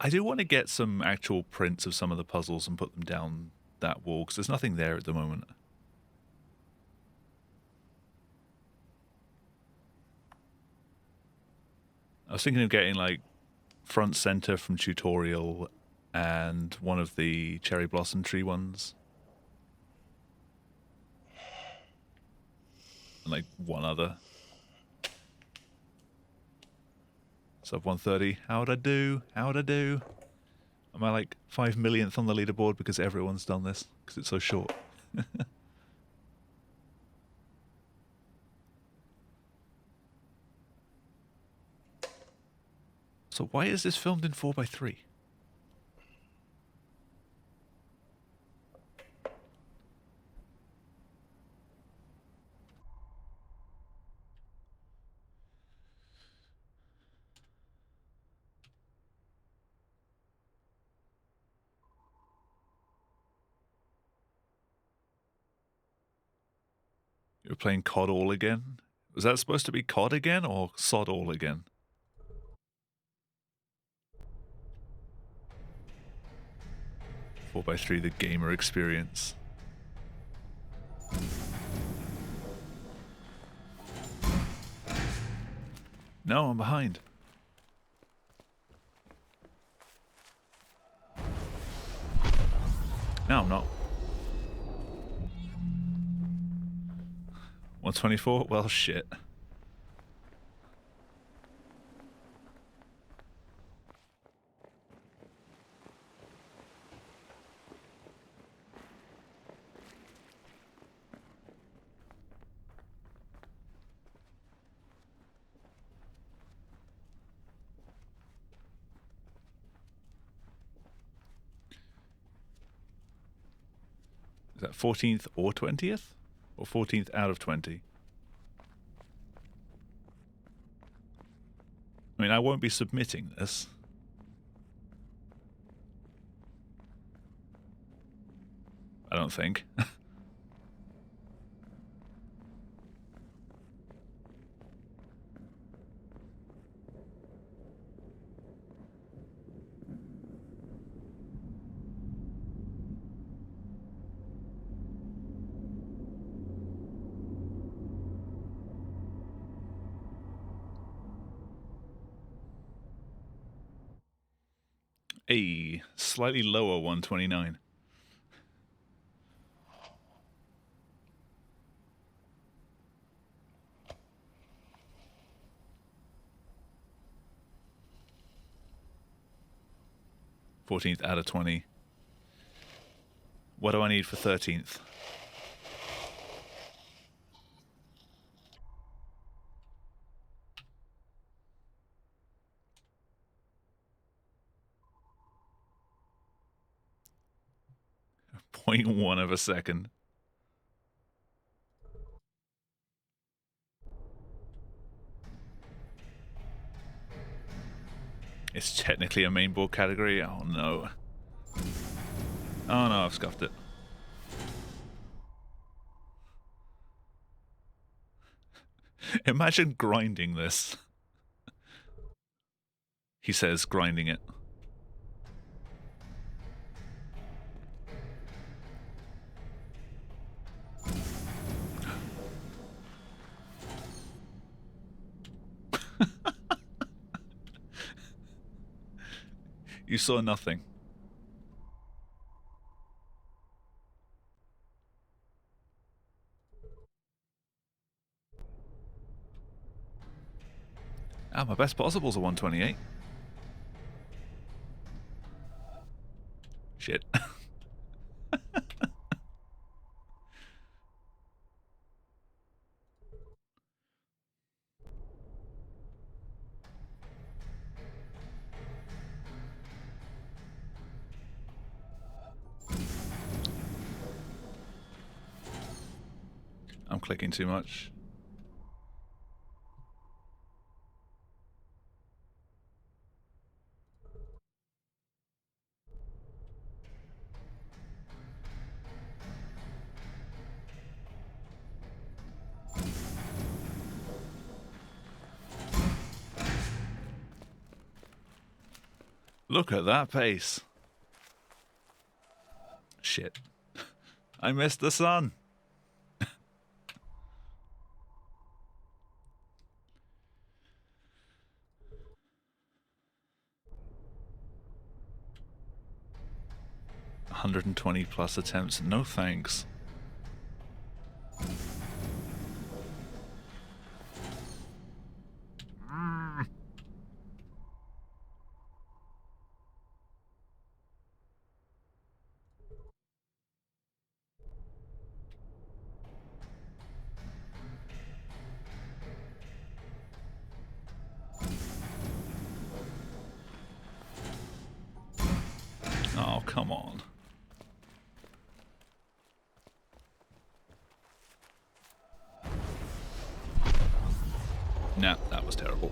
I do want to get some actual prints of some of the puzzles and put them down that wall, because there's nothing there at the moment. I was thinking of getting like front center from Tutorial and one of the Cherry Blossom Tree ones. And like one other. Sub 130. How'd I do? How'd I do? Am I like 5 millionth on the leaderboard because everyone's done this? Because it's so short. So why is this filmed in 4:3? You're playing COD all again? Was that supposed to be COD again or SOD all again? Four by 3 the gamer experience. No, I'm behind. No, I'm not. 124? Well, shit. Is that 14th or 20th? Or 14th out of 20? I mean, I won't be submitting this. I don't think. A slightly lower 129. $14th out of 20. What do I need for 13th? .1 of a second. It's technically a mainboard category. Oh no. Oh no, I've scuffed it. Imagine grinding this. He says, grinding it. You saw nothing. Ah, my best possible's a 128. Shit. I'm clicking too much. Look at that pace. Shit. I missed the sun. $120 plus attempts. No thanks. Oh, come on. Nah, that was terrible.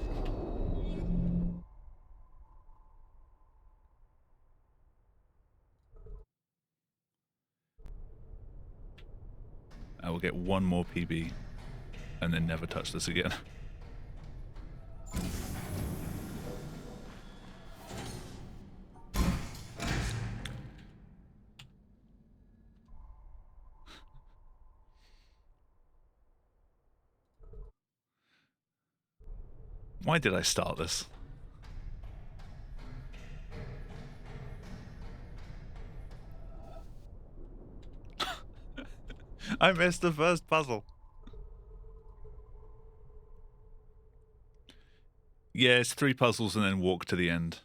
I will get one more PB. and then never touch this again. Why did I start this? I missed the first puzzle. Yeah, it's 3 puzzles and then walk to the end.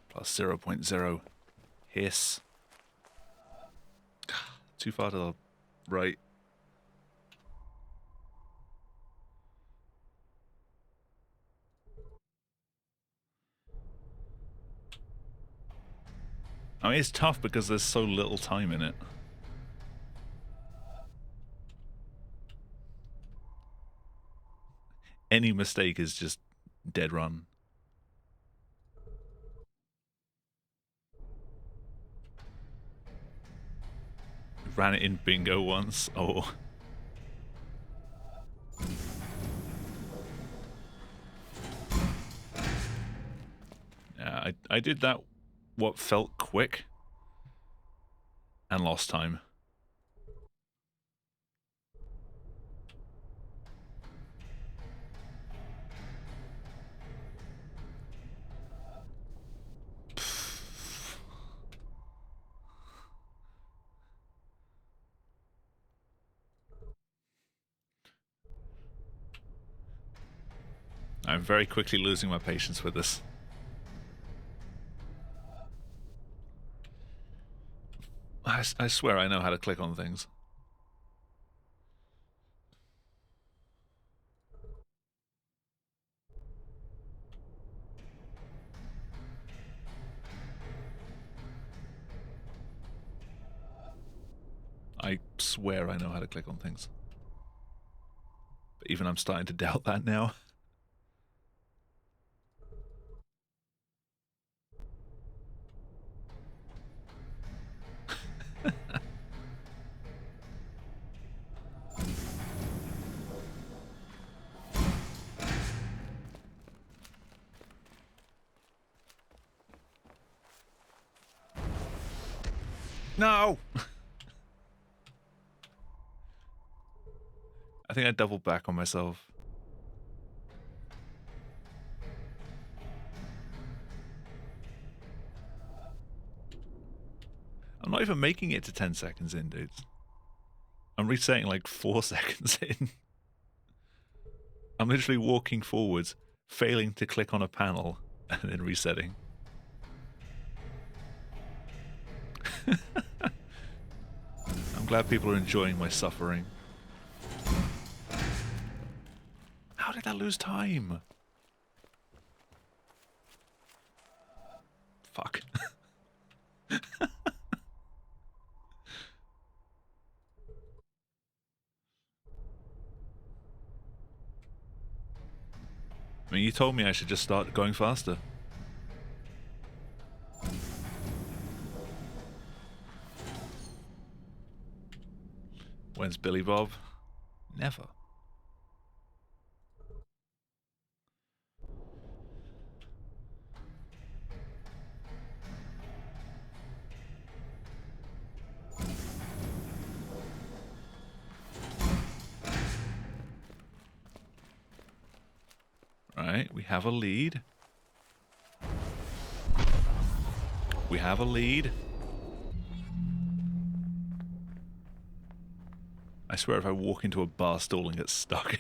Plus 0.0. Hiss. Too far to the right. I mean, it's tough because there's so little time in it. Any mistake is just dead run. Ran it in bingo once. Oh. Yeah, I did that what felt quick and lost time. I'm very quickly losing my patience with this. I swear I know how to click on things. I swear I know how to click on things. But even I'm starting to doubt that now. No! I think I doubled back on myself. I'm not even making it to 10 seconds in, dudes. I'm resetting like 4 seconds in. I'm literally walking forwards, failing to click on a panel, and then resetting. I'm glad people are enjoying my suffering. How did I lose time? Fuck. I mean, you told me I should just start going faster. When's Billy Bob? Never. Right, we have a lead. We have a lead. I swear if I walk into a bar stall and get stuck.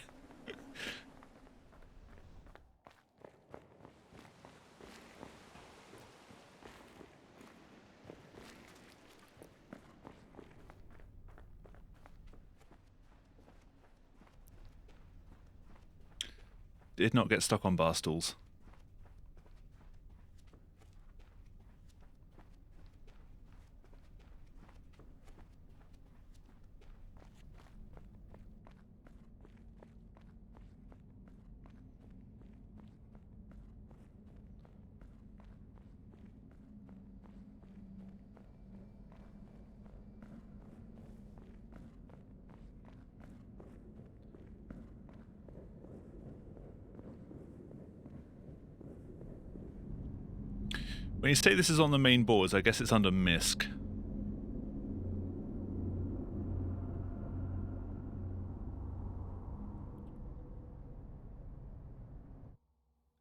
Did not get stuck on bar stools. When you say this is on the main boards, I guess it's under MISC.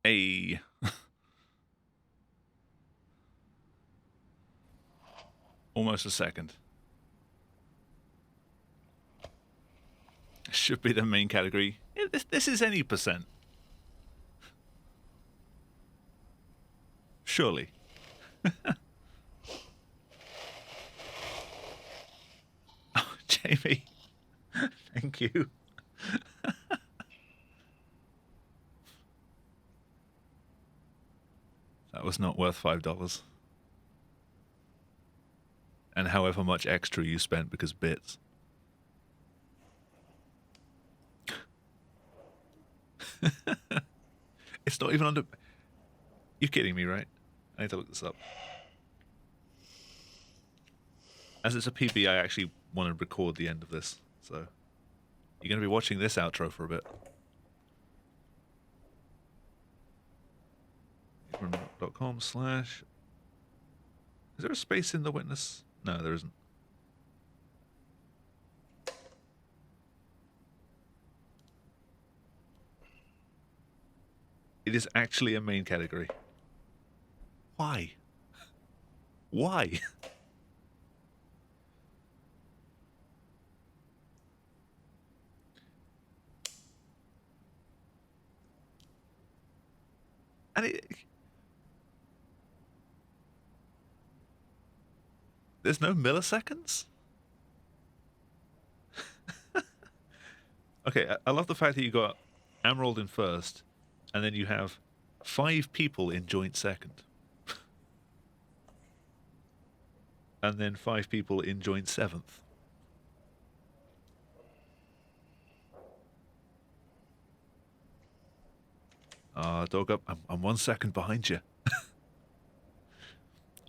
Hey. Almost a second. Should be the main category. Yeah, this is any percent. Surely. Oh, Jamie. Thank you. That was not worth $5. And however much extra you spent because bits. It's not even under... You're kidding me, right? I need to look this up. As it's a PB, I actually want to record the end of this, so... You're going to be watching this outro for a bit. .com/... Is there a space in the witness? No, there isn't. It is actually a main category. Why? Why? And there's no milliseconds? Okay, I love the fact that you got Emerald in first, and then you have 5 people in joint second. And then 5 people in joint 7th. Dog up. I'm 1 second behind you.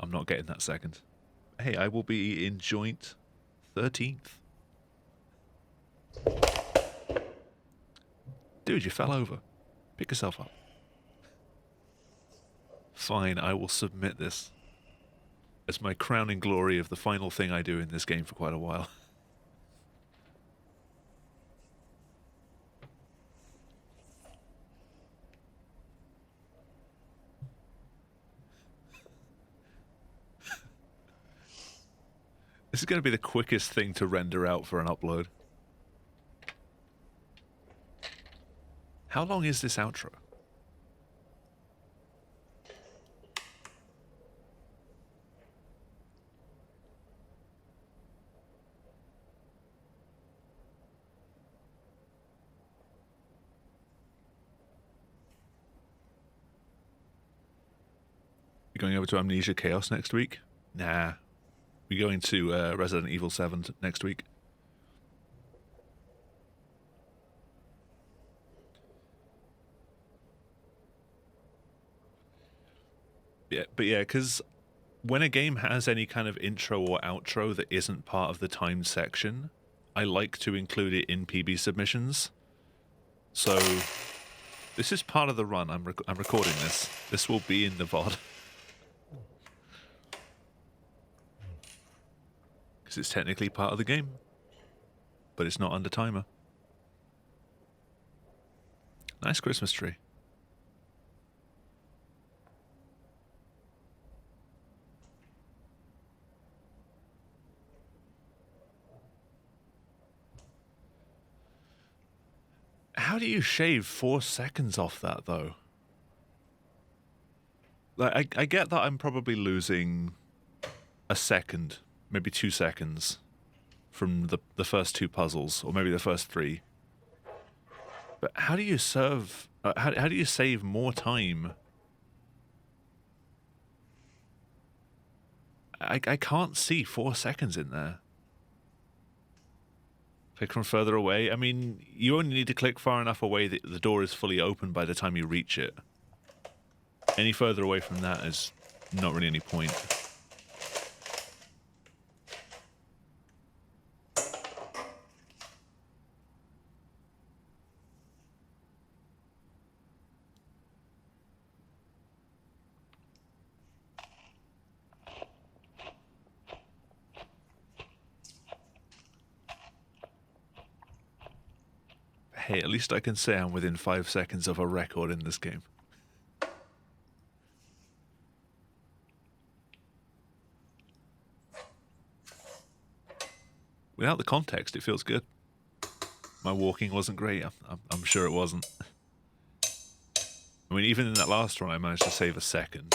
I'm not getting that second. Hey, I will be in joint 13th. Dude, you fell over. Pick yourself up. Fine, I will submit this as my crowning glory of the final thing I do in this game for quite a while. This is going to be the quickest thing to render out for an upload. How long is this outro? You going over to Amnesia Chaos next week? Nah. We're going to Resident Evil 7 next week. Yeah, but yeah, because when a game has any kind of intro or outro that isn't part of the timed section, I like to include it in PB submissions. So this is part of the run. I'm recording this. This will be in the VOD. Because it's technically part of the game. But it's not under timer. Nice Christmas tree. How do you shave 4 seconds off that, though? Like, I get that I'm probably losing a second, maybe 2 seconds from the first 2 puzzles, or maybe the first 3. But how do you serve... how do you save more time? I can't see 4 seconds in there. Click from further away. I mean, you only need to click far enough away that the door is fully open by the time you reach it. Any further away from that is not really any point. hey, at least I can say I'm within 5 seconds of a record in this game. Without the context, it feels good. My walking wasn't great. I'm sure it wasn't. I mean, even in that last one, I managed to save a second.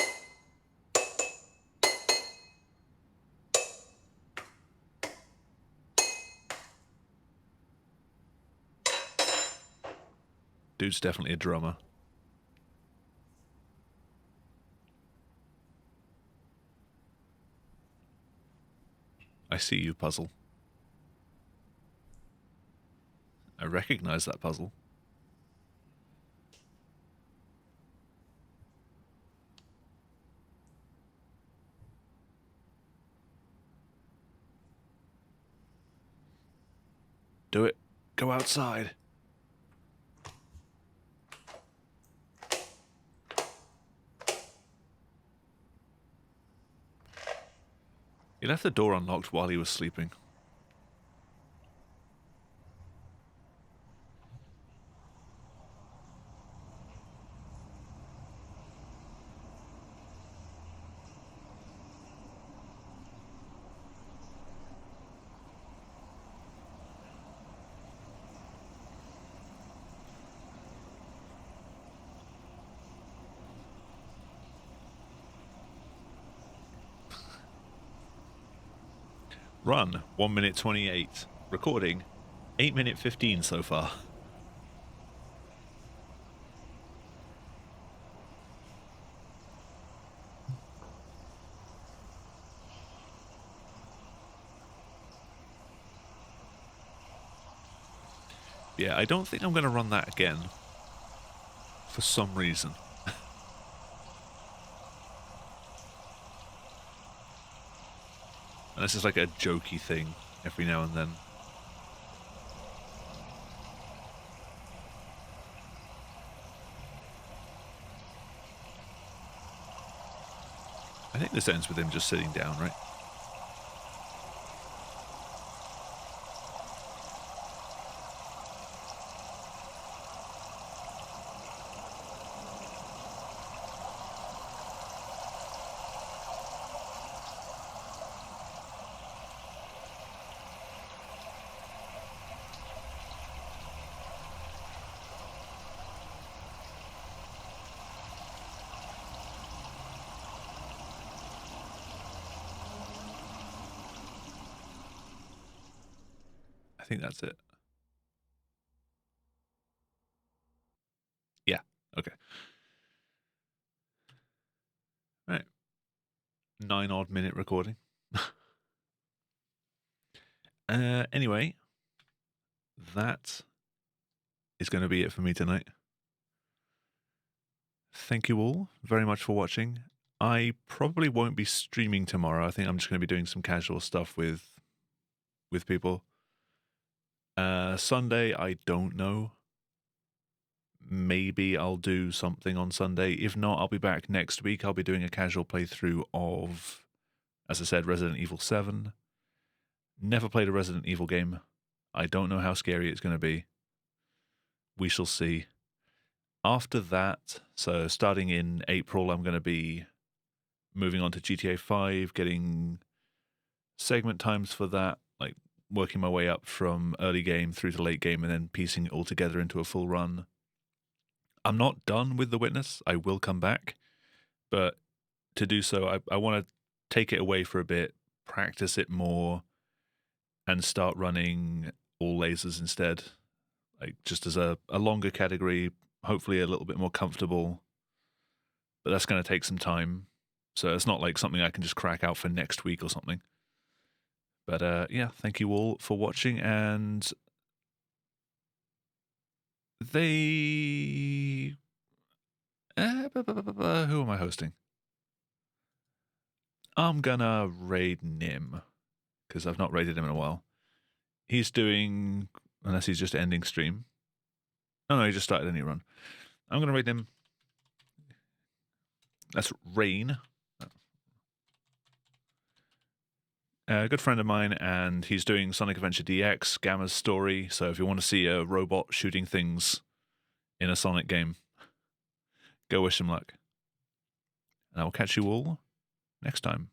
Dude's definitely a drummer. I see you, puzzle. I recognize that puzzle. Do it. Go outside. He left the door unlocked while he was sleeping. Run, 1 minute 28. Recording, 8 minute 15 so far. Yeah, I don't think I'm going to run that again. For some reason. And this is like a jokey thing every now and then. I think this ends with him just sitting down, right? I think that's it. Yeah, okay. Right. 9 odd minute recording. Anyway, that is going to be it for me tonight. Thank you all very much for watching. I probably won't be streaming tomorrow. I think I'm just going to be doing some casual stuff with people. Sunday, I don't know. Maybe I'll do something on Sunday. If not, I'll be back next week. I'll be doing a casual playthrough of, as I said, Resident Evil 7. Never played a Resident Evil game. I don't know how scary it's going to be. We shall see. After that, so starting in April, I'm going to be moving on to GTA 5, getting segment times for that, like working my way up from early game through to late game and then piecing it all together into a full run. I'm not done with The Witness. I will come back, but to do so, I want to take it away for a bit, practice it more, and start running all lasers instead, like just as a longer category, hopefully a little bit more comfortable, but that's going to take some time. So it's not like something I can just crack out for next week or something. But yeah, thank you all for watching, and who am I hosting? I'm gonna raid Nim, because I've not raided him in a while. He's doing, unless he's just ending stream. No, he just started a new run. I'm gonna raid him. That's Rain. A good friend of mine, and he's doing Sonic Adventure DX, Gamma's story. So if you want to see a robot shooting things in a Sonic game, go wish him luck. And I will catch you all next time.